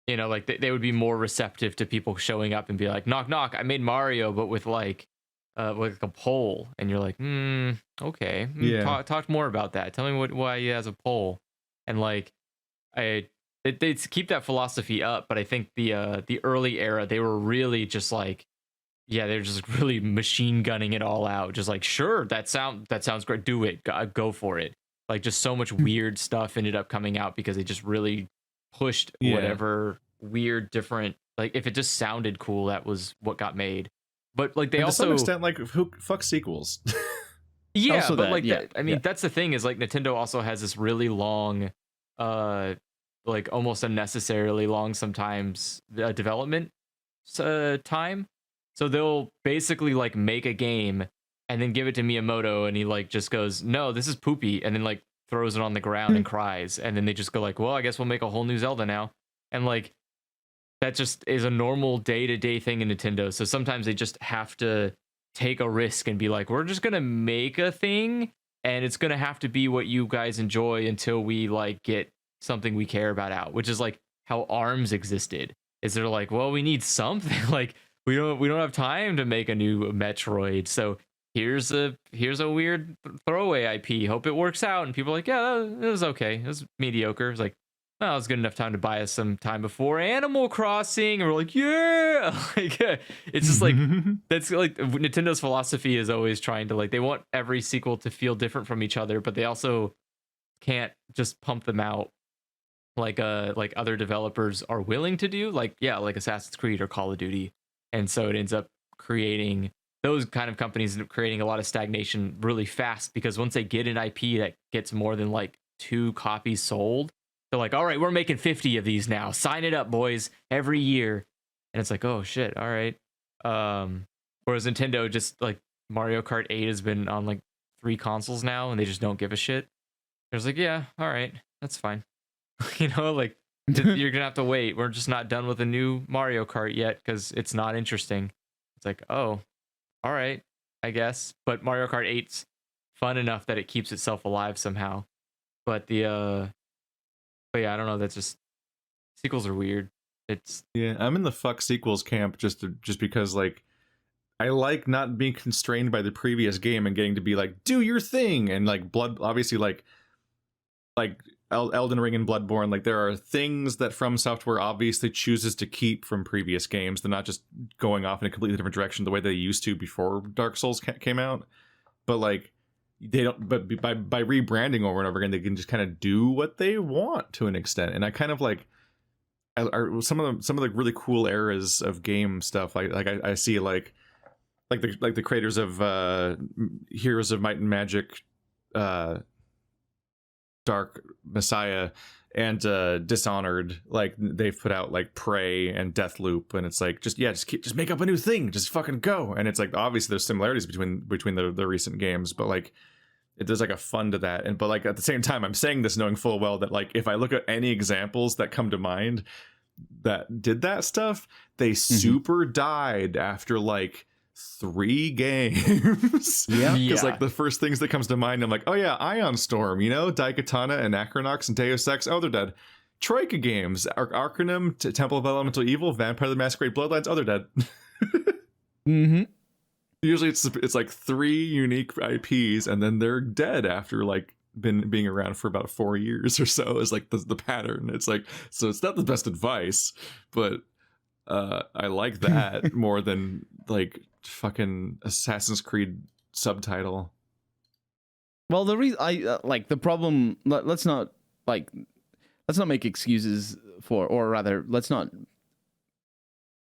like they would be more receptive to people showing up and be like, knock knock, I made Mario but with like a pole, and you're like, okay, talk more about that, tell me why he has a pole. And like they keep that philosophy up, but I think the early era, they were really just like, they're just really machine gunning it all out, just like, sure, that sounds great, do it, go for it. Like just so much weird stuff ended up coming out because they just really pushed whatever weird different, like if it just sounded cool, that was what got made. But like they and also to some extent, like, who fuck sequels? Yeah, also but that, like yeah, that, I mean, that's the thing, is like Nintendo also has this really long like almost unnecessarily long sometimes development time. So they'll basically like make a game and then give it to Miyamoto, and he like just goes, no, this is poopy, and then like throws it on the ground and cries, and then they just go like, well, I guess we'll make a whole new Zelda now. And like that just is a normal day-to-day thing in Nintendo. So sometimes they just have to take a risk and be like, we're just gonna make a thing, and it's gonna have to be what you guys enjoy until we like get something we care about out, which is like how ARMS existed. Is they're like, well, we need something, like we don't have time to make a new Metroid, so here's a weird throwaway IP, hope it works out. And people are like, yeah, it was okay, it was mediocre. It's like, well, it was good enough time to buy us some time before Animal Crossing, and we're like, yeah. Like it's just like that's like Nintendo's philosophy is always trying to, like, they want every sequel to feel different from each other, but they also can't just pump them out like other developers are willing to do, like Assassin's Creed or Call of Duty. And so it ends up creating, those kind of companies end up creating a lot of stagnation really fast, because once they get an IP that gets more than like 2 copies sold, they're like, all right, we're making 50 of these now, sign it up, boys, every year. and it's like, oh shit, all right. Whereas Nintendo just like Mario Kart 8 has been on like 3 consoles now, and they just don't give a shit. There's like, yeah, all right, that's fine. Like you're gonna have to wait. We're just not done with a new Mario Kart yet because it's not interesting. It's like, oh, all right, I guess. But Mario Kart 8's fun enough that it keeps itself alive somehow. But yeah, I don't know. That's just sequels are weird. I'm in the fuck sequels camp just because like I like not being constrained by the previous game and getting to be like, do your thing, and like obviously like Elden Ring and Bloodborne, like there are things that From Software obviously chooses to keep from previous games. They're not just going off in a completely different direction the way they used to before Dark Souls came out. But like they don't. But by rebranding over and over again, they can just kind of do what they want to an extent. And I kind of like some of the really cool eras of game stuff. Like I see like the creators of Heroes of Might and Magic, Dark Messiah, and Dishonored, like they've put out like Prey and Deathloop, and it's like just make up a new thing, just fucking go. And it's like obviously there's similarities between the recent games, but like there's like a fun to that. But like at the same time, I'm saying this knowing full well that like if I look at any examples that come to mind that did that stuff, they super died after like 3 games. Because like the first things that comes to mind, I'm like, oh yeah, Ion Storm, Daikatana and Acronox and Deus Ex, oh they're dead. Troika games, Arcanum, Temple of Elemental Evil, Vampire the Masquerade Bloodlines, oh they're dead. Usually it's like 3 unique IPs and then they're dead after like being around for about 4 years or so is like the pattern. It's like, so it's not the best advice, but I like that more than like fucking Assassin's Creed subtitle. Well, the reason I like the problem, let's not make excuses for, or rather let's not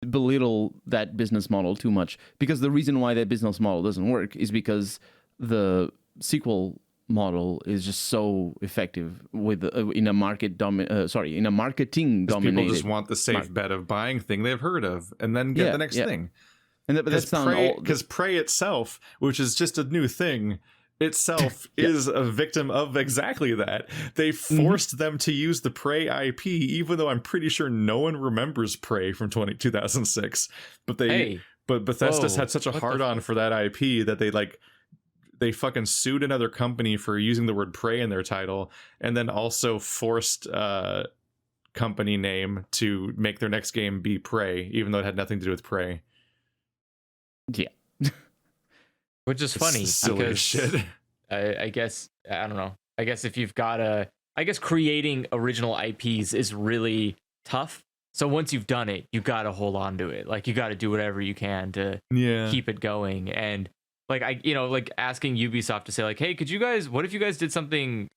belittle that business model too much, because the reason why that business model doesn't work is because the sequel model is just so effective with in a marketing dominated. People just want the safe bet of buying thing they've heard of and then get the next thing. And that's because Prey itself, which is just a new thing itself, is a victim of exactly that. They forced them to use the Prey IP, even though I'm pretty sure no one remembers Prey from 2006. But Bethesda's had such a hard on for that IP that they fucking sued another company for using the word Prey in their title, and then also forced company name to make their next game be Prey, even though it had nothing to do with Prey. Yeah. Which is funny silly as shit. I guess, I don't know. I guess if you've got creating original IPs is really tough. So once you've done it, you got to hold on to it. Like you got to do whatever you can to keep it going. And like like asking Ubisoft to say like, hey, what if you guys did something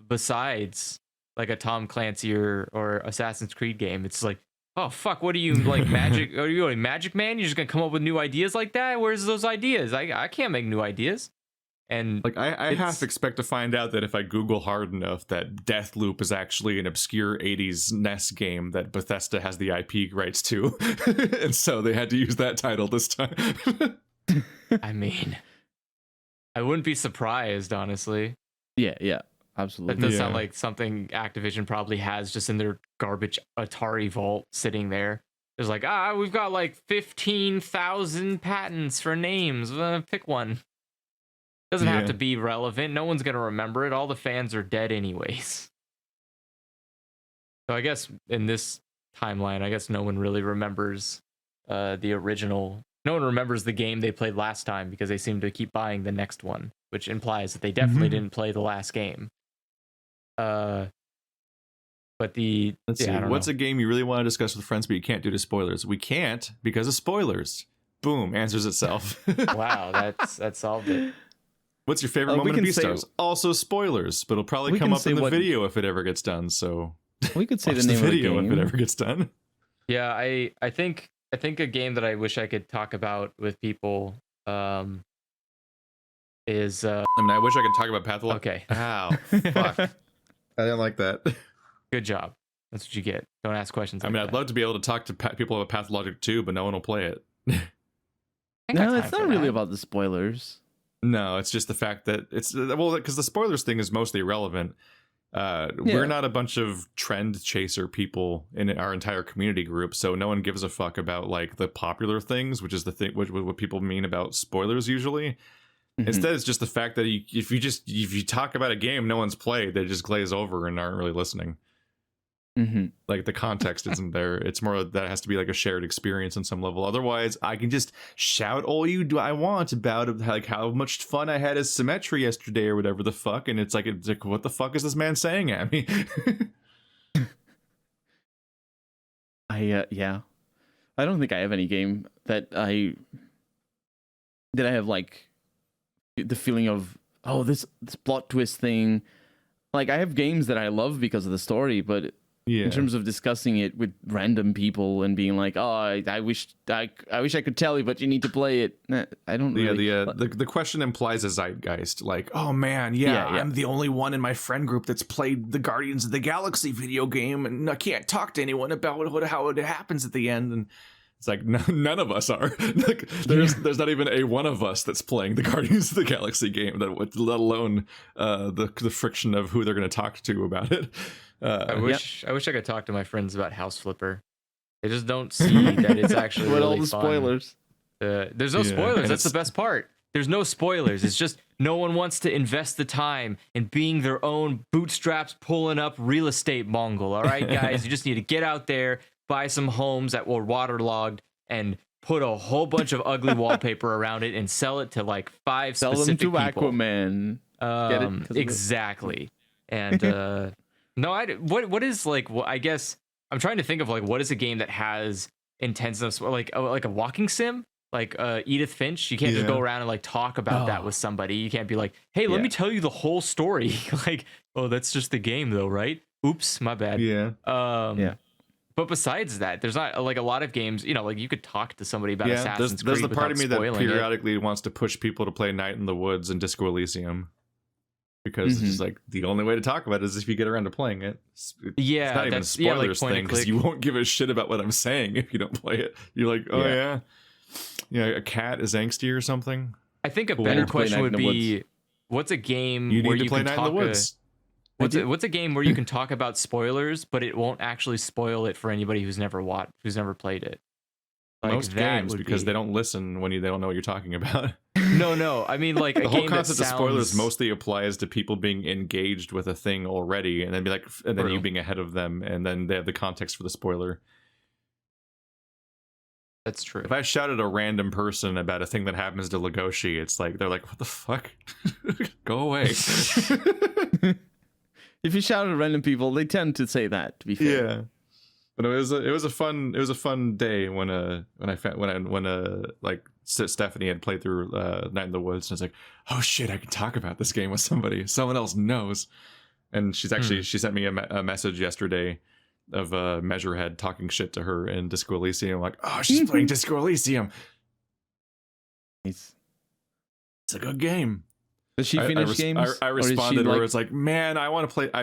besides like a Tom Clancy or Assassin's Creed game? It's like, oh fuck, what are you like magic? Are you a magic man? You're just gonna come up with new ideas like that? Where's those ideas? I can't make new ideas. And like I half expect to find out that if I Google hard enough that Deathloop is actually an obscure 80s NES game that Bethesda has the IP rights to. And so they had to use that title this time. I mean, I wouldn't be surprised, honestly. Yeah, absolutely. That does sound like something Activision probably has just in their garbage Atari vault sitting there. There's like, we've got like 15,000 patents for names. Pick one. Doesn't have to be relevant. No one's going to remember it. All the fans are dead anyways. So I guess in this timeline, I guess no one really remembers the original. No one remembers the game they played last time because they seem to keep buying the next one, which implies that they definitely didn't play the last game. But let's see. What's a game you really want to discuss with friends, but you can't due to spoilers? We can't because of spoilers. Boom, answers itself. Wow, that solved it. What's your favorite moment of Beastars? Also spoilers, but it'll probably come up in the video if it ever gets done. So we could say the name of the video if it ever gets done. Yeah, I think a game that I wish I could talk about with people is. I mean, I wish I could talk about Pathologic. Okay. Ow, fuck. I didn't like that. Good job. That's what you get. Don't ask questions. I Like mean, that. I'd love to be able to talk to people about Pathologic too, but no one will play it. ain't got No, time it's for not really that. about the spoilers. No, it's just the fact that it's because the spoilers thing is mostly irrelevant. We're not a bunch of trend chaser people in our entire community group, so no one gives a fuck about like the popular things, which is the thing what people mean about spoilers usually. Mhm. Instead, it's just the fact that if you talk about a game no one's played, they just glaze over and aren't really listening. Mhm. Like the context isn't there. It's more that it has to be like a shared experience on some level. Otherwise, I can just shout all I want about like how much fun I had as Symmetry yesterday or whatever the fuck, and it's like what the fuck is this man saying at me? Yeah. I don't think I have any game that I have like the feeling of, oh, this plot twist thing. Like, I have games that I love because of the story, but Yeah. in terms of discussing it with random people and being like, oh, I wish I could tell you, but you need to play it. I don't really. The question implies a zeitgeist, like, oh man, yeah, I'm the only one in my friend group that's played the Guardians of the Galaxy video game, and I can't talk to anyone about how it happens at the end. And it's like none of us are. Like, there's not even a one of us that's playing the Guardians of the Galaxy game, let alone the friction of who they're going to talk to about it. I wish I could talk to my friends about House Flipper. They just don't see that it's actually with really all the fun. spoilers. There's no spoilers. And That's the best part. There's no spoilers. It's just no one wants to invest the time in being their own bootstraps pulling up real estate Mongol. All right, guys, you just need to get out there, buy some homes that were waterlogged, and put a whole bunch of ugly wallpaper around it and sell it to like 5 Sell them specific to people. Aquaman. Get it? 'Cause of it. Exactly. And no, what is like? I guess I'm trying to think of like what is a game that has intensive like a walking sim, like Edith Finch. You can't just go around and like talk about that with somebody. You can't be like, hey, let me tell you the whole story. Like, oh, that's just the game though, right? Oops, my bad. Yeah. But besides that, there's not like a lot of games. You know, like you could talk to somebody about Assassin's there's Creed the part of without me that spoiling it. periodically wants to push people to play Night in the Woods and Disco Elysium. Because it's just like the only way to talk about it is if you get around to playing it. It's not even a spoilers like thing because you won't give a shit about what I'm saying if you don't play it. You're like, oh yeah, a cat is angsty or something. I think a Cool. better To play question Night would in the be, what's a game You where need to you play can Night in the talk? Woods. What's a game where you can talk about spoilers, but it won't actually spoil it for anybody who's never played it? Like, Most that games would because be- they don't listen when they don't know what you're talking about. No. I mean, like The a whole game concept that of spoilers sounds... mostly applies to people being engaged with a thing already, and then you True. being ahead of them, and then they have the context for the spoiler. That's true. If I shout at a random person about a thing that happens to Legoshi, it's like they're like, "What the fuck? Go away." If you shout at random people, they tend to say that. To be fair. Yeah, but it was a fun day when Stephanie had played through Night in the Woods, and I was like, oh shit, I can talk about this game with somebody. Someone else knows. And she sent me a message yesterday of Measurehead talking shit to her in Disco Elysium. I'm like, oh, she's playing Disco Elysium. Nice. It's a good game. Does she finish games? I Or is she, responded like- where it's like, man, I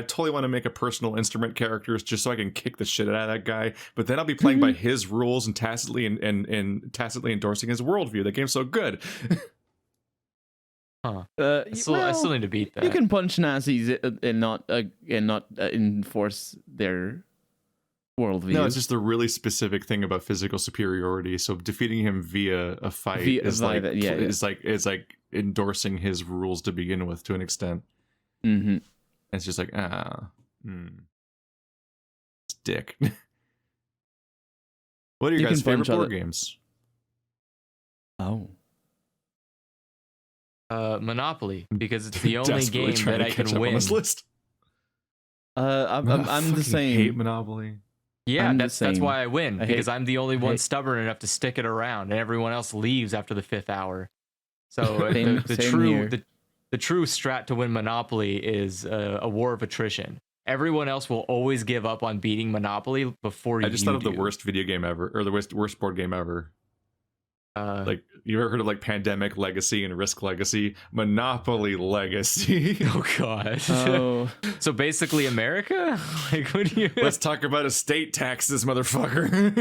totally want to make a personal instrument character just so I can kick the shit out of that guy. But then I'll be playing by his rules and tacitly endorsing his worldview. That game's so good. Huh. I still need to beat that. You can punch Nazis and not enforce their worldview. No, it's just a really specific thing about physical superiority. So defeating him via a fight is like endorsing his rules to begin with, to an extent. Mm-hmm. It's just like it's dick. What are your You guys' can favorite punch board other- games? Oh. Monopoly, because it's the only Desperately game trying that to I catch can up on win. this list. I'm I the fucking same. hate Monopoly. Yeah, I'm the that's same. why I win, I because hate- I'm the only one hate- stubborn enough to stick it around, and everyone else leaves after the 5th hour. So Same- the same true here. the true strat to win Monopoly is a war of attrition. Everyone else will always give up on beating Monopoly before you. I just thought of the do. worst video game ever, or the worst board game ever. Like, you ever heard of like Pandemic Legacy and Risk Legacy? Monopoly Legacy. Oh god. Oh, So basically America? Like, what do you Let's talk about estate taxes, motherfucker.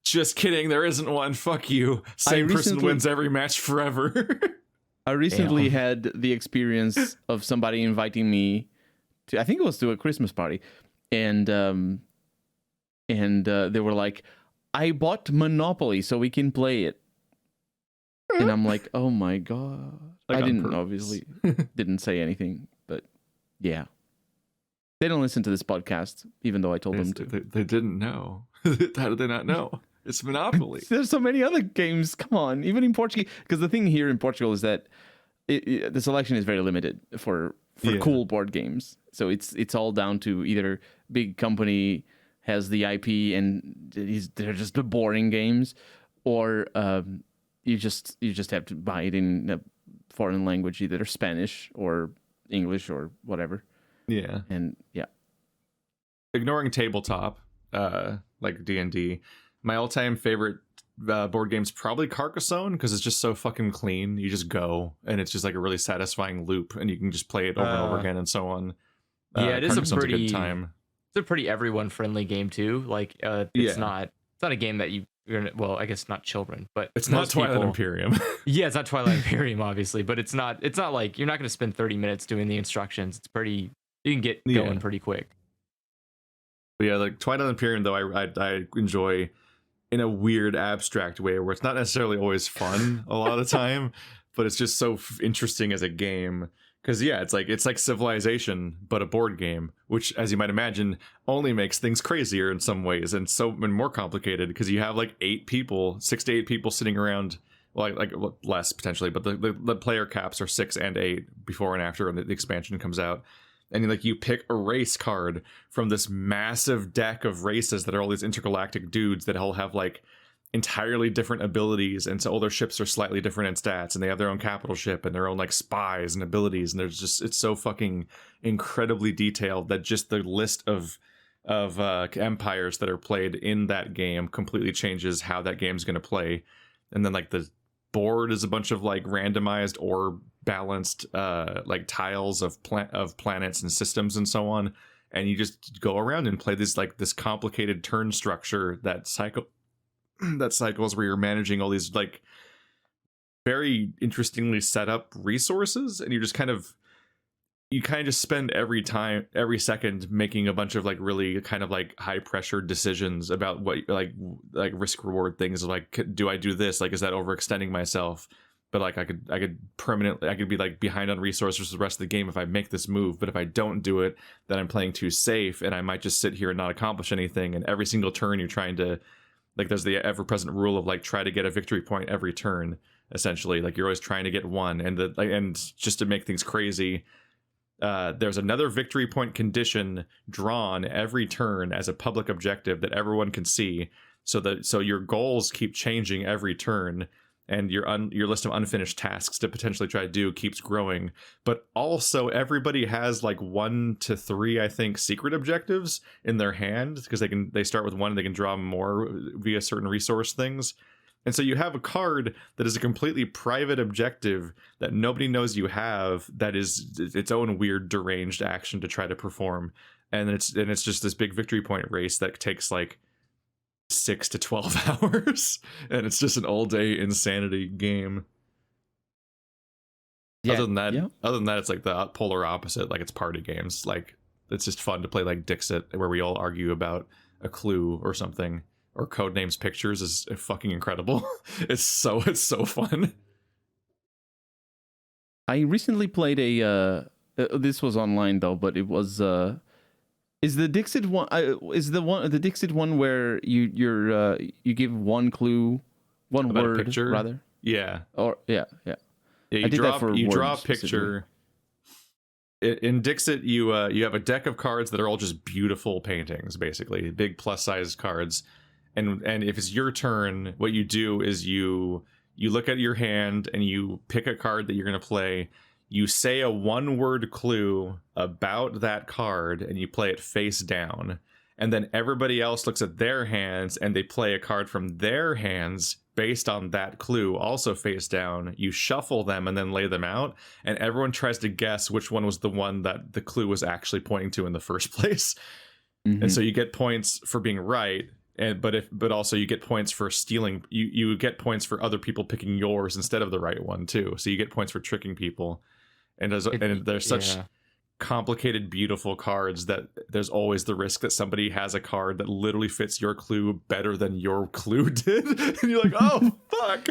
Just kidding, there isn't one. Fuck you. Same person wins every match forever. I recently had the experience of somebody inviting me to, I think it was to a Christmas party, and they were like, I bought Monopoly so we can play it. And I'm like, oh my god. Like, I on didn't purpose. obviously didn't say anything, but yeah. They don't listen to this podcast, even though I told them to. They didn't know. How did they not know? It's Monopoly. There's so many other games. Come on, even in Portugal. Because the thing here in Portugal is that the selection is very limited for cool board games. So it's all down to either big company has the IP and they're just the boring games, or you just have to buy it in a foreign language, either Spanish or English or whatever. Yeah. And yeah. Ignoring tabletop, like D&D, my all-time favorite board game's probably Carcassonne, because it's just so fucking clean. You just go, and it's just like a really satisfying loop, and you can just play it over and over again and so on. Yeah, it is a Carcassonne's pretty good time. It's a pretty everyone friendly game too. Like it's not a game that you're gonna, well, I guess not children, but It's not most Twilight people, Imperium. Yeah, it's not Twilight Imperium, obviously, but it's not like you're not going to spend 30 minutes doing the instructions. It's pretty, you can get going pretty quick. But yeah, like Twilight Imperium, though, I enjoy in a weird abstract way where it's not necessarily always fun a lot of the time, but it's just so interesting as a game. Because yeah, it's like Civilization, but a board game, which, as you might imagine, only makes things crazier in some ways and more complicated, because you have like 6 to 8 people sitting around. Well, like less potentially, but the player caps are 6 and 8 before and after the expansion comes out. And like you pick a race card from this massive deck of races that are all these intergalactic dudes that all have like entirely different abilities, and so all their ships are slightly different in stats, and they have their own capital ship and their own like spies and abilities, and there's just, it's so fucking incredibly detailed that just the list of empires that are played in that game completely changes how that game's going to play. And then like the board is a bunch of like randomized or balanced like tiles of planets and systems and so on, and you just go around and play this complicated turn structure that cycles where you're managing all these like very interestingly set up resources, and you kind of just spend every second making a bunch of like really kind of like high pressure decisions about what like risk reward things, like, do I do this, like, is that overextending myself? But like I could be like behind on resources the rest of the game if I make this move, but if I don't do it, then I'm playing too safe and I might just sit here and not accomplish anything. And every single turn you're trying to, like, there's the ever-present rule of like try to get a victory point every turn, essentially. Like you're always trying to get one, and just to make things crazy, there's another victory point condition drawn every turn as a public objective that everyone can see, so your goals keep changing every turn, and your list of unfinished tasks to potentially try to do keeps growing. But also everybody has like 1 to 3, I think, secret objectives in their hand, because they start with 1 and they can draw more via certain resource things. And so you have a card that is a completely private objective that nobody knows you have, that is its own weird deranged action to try to perform. And it's just this big victory point race that takes like 6 to 12 hours, and it's just an all-day insanity game. Yeah, other than that, it's like the polar opposite. Like, it's party games. Like, it's just fun to play like Dixit, where we all argue about a clue or something, or Codenames Pictures is fucking incredible. It's so fun. I recently played this was online though, but it was is the Dixit one the Dixit one where you give one clue, one About word a picture? rather? Yeah. Or yeah. You draw a picture. In Dixit, you have a deck of cards that are all just beautiful paintings, basically big plus-sized cards. And if it's your turn, what you do is you look at your hand and you pick a card that you're going to play. You say a 1-word clue about that card and you play it face down. and then everybody else looks at their hands and they play a card from their hands based on that clue, also face down. You shuffle them and then lay them out, and everyone tries to guess which one was the one that the clue was actually pointing to in the first place. And so you get points for being right, but also you get points for stealing. You get points for other people picking yours instead of the right one too. So you get points for tricking people. And there's such complicated, beautiful cards that there's always the risk that somebody has a card that literally fits your clue better than your clue did, and you're like, oh fuck.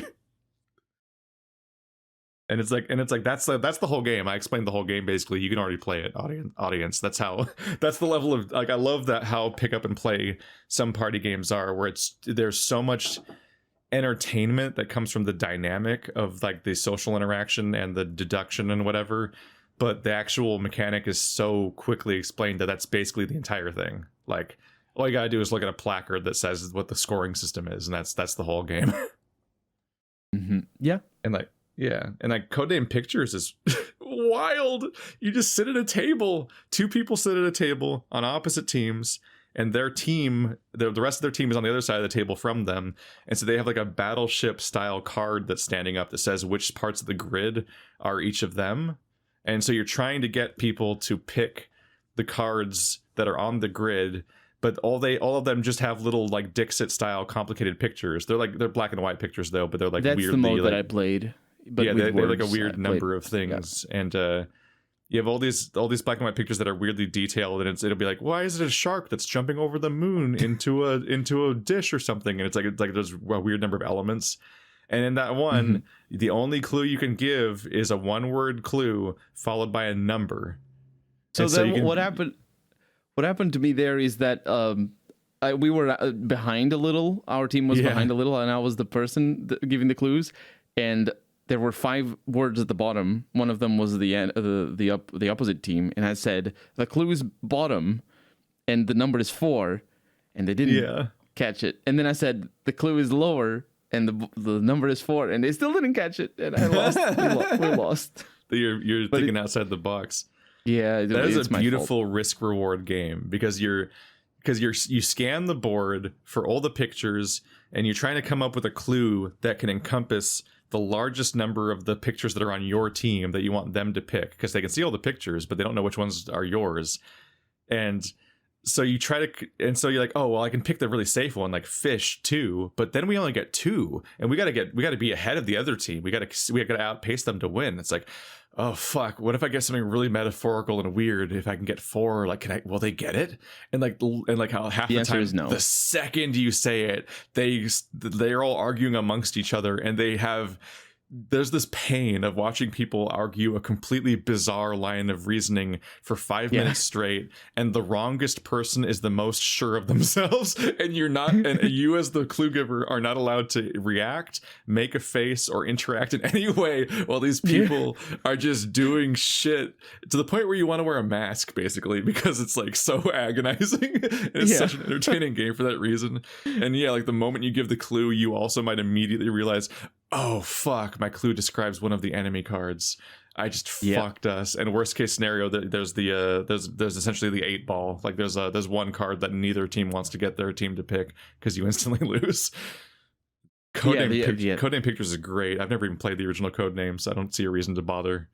And it's like that's the whole game. I explained the whole game basically. You can already play it, audience. That's the level of, like, I love that how pick up and play some party games are, where there's so much entertainment that comes from the dynamic of like the social interaction and the deduction and whatever, but the actual mechanic is so quickly explained that that's basically the entire thing. Like, all you gotta do is look at a placard that says what the scoring system is, and that's the whole game. Yeah. And like Codename Pictures is wild. You just sit at a table, two people sit at a table on opposite teams, and their team, the rest of their team is on the other side of the table from them, and so they have like a battleship style card that's standing up that says which parts of the grid are each of them. And so you're trying to get people to pick the cards that are on the grid, but all of them just have little like Dixit style complicated pictures. They're black and white pictures though, but they're like that's weirdly, the mode like, that I played. But yeah, they have like a words, weird number of things, and you have all these black and white pictures that are weirdly detailed, and it'll be like, why is it a shark that's jumping over the moon into a dish or something? And it's like there's a weird number of elements. And in that one, the only clue you can give is a one-word clue followed by a number. So then what happened to me there is that we were behind a little. Our team was behind a little, and I was the person giving the clues. And there were 5 words at the bottom. One of them was the opposite team, and I said the clue is bottom, and the number is 4, and they didn't catch it. And then I said the clue is lower, and the number is 4, and they still didn't catch it, and I lost. we lost. You're thinking outside the box. Yeah, that is a beautiful risk reward game, because you scan the board for all the pictures, and you're trying to come up with a clue that can encompass the largest number of the pictures that are on your team that you want them to pick, because they can see all the pictures, but they don't know which ones are yours. And so you try to, and so you're like, oh well, I can pick the really safe one, like fish 2, but then we only get 2, and we got to be ahead of the other team. We got to outpace them to win. It's like, oh fuck, what if I get something really metaphorical and weird? If I can get 4, like, will they get it? And how half the time, is no. The second you say it, they're all arguing amongst each other, and there's this pain of watching people argue a completely bizarre line of reasoning for 5 minutes straight, and the wrongest person is the most sure of themselves, and you as the clue giver are not allowed to react, make a face, or interact in any way while these people are just doing shit to the point where you want to wear a mask, basically, because it's like so agonizing. It's such an entertaining game for that reason. And like the moment you give the clue, you also might immediately realize, oh fuck, my clue describes one of the enemy cards. I just fucked us. And worst case scenario, there's essentially the 8-ball. Like there's one card that neither team wants to get their team to pick, because you instantly lose. Codename Pictures is great. I've never even played the original Codename, so I don't see a reason to bother.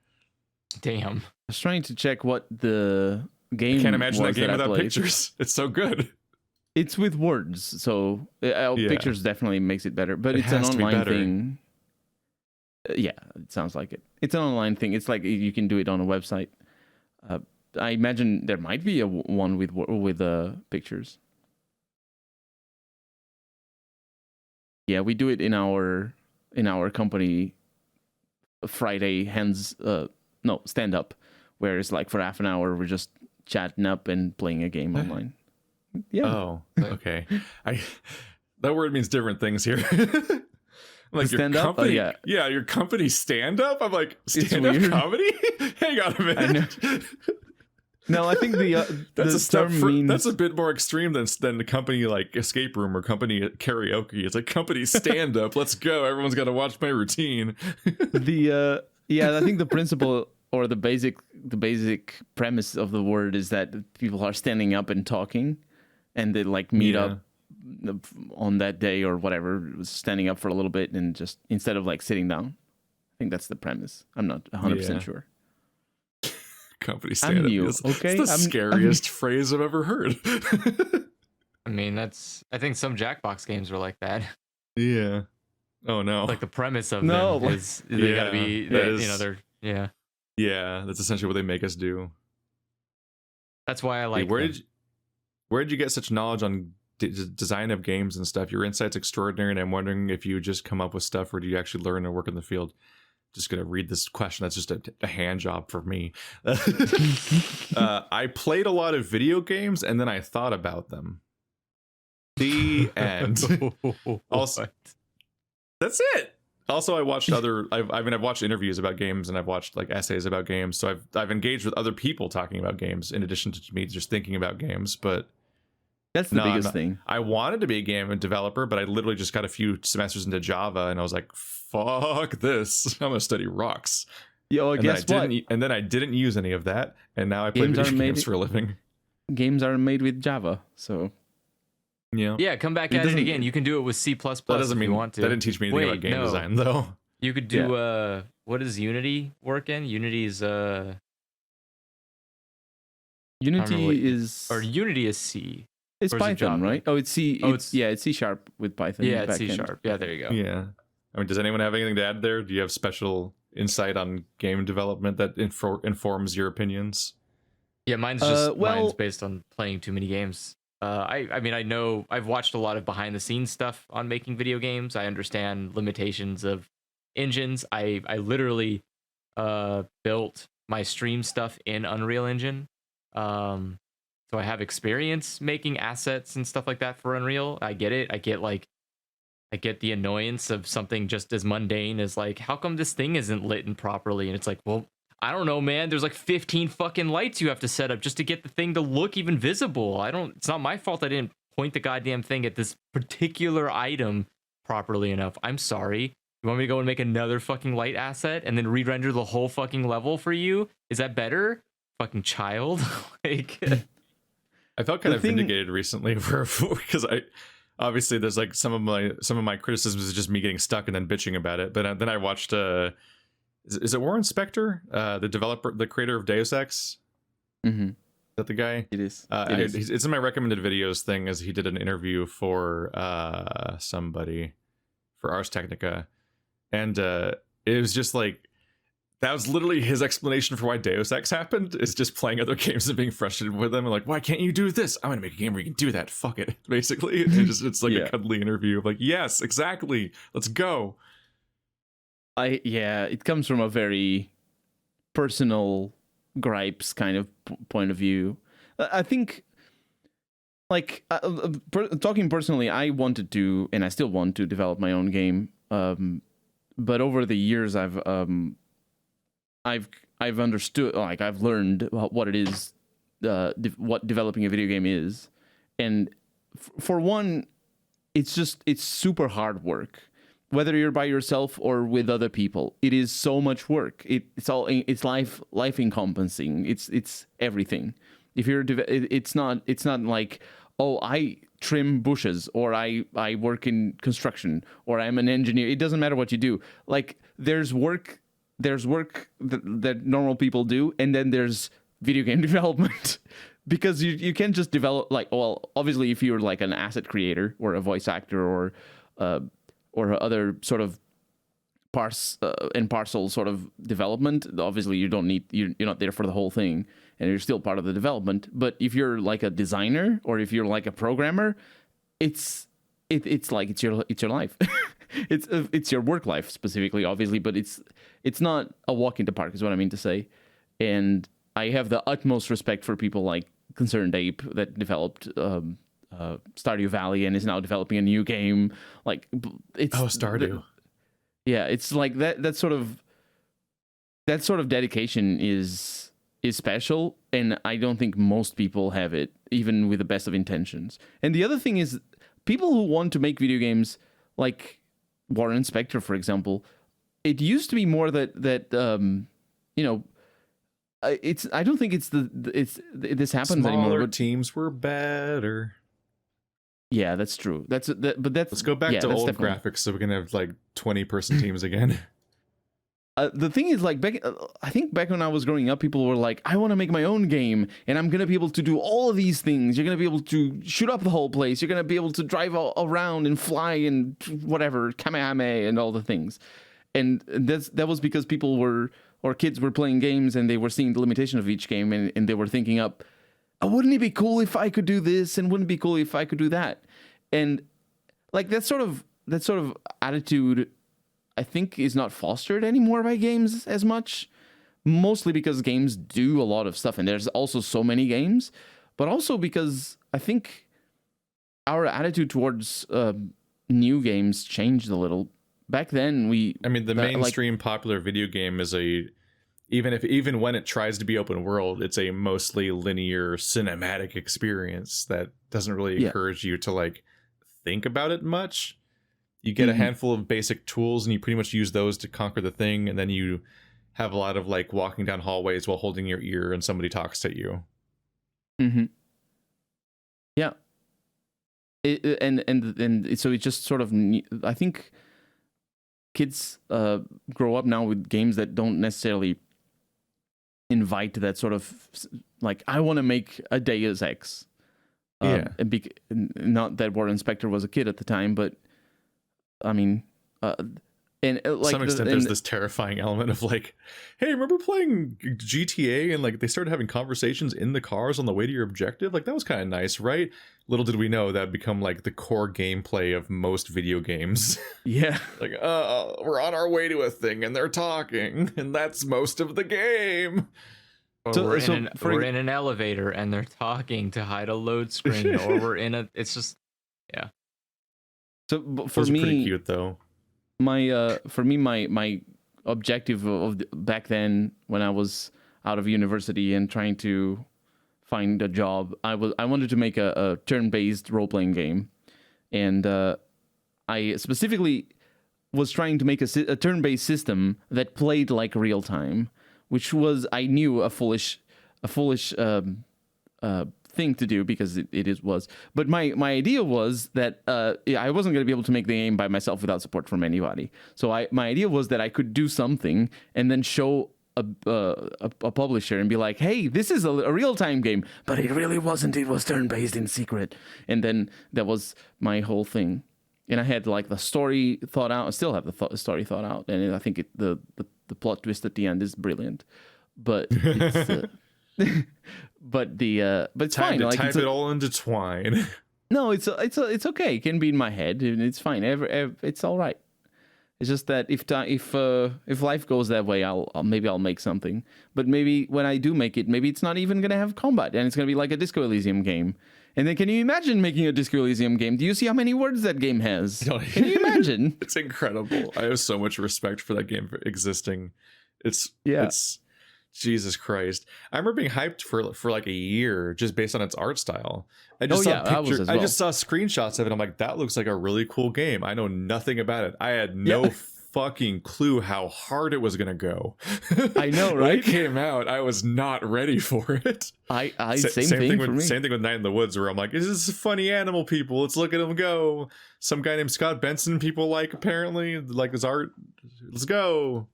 Damn. I was trying to check what the game was. I can't imagine that game without without pictures. It's so good. It's with words, so pictures definitely makes it better. But it's an online thing. Yeah, it sounds like it. It's an online thing. It's like you can do it on a website. I imagine there might be one with pictures. Yeah, we do it in our company Friday stand up, where it's like for half an hour we're just chatting up and playing a game online. Yeah. Oh, okay. That word means different things here. Like your company, your company stand up. I'm like, stand up comedy. Hang on a minute. No, I think that's a bit more extreme than the company like escape room or company karaoke. It's like company stand up. Let's go. Everyone's got to watch my routine. I think the principle or the basic premise of the word is that people are standing up and talking. and they like meet up on that day or whatever, standing up for a little bit and just instead of like sitting down. I think that's the premise. I'm not 100% sure. Company stand-up. new, It's okay? the scariest phrase I've ever heard. I mean, I think some Jackbox games are like that. Yeah. Oh no. Like the premise of No, them is they gotta be, they're Yeah, that's essentially what they make us do. That's why I like. Where did you get such knowledge on design of games and stuff? Your insight's extraordinary, and I'm wondering if you just come up with stuff, or do you actually learn and work in the field? Just gonna read this question. That's just a hand job for me. I played a lot of video games, and then I thought about them. The end. Also, that's it. Also, I watched I've watched interviews about games, and I've watched like essays about games. So I've engaged with other people talking about games in addition to me just thinking about games. But that's the biggest thing. I wanted to be a game developer, but I literally just got a few semesters into Java, and I was like, "Fuck this! I'm gonna study rocks." Yo, guess what? And then I didn't use any of that, and now I play video games for a living. Games are made with Java, so yeah. Come back at it again. You can do it with C++. That doesn't mean you want to. That didn't teach me anything about game design, though. You could do what does Unity work in? Unity's Unity is C. It's Python, right? Oh, it's C. It's C# with Python. Yeah, it's C#. Yeah, there you go. Yeah. I mean, does anyone have anything to add there? Do you have special insight on game development that informs your opinions? Yeah, mine's just mine's based on playing too many games. I mean, I know I've watched a lot of behind the scenes stuff on making video games. I understand limitations of engines. I literally built my stream stuff in Unreal Engine. So I have experience making assets and stuff like that for Unreal. I get it. I get the annoyance of something just as mundane as like, how come this thing isn't lit in properly? And it's like, well, I don't know, man. There's like 15 fucking lights you have to set up just to get the thing to look even visible. It's not my fault I didn't point the goddamn thing at this particular item properly enough. I'm sorry. You want me to go and make another fucking light asset and then re-render the whole fucking level for you? Is that better? Fucking child. Like, I felt kind of vindicated recently because obviously there's like some of my criticisms is just me getting stuck and then bitching about it. But then I watched is it Warren Spector, the creator of Deus Ex? Mm-hmm. Is that the guy? It is. It's in my recommended videos thing, as he did an interview for somebody for Ars Technica, and it was just like, that was literally his explanation for why Deus Ex happened, is just playing other games and being frustrated with them and like, why can't you do this? I'm gonna make a game where you can do that. Fuck it, basically. And it's like a cuddly interview of like, yes, exactly, let's go. It comes from a very personal gripes kind of point of view. I think, like, talking personally, I wanted to, and I still want to develop my own game. But over the years, I've understood, like, I've learned what it is, what developing a video game is, and for one, it's super hard work. Whether you're by yourself or with other people, it is so much work. It's life encompassing. It's everything. If you're, it's not like, oh, I trim bushes, or I work in construction, or I'm an engineer. It doesn't matter what you do. Like, there's work that normal people do, and then there's video game development. Because you can't just develop, like, well, obviously if you're like an asset creator or a voice actor or other sort of and parcel sort of development, obviously you're not there for the whole thing, and you're still part of the development. But if you're like a designer, or if you're like a programmer, it's like it's your life. it's your work life specifically, obviously, but it's not a walk in the park, is what I mean to say. And I have the utmost respect for people like Concerned Ape that developed Stardew Valley and is now developing a new game. Like, it's Stardew. Yeah, it's like that sort of dedication is special, and I don't think most people have it, even with the best of intentions. And the other thing is, people who want to make video games, like Warren Spector, for example, it used to be more that you know, I don't think this happens Smaller anymore. But teams were better. Yeah, that's true. But that's Let's go back to that's old definitely- graphics so we can have like 20-person teams again. The thing is, like, I think back when I was growing up, people were like, I want to make my own game, and I'm going to be able to do all of these things. You're going to be able to shoot up the whole place. You're going to be able to drive around and fly and whatever, Kamehameha and all the things. And that was because people or kids were playing games, and they were seeing the limitation of each game, and they were thinking up, oh, wouldn't it be cool if I could do this, and wouldn't it be cool if I could do that? And like that sort of attitude, I think, is not fostered anymore by games as much, mostly because games do a lot of stuff, and there's also so many games, but also because I think our attitude towards new games changed a little. Back then, the mainstream popular video game is even when it tries to be open world, it's a mostly linear cinematic experience that doesn't really encourage you to like think about it much. You get a handful of basic tools and you pretty much use those to conquer the thing, and then you have a lot of like walking down hallways while holding your ear and somebody talks to you. Yeah. And so it just sort of, I think kids grow up now with games that don't necessarily invite that sort of like, I want to make a Deus Ex. Not that Warren Spector was a kid at the time, but I mean, and like to some extent, there's this terrifying element of like, hey, remember playing GTA and like they started having conversations in the cars on the way to your objective? Like that was kind of nice, right? Little did we know that'd become like the core gameplay of most video games. Yeah. Like, we're on our way to a thing and they're talking, and that's most of the game. Or we're in an elevator and they're talking to hide a load screen, or we're in a. It's just, yeah. So for me, me, pretty cute though. My objective of back then, when I was out of university and trying to find a job, I wanted to make a turn-based role-playing game, and I specifically was trying to make a turn-based system that played like real time, which was, I knew, a foolish thing to do, because it was. But my idea was that I wasn't going to be able to make the game by myself without support from anybody. So my idea was that I could do something and then show a publisher and be like, hey, this is a real-time game, but it really wasn't. It was turn-based in secret. And then that was my whole thing. And I had like the story thought out. I still have the story thought out, and I think the plot twist at the end is brilliant. But it's, but it's time fine. To like, type it all into Twine. No, it's okay. It can be in my head, and it's fine. It's all right. It's just that if life goes that way, I'll make something. But maybe when I do make it, maybe it's not even gonna have combat, and it's gonna be like a Disco Elysium game. And then, can you imagine making a Disco Elysium game? Do you see how many words that game has? Can you imagine? It's incredible. I have so much respect for that game for existing. It's Jesus Christ. I remember being hyped for like a year just based on its art style. I just saw screenshots of it. I'm like, that looks like a really cool game. I know nothing about it. I had no fucking clue how hard it was gonna go. I know, right? When it came out, I was not ready for it. Same thing for me. Same thing with Night in the Woods, where I'm like, this is funny animal people. Let's look at them go. Some guy named Scott Benson people like, apparently, like his art. Let's go.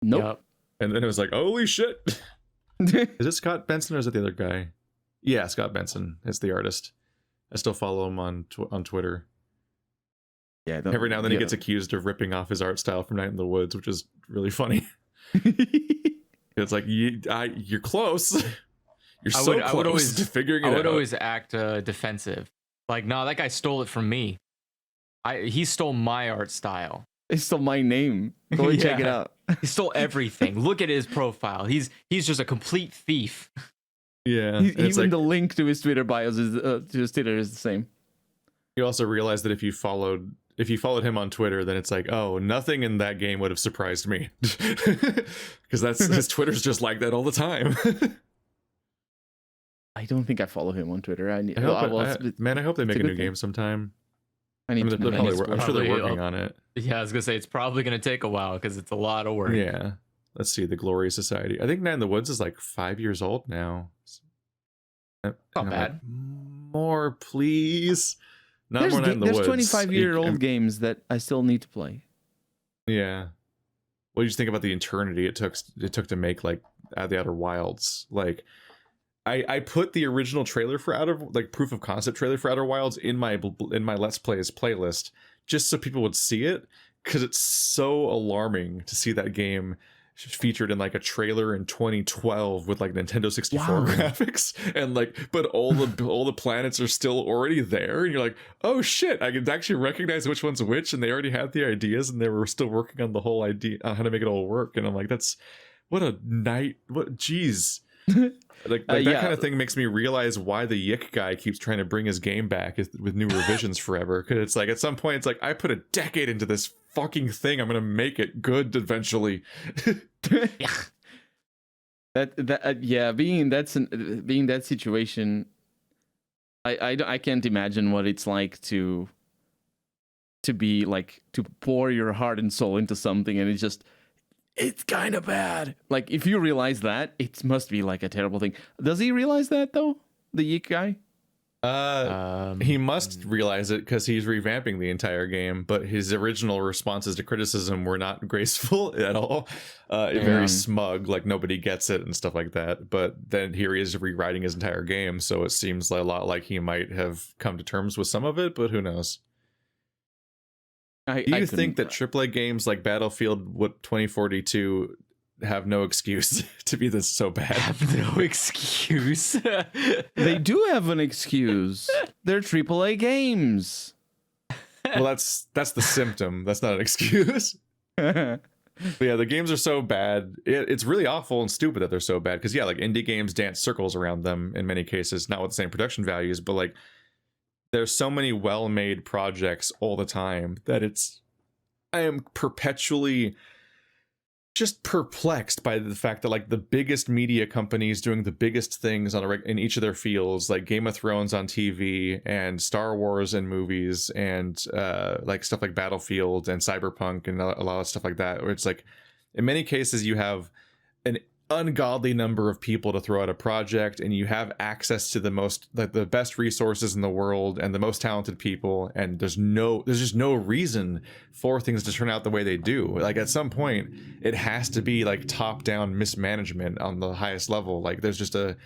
Nope. Yep. And then it was like, holy shit. Is it Scott Benson or is it the other guy? Yeah, Scott Benson is the artist. I still follow him on Twitter. Yeah. Every now and then he gets accused of ripping off his art style from Night in the Woods, which is really funny. It's like, you're close. You're so close to figuring it out. I would always act defensive. Like, no, that guy stole it from me. He stole my art style. He stole my name. Go and check it out. He stole everything. Look at his profile. He's just a complete thief. Yeah. Even the link to his Twitter bios to his Twitter is the same. You also realize that if you followed him on Twitter, then it's like, oh, nothing in that game would have surprised me. Because his Twitter's just like that all the time. I don't think I follow him on Twitter. I hope they make a new game sometime. I'm sure they're working on it. Yeah, I was gonna say it's probably gonna take a while because it's a lot of work. Yeah. Let's see, the Glorious Society. I think Night in the Woods is like 5 years old now. Not bad. more, please. Not more Night in the There's Woods. 25-year-old games that I still need to play. Yeah. What do you just think about the eternity it took to make like the Outer Wilds? Like, I put the original trailer for proof of concept trailer for Outer Wilds in my Let's Plays playlist just so people would see it, because it's so alarming to see that game featured in like a trailer in 2012 with like Nintendo 64 graphics, and like, but all the planets are still already there, and you're like, oh shit, I can actually recognize which one's which, and they already had the ideas and they were still working on the whole idea on how to make it all work. And I'm like, that's jeez. Like that kind of thing makes me realize why the Yick guy keeps trying to bring his game back with new revisions forever, because it's like at some point it's like, I put a decade into this fucking thing, I'm gonna make it good eventually. Being in that situation, I can't imagine what it's like to be like, to pour your heart and soul into something and it's kind of bad. Like, if you realize that, it must be like a terrible thing. Does he realize that though, the Yeek guy? He must realize it because he's revamping the entire game, but his original responses to criticism were not graceful at all. Very smug, like nobody gets it and stuff like that. But then here he is rewriting his entire game, so it seems a lot like he might have come to terms with some of it, but who knows? Do you think that AAA games like Battlefield 2042 have no excuse to be this so bad? Have no excuse. They do have an excuse. They're AAA games. Well, that's the symptom. That's not an excuse. But yeah, the games are so bad. It's really awful and stupid that they're so bad. Because yeah, like indie games dance circles around them in many cases, not with the same production values, but like there's so many well-made projects all the time that I am perpetually just perplexed by the fact that like the biggest media companies doing the biggest things in each of their fields, like Game of Thrones on TV and Star Wars in movies and like stuff like Battlefield and Cyberpunk and a lot of stuff like that, where it's like in many cases you have an ungodly number of people to throw out a project, and you have access to the best resources in the world and the most talented people, and there's just no reason for things to turn out the way they do. Like at some point it has to be like top-down mismanagement on the highest level. Like there's just a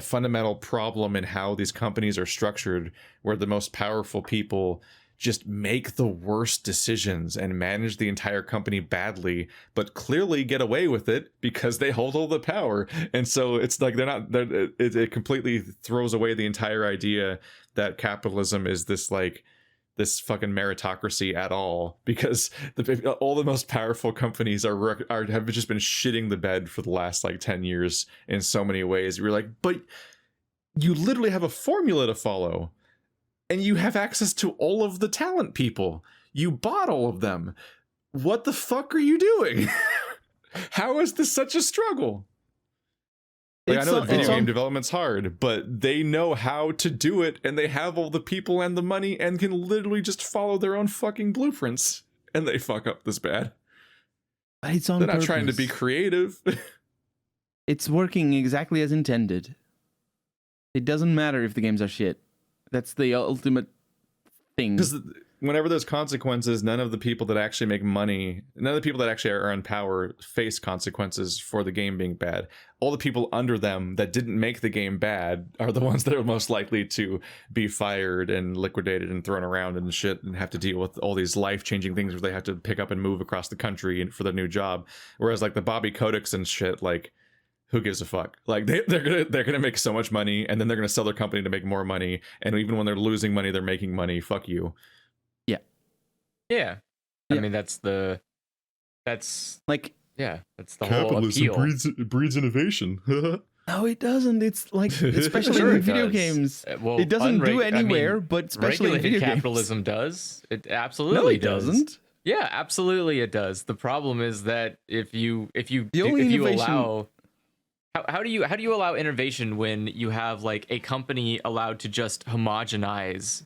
fundamental problem in how these companies are structured, where the most powerful people just make the worst decisions and manage the entire company badly, but clearly get away with it because they hold all the power. And so it's like it completely throws away the entire idea that capitalism is this fucking meritocracy at all, because all the most powerful companies have just been shitting the bed for the last like 10 years in so many ways. You're like, but you literally have a formula to follow. And you have access to all of the talent people. You bought all of them. What the fuck are you doing? How is this such a struggle? Like, I know that video game development's hard, but they know how to do it, and they have all the people and the money and can literally just follow their own fucking blueprints, and they fuck up this bad. It's on They're not purpose. trying to be creative. It's working exactly as intended. It doesn't matter if the games are shit. That's the ultimate thing. Because whenever there's consequences, none of the people that actually make money, none of the people that actually are in power face consequences for the game being bad. All the people under them that didn't make the game bad are the ones that are most likely to be fired and liquidated and thrown around and shit, and have to deal with all these life-changing things where they have to pick up and move across the country for their new job. Whereas like the Bobby Kodaks and shit, like, who gives a fuck? Like they're gonna make so much money, and then they're gonna sell their company to make more money, and even when they're losing money, they're making money. Fuck you. Yeah. I mean that's the Capitalism whole appeal. breeds innovation. No, it doesn't. It's like, especially Sure in it video does. games. Well, It doesn't do anywhere, but especially in regulated video capitalism games. does. It absolutely No, it does. doesn't. Yeah, absolutely it does. The problem is that if you only innovation- allow how do you allow innovation when you have like a company allowed to just homogenize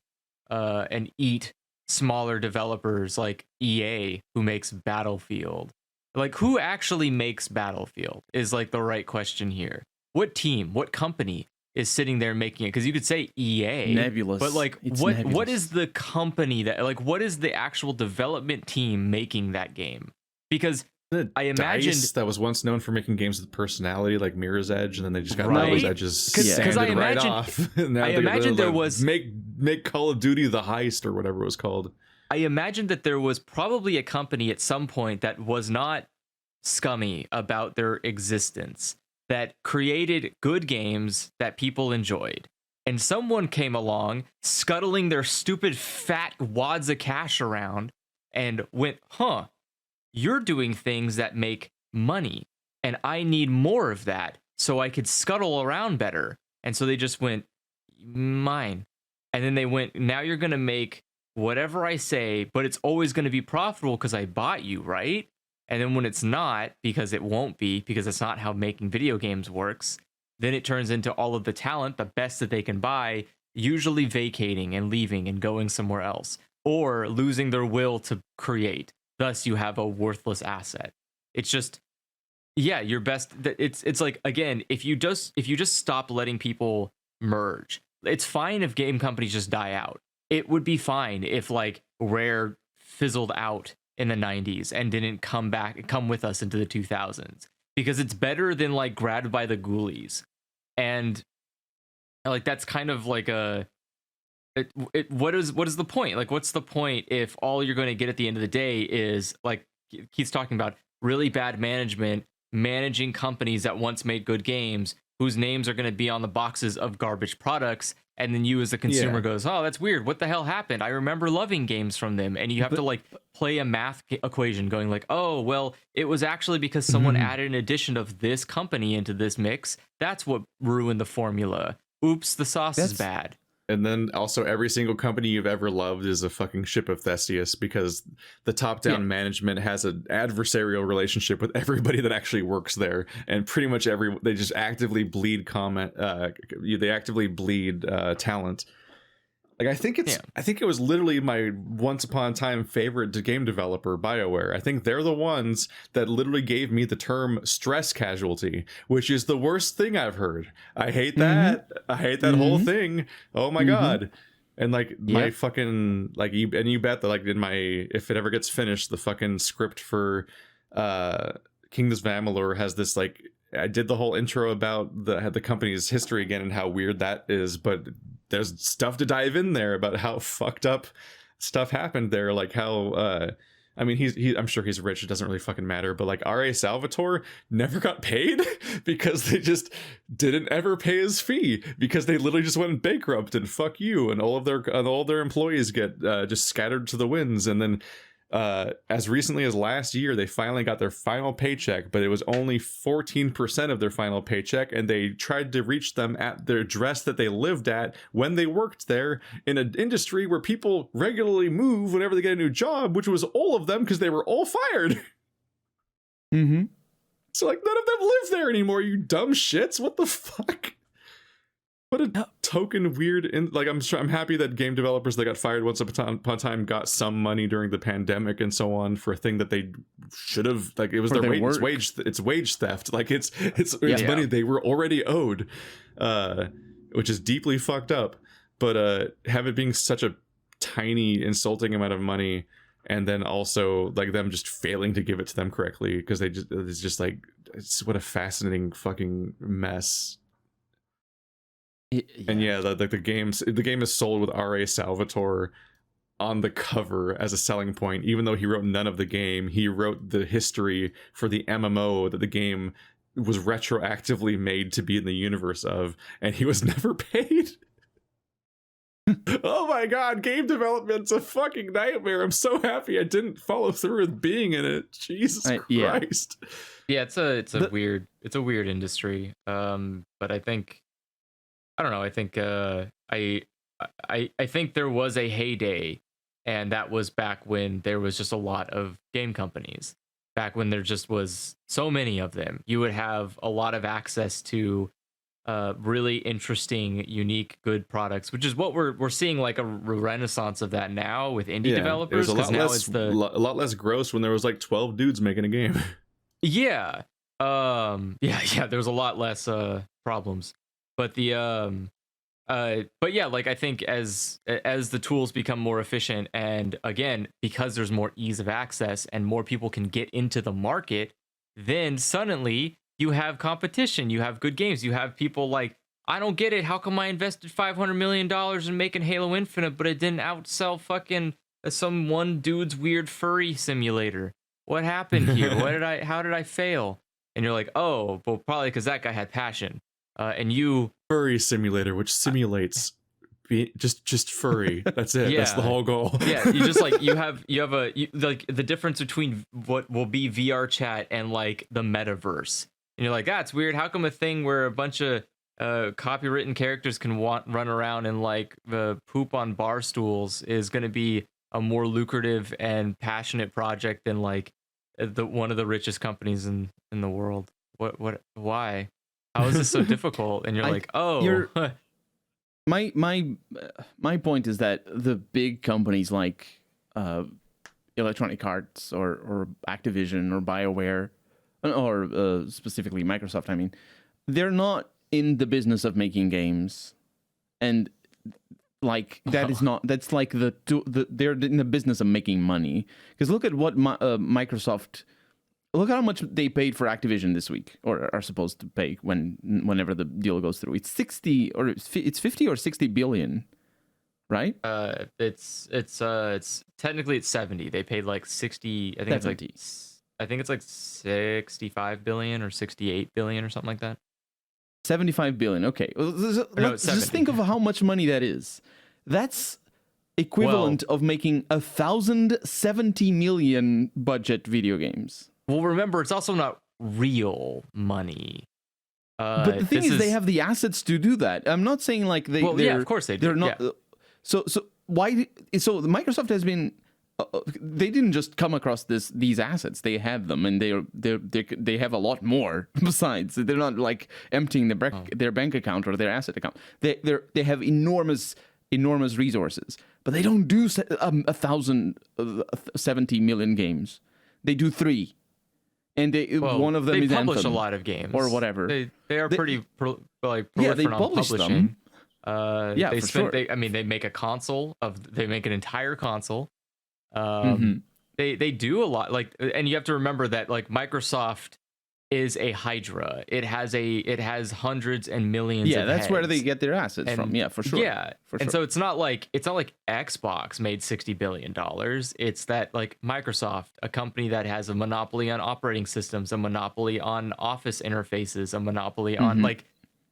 and eat smaller developers like EA, who makes Battlefield? Like, who actually makes Battlefield is like the right question here. What team, what company is sitting there making it, because you could say EA, Nebulous. but like It's what nebulous. is the company that, like, what is the actual development team making that game? Because I imagined DICE, that was once known for making games with personality, like Mirror's Edge, and then they just got all Right? those edges 'Cause sanded I right imagine- off. And now I they're imagine there like, was- make Call of Duty the Heist or whatever it was called. I imagined that there was probably a company at some point that was not scummy about their existence, that created good games that people enjoyed. And someone came along, scuttling their stupid fat wads of cash around, and went, huh, you're doing things that make money, and I need more of that so I could scuttle around better. And so they just went, mine. And then they went, now you're going to make whatever I say, but it's always going to be profitable because I bought you, right? And then when it's not, because it won't be, because that's not how making video games works, then it turns into all of the talent, the best that they can buy, usually vacating and leaving and going somewhere else, or losing their will to create. Thus, you have a worthless asset. It's just, yeah, your best. It's like, again, if you just stop letting people merge, it's fine if game companies just die out. It would be fine if like Rare fizzled out in the 90s and didn't come with us into the 2000s, because it's better than like Grabbed by the Ghoulies. And like that's kind of like what is the point? Like, what's the point if all you're going to get at the end of the day is, like Keith's talking about, really bad management managing companies that once made good games, whose names are going to be on the boxes of garbage products, and then you as a consumer goes, oh, that's weird, what the hell happened? I remember loving games from them. And you have to like play a math equation going like, oh, well, it was actually because someone added an addition of this company into this mix. That's what ruined the formula. Oops, the sauce is bad. And then also every single company you've ever loved is a fucking ship of Theseus, because the top-down management has an adversarial relationship with everybody that actually works there, and pretty much they just actively bleed they actively bleed talent. Like I think it was literally my once upon a time favorite game developer, BioWare. I think they're the ones that literally gave me the term stress casualty, which is the worst thing I've heard. I hate that. I hate that whole thing. Oh my god. And like my fucking like you bet that like if it ever gets finished, the fucking script for Kingdoms of Amalur has this like, I did the whole intro about the company's history again and how weird that is, but there's stuff to dive in there about how fucked up stuff happened there, like how I mean I'm sure he's rich, it doesn't really fucking matter, but like R.A. Salvatore never got paid because they just didn't ever pay his fee, because they literally just went bankrupt, and fuck you, and all their employees get just scattered to the winds. And then as recently as last year, they finally got their final paycheck, but it was only 14% of their final paycheck, and they tried to reach them at their address that they lived at when they worked there, in an industry where people regularly move whenever they get a new job, which was all of them because they were all fired. So like none of them live there anymore, you dumb shits. What the fuck? What a token weird. I'm happy that game developers that got fired once upon a time got some money during the pandemic and so on for a thing that they should have, like, it was their wage. It's wage theft. Like it's money they were already owed, which is deeply fucked up. But have it being such a tiny insulting amount of money, and then also like them just failing to give it to them correctly because it's just like, it's what a fascinating fucking mess. And the game is sold with R.A. Salvatore on the cover as a selling point, even though he wrote none of the game. He wrote the history for the MMO that the game was retroactively made to be in the universe of, and he was never paid. Oh my god, game development's a fucking nightmare. I'm so happy I didn't follow through with being in it. Jesus Christ. Yeah, it's a weird industry. But I think, I don't know. I think I think there was a heyday, and that was back when there was just a lot of game companies. Back when there just was so many of them, you would have a lot of access to really interesting, unique, good products, which is what we're seeing, like a renaissance of that now with indie developers. It was a lot less gross when there was like 12 dudes making a game. Yeah. There was a lot less problems. But but yeah, like I think as the tools become more efficient, and again, because there's more ease of access and more people can get into the market, then suddenly you have competition, you have good games, you have people like, I don't get it, how come I invested $500 million in making Halo Infinite, but it didn't outsell fucking some one dude's weird furry simulator? What happened here? How did I fail? And you're like, oh, well, probably because that guy had passion. And you Furry simulator, which simulates just furry. That's it. Yeah. That's the whole goal. Yeah, you just like you have like the difference between what will be VR chat and like the metaverse. And you're like, that's weird. How come a thing where a bunch of copywritten characters can run around and like poop on bar stools is going to be a more lucrative and passionate project than like one of the richest companies in the world? Why? How is this so difficult? And you're like, oh. My point is that the big companies like Electronic Arts or Activision or BioWare or specifically Microsoft, I mean, they're not in the business of making games, and like that is not, that's like they're in the business of making money. Because look at what Microsoft. Look how much they paid for Activision this week, or are supposed to pay whenever the deal goes through. It's 50 or 60 billion, right? It's technically it's 70. They paid like 60. I think 70. it's like 65 billion or 68 billion or something like that. 75 billion. Okay, No, it's just 70. think of how much money that is. That's equivalent of making 1,070 million budget video games. Well, remember, it's also not real money. But the thing is, they have the assets to do that. I'm not saying like they. Well, yeah, of course they do. They're not. Yeah. So why? So Microsoft has been. They didn't just come across these assets. They had them, and they have a lot more besides. They're not like emptying their bank account or their asset account. They have enormous resources, but they don't do 1,070 million games. They do 3. And one of them is publish Anthem, a lot of games or whatever. They are pretty prolific they on publish publishing. them. They for sure. They make a console they make an entire console. They do a lot, like, and you have to remember that like Microsoft is a hydra. It has hundreds and millions. Yeah, of that's heads. where they get their assets from. Yeah, for sure. Yeah, for and sure. so it's not like Xbox made $60 billion. It's that like Microsoft, a company that has a monopoly on operating systems, a monopoly on Office interfaces, a monopoly on like,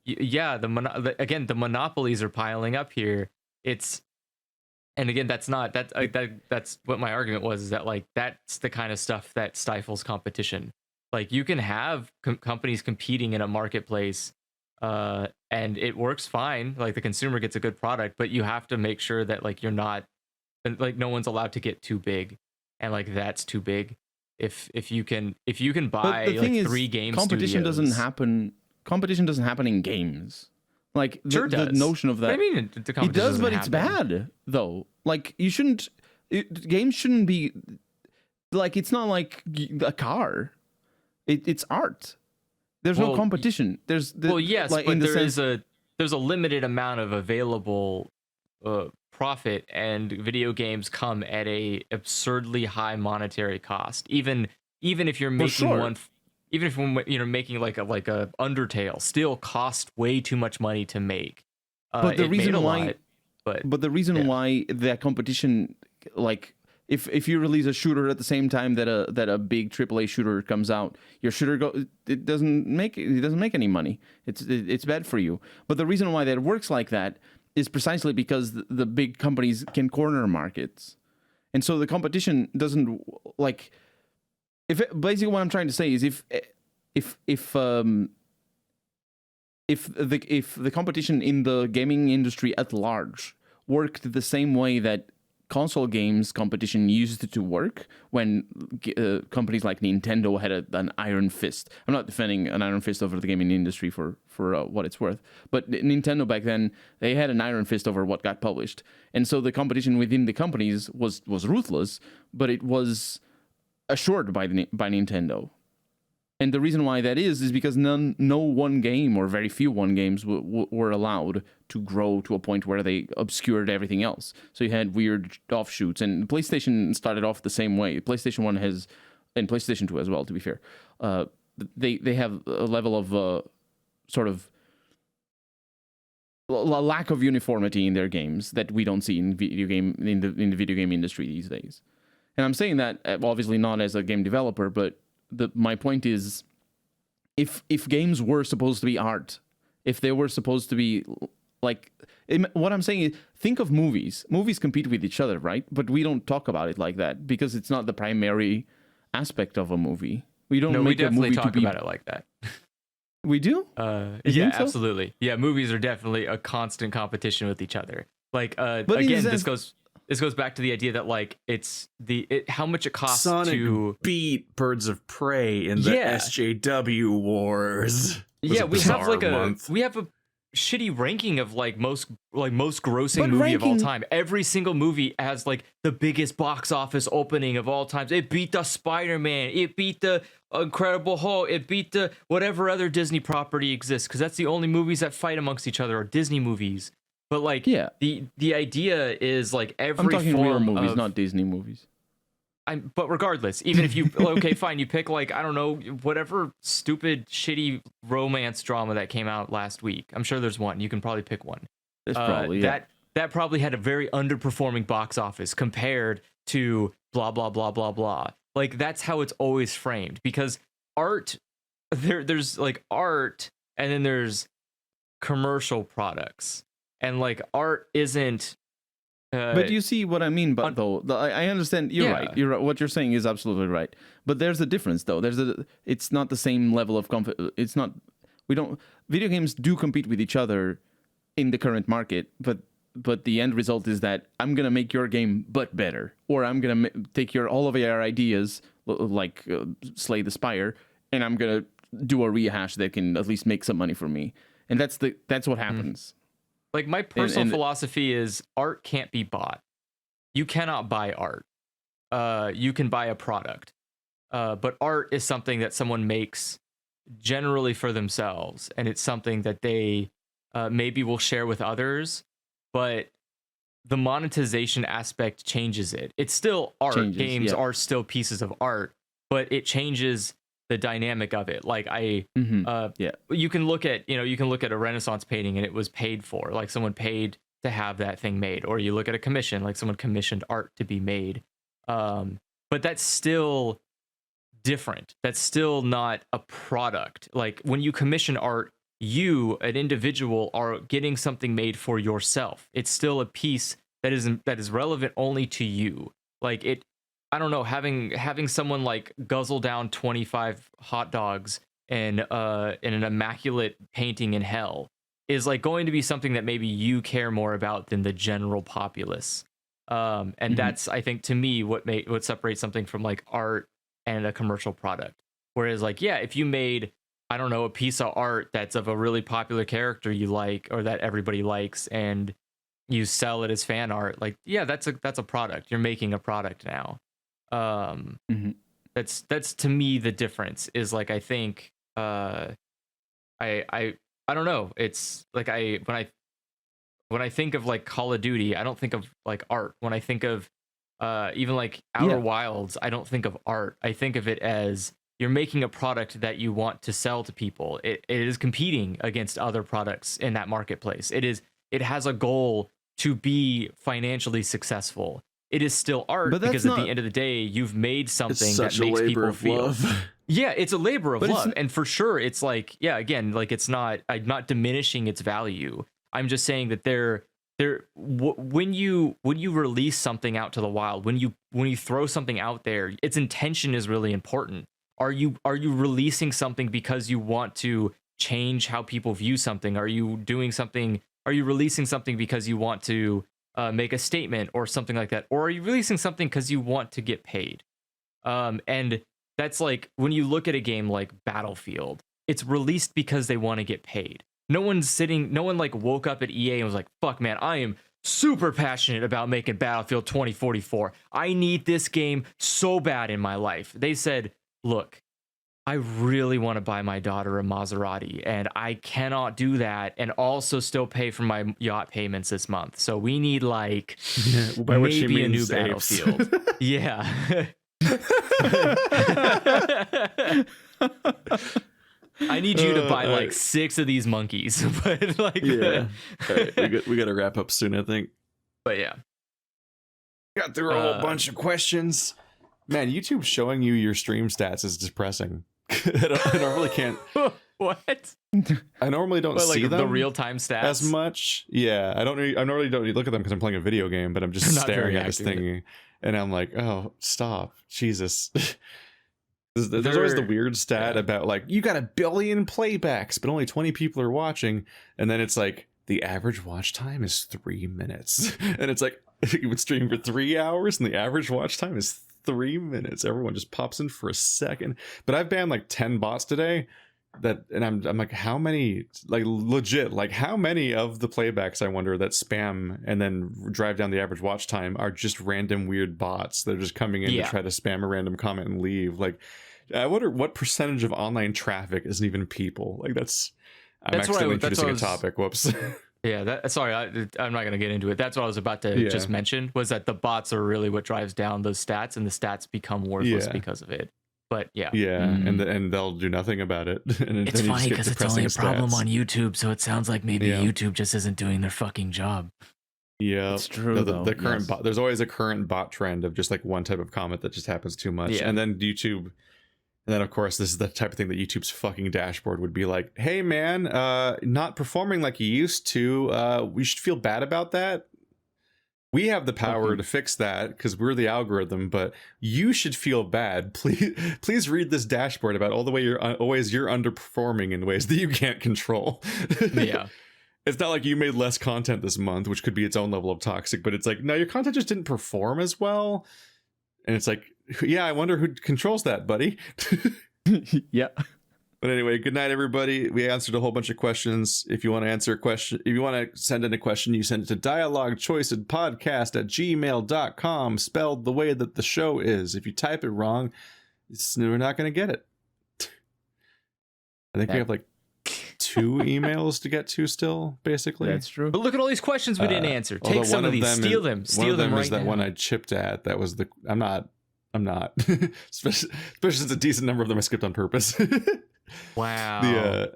the monopolies are piling up here. And again, that's what my argument was, is that like that's the kind of stuff that stifles competition. Like you can have companies competing in a marketplace, and it works fine. Like the consumer gets a good product, but you have to make sure that like you're not, like no one's allowed to get too big, and like that's too big. If you can buy like 3 game competition studios, doesn't happen. Competition doesn't happen in games. Like the notion of that. What do you mean it does, but it's bad though. Like you shouldn't. Games shouldn't be like, it's not like a car. It's art. There's no competition. There's yes, like, but there's a limited amount of available profit, and video games come at a absurdly high monetary cost. Even if you're making one, even if you're making like a Undertale, still cost way too much money to make. But the reason why, but the reason why that competition, like. If you release a shooter at the same time that a big AAA shooter comes out, your shooter it doesn't make any money. It's bad for you. But the reason why that works like that is precisely because the big companies can corner markets, and so the competition doesn't like. Basically what I'm trying to say is if the competition in the gaming industry at large worked the same way that console games competition used to work, when companies like Nintendo had an iron fist. I'm not defending an iron fist over the gaming industry for what it's worth, but Nintendo back then, they had an iron fist over what got published, and so the competition within the companies was ruthless, but it was assured by Nintendo. And the reason why that is because no one game, or very few one games, were allowed to grow to a point where they obscured everything else. So you had weird offshoots, and PlayStation started off the same way. PlayStation 1 has, and PlayStation 2 as well, to be fair. They have a level of sort of a lack of uniformity in their games that we don't see in the video game industry these days. And I'm saying that obviously not as a game developer, but my point is, if games were supposed to be art, if they were supposed to be like, what I'm saying is, think of movies. Movies compete with each other, right? But we don't talk about it like that because it's not the primary aspect of a movie. We don't make a movie talk to be about it like that. We do? Yeah, so? absolutely. Yeah, movies are definitely a constant competition with each other. Like, But again, this goes back to the idea that like how much it costs Sonic to beat Birds of Prey in the SJW wars. Yeah, we have a shitty ranking of like most grossing movie of all time. Every single movie has like the biggest box office opening of all times. It beat the Spider-Man, it beat the Incredible Hulk, it beat the whatever other Disney property exists, because that's the only movies that fight amongst each other are Disney movies. But like, the idea is like every I'm talking form real movies, of, not Disney movies. but regardless, even if you okay, fine, you pick like, I don't know, whatever stupid shitty romance drama that came out last week. I'm sure there's one. You can probably pick one. There's probably that probably had a very underperforming box office compared to blah blah blah blah blah. Like, that's how it's always framed, because art, there's like art, and then there's commercial products, and like art isn't. But you see what I mean, but I understand. You're right. You're right. What you're saying is absolutely right. But there's a difference, though. It's not the same level of it's not. Video games do compete with each other in the current market, but the end result is that I'm gonna make your game but better, or I'm gonna take all of your ideas, like Slay the Spire, and I'm gonna do a rehash that can at least make some money for me. And that's what happens. Like, my personal philosophy is art can't be bought. You cannot buy art. You can buy a product. But art is something that someone makes generally for themselves, and it's something that they maybe will share with others, but the monetization aspect changes it. It's still art. Games are still pieces of art, but it changes the dynamic of it. Like, you can look at a Renaissance painting and it was paid for, like someone paid to have that thing made, or you look at a commission, like someone commissioned art to be made. But that's still different. That's still not a product. Like, when you commission art, you, an individual, are getting something made for yourself. It's still a piece that is relevant only to you. Like, I don't know, having someone like guzzle down 25 hot dogs in an immaculate painting in hell is like going to be something that maybe you care more about than the general populace. And that's, I think, to me, what separates something from like art and a commercial product. Whereas, like, yeah, if you made, I don't know, a piece of art that's of a really popular character you like, or that everybody likes, and you sell it as fan art, like, yeah, that's a product. You're making a product now. That's to me the difference. Is like, I think I don't know. It's like, when I think of like Call of Duty, I don't think of like art. When I think of even like Outer Wilds, I don't think of art. I think of it as you're making a product that you want to sell to people. It is competing against other products in that marketplace. It has a goal to be financially successful. It is still art, because at the end of the day, you've made something that makes people feel. Yeah, it's a labor of love, and for sure, it's like, yeah, again, like, it's not. I'm not diminishing its value. I'm just saying that when you release something out to the wild, when you throw something out there, its intention is really important. Are you releasing something because you want to change how people view something? Are you releasing something because you want to make a statement or something like that? Or are you releasing something because you want to get paid? And that's like, when you look at a game like Battlefield, it's released because they want to get paid. No one like woke up at EA and was like, fuck man, I am super passionate about making Battlefield 2044. I need this game so bad in my life. They said, look, I really want to buy my daughter a Maserati, and I cannot do that and also still pay for my yacht payments this month. So we need like By which she maybe a new means apes. battlefield. Yeah. I need you to buy like 6 of these monkeys, but like Yeah. All right, we got to wrap up soon, I think. but yeah. Got through a whole bunch of questions. Man, YouTube showing you your stream stats is depressing. I normally can't. What? I normally don't What, like see them the real-time stats as much. Yeah, I normally don't look at them because I'm playing a video game, but I'm just They're not staring very at this active. thing, and I'm like, oh, stop, Jesus. There's always the They're- weird stat yeah. about like you got 1 billion playbacks, but only 20 people are watching, and then it's like the average watch time is 3 minutes, and it's like you would stream for 3 hours, and the average watch time is 3 minutes. Everyone just pops in for a second. But I've banned like 10 bots today. And I'm like, how many, like legit, like how many of the playbacks, I wonder, that spam and then drive down the average watch time are just random weird bots that are just coming in to try to spam a random comment and leave. Like, I wonder what percentage of online traffic isn't even people. Like I'm accidentally introducing a topic. Whoops. Yeah, sorry, I'm not going to get into it. That's what I was about to just mention, was that the bots are really what drives down those stats, and the stats become worthless because of it. But yeah. And they'll do nothing about it. And It's then you just funny get because it's only a depressing problem stats. on YouTube, so it sounds like maybe YouTube just isn't doing their fucking job. Yeah, It's true. The current yes. bot, there's always a current bot trend of just like one type of comment that just happens too much, Yeah. and then YouTube. And then, of course, this is the type of thing that YouTube's fucking dashboard would be like, hey, man, not performing like you used to. We should feel bad about that. We have the power to fix that because we're the algorithm, but you should feel bad. Please read this dashboard about all the way you're underperforming in ways that you can't control. Yeah. It's not like you made less content this month, which could be its own level of toxic, but it's like, no, your content just didn't perform as well. And it's like, yeah, I wonder who controls that, buddy. Yeah. But anyway, good night, everybody. We answered a whole bunch of questions. If you want to answer a question, if you want to send in a question, you send it to dialogchoiceandpodcast@gmail.com, spelled the way that the show is. If you type it wrong, we're not going to get it. I think we have like 2 emails to get to still, basically. That's true. But look at all these questions we didn't answer. Although Take some one of these. them Steal is- them. one Steal of them them right is that now. one I chipped at. That was I'm not. especially since a decent number of them I skipped on purpose. Wow.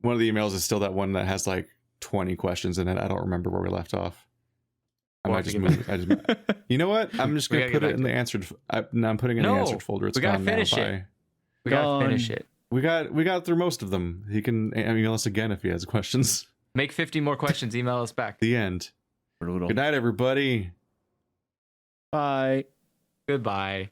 One of the emails is still that one that has like 20 questions in it. I don't remember where we left off. I We'll might have just to move. You know what? I'm just We gonna gotta put get it in the answered. No, I'm putting it in the answered folder. It's we gotta gone finish now. it. Bye. We gotta Gone. finish it. We got through most of them. He can email us again if he has questions. Make 50 more questions. Email us back. The end. Brutal. Good night, everybody. Bye. Goodbye.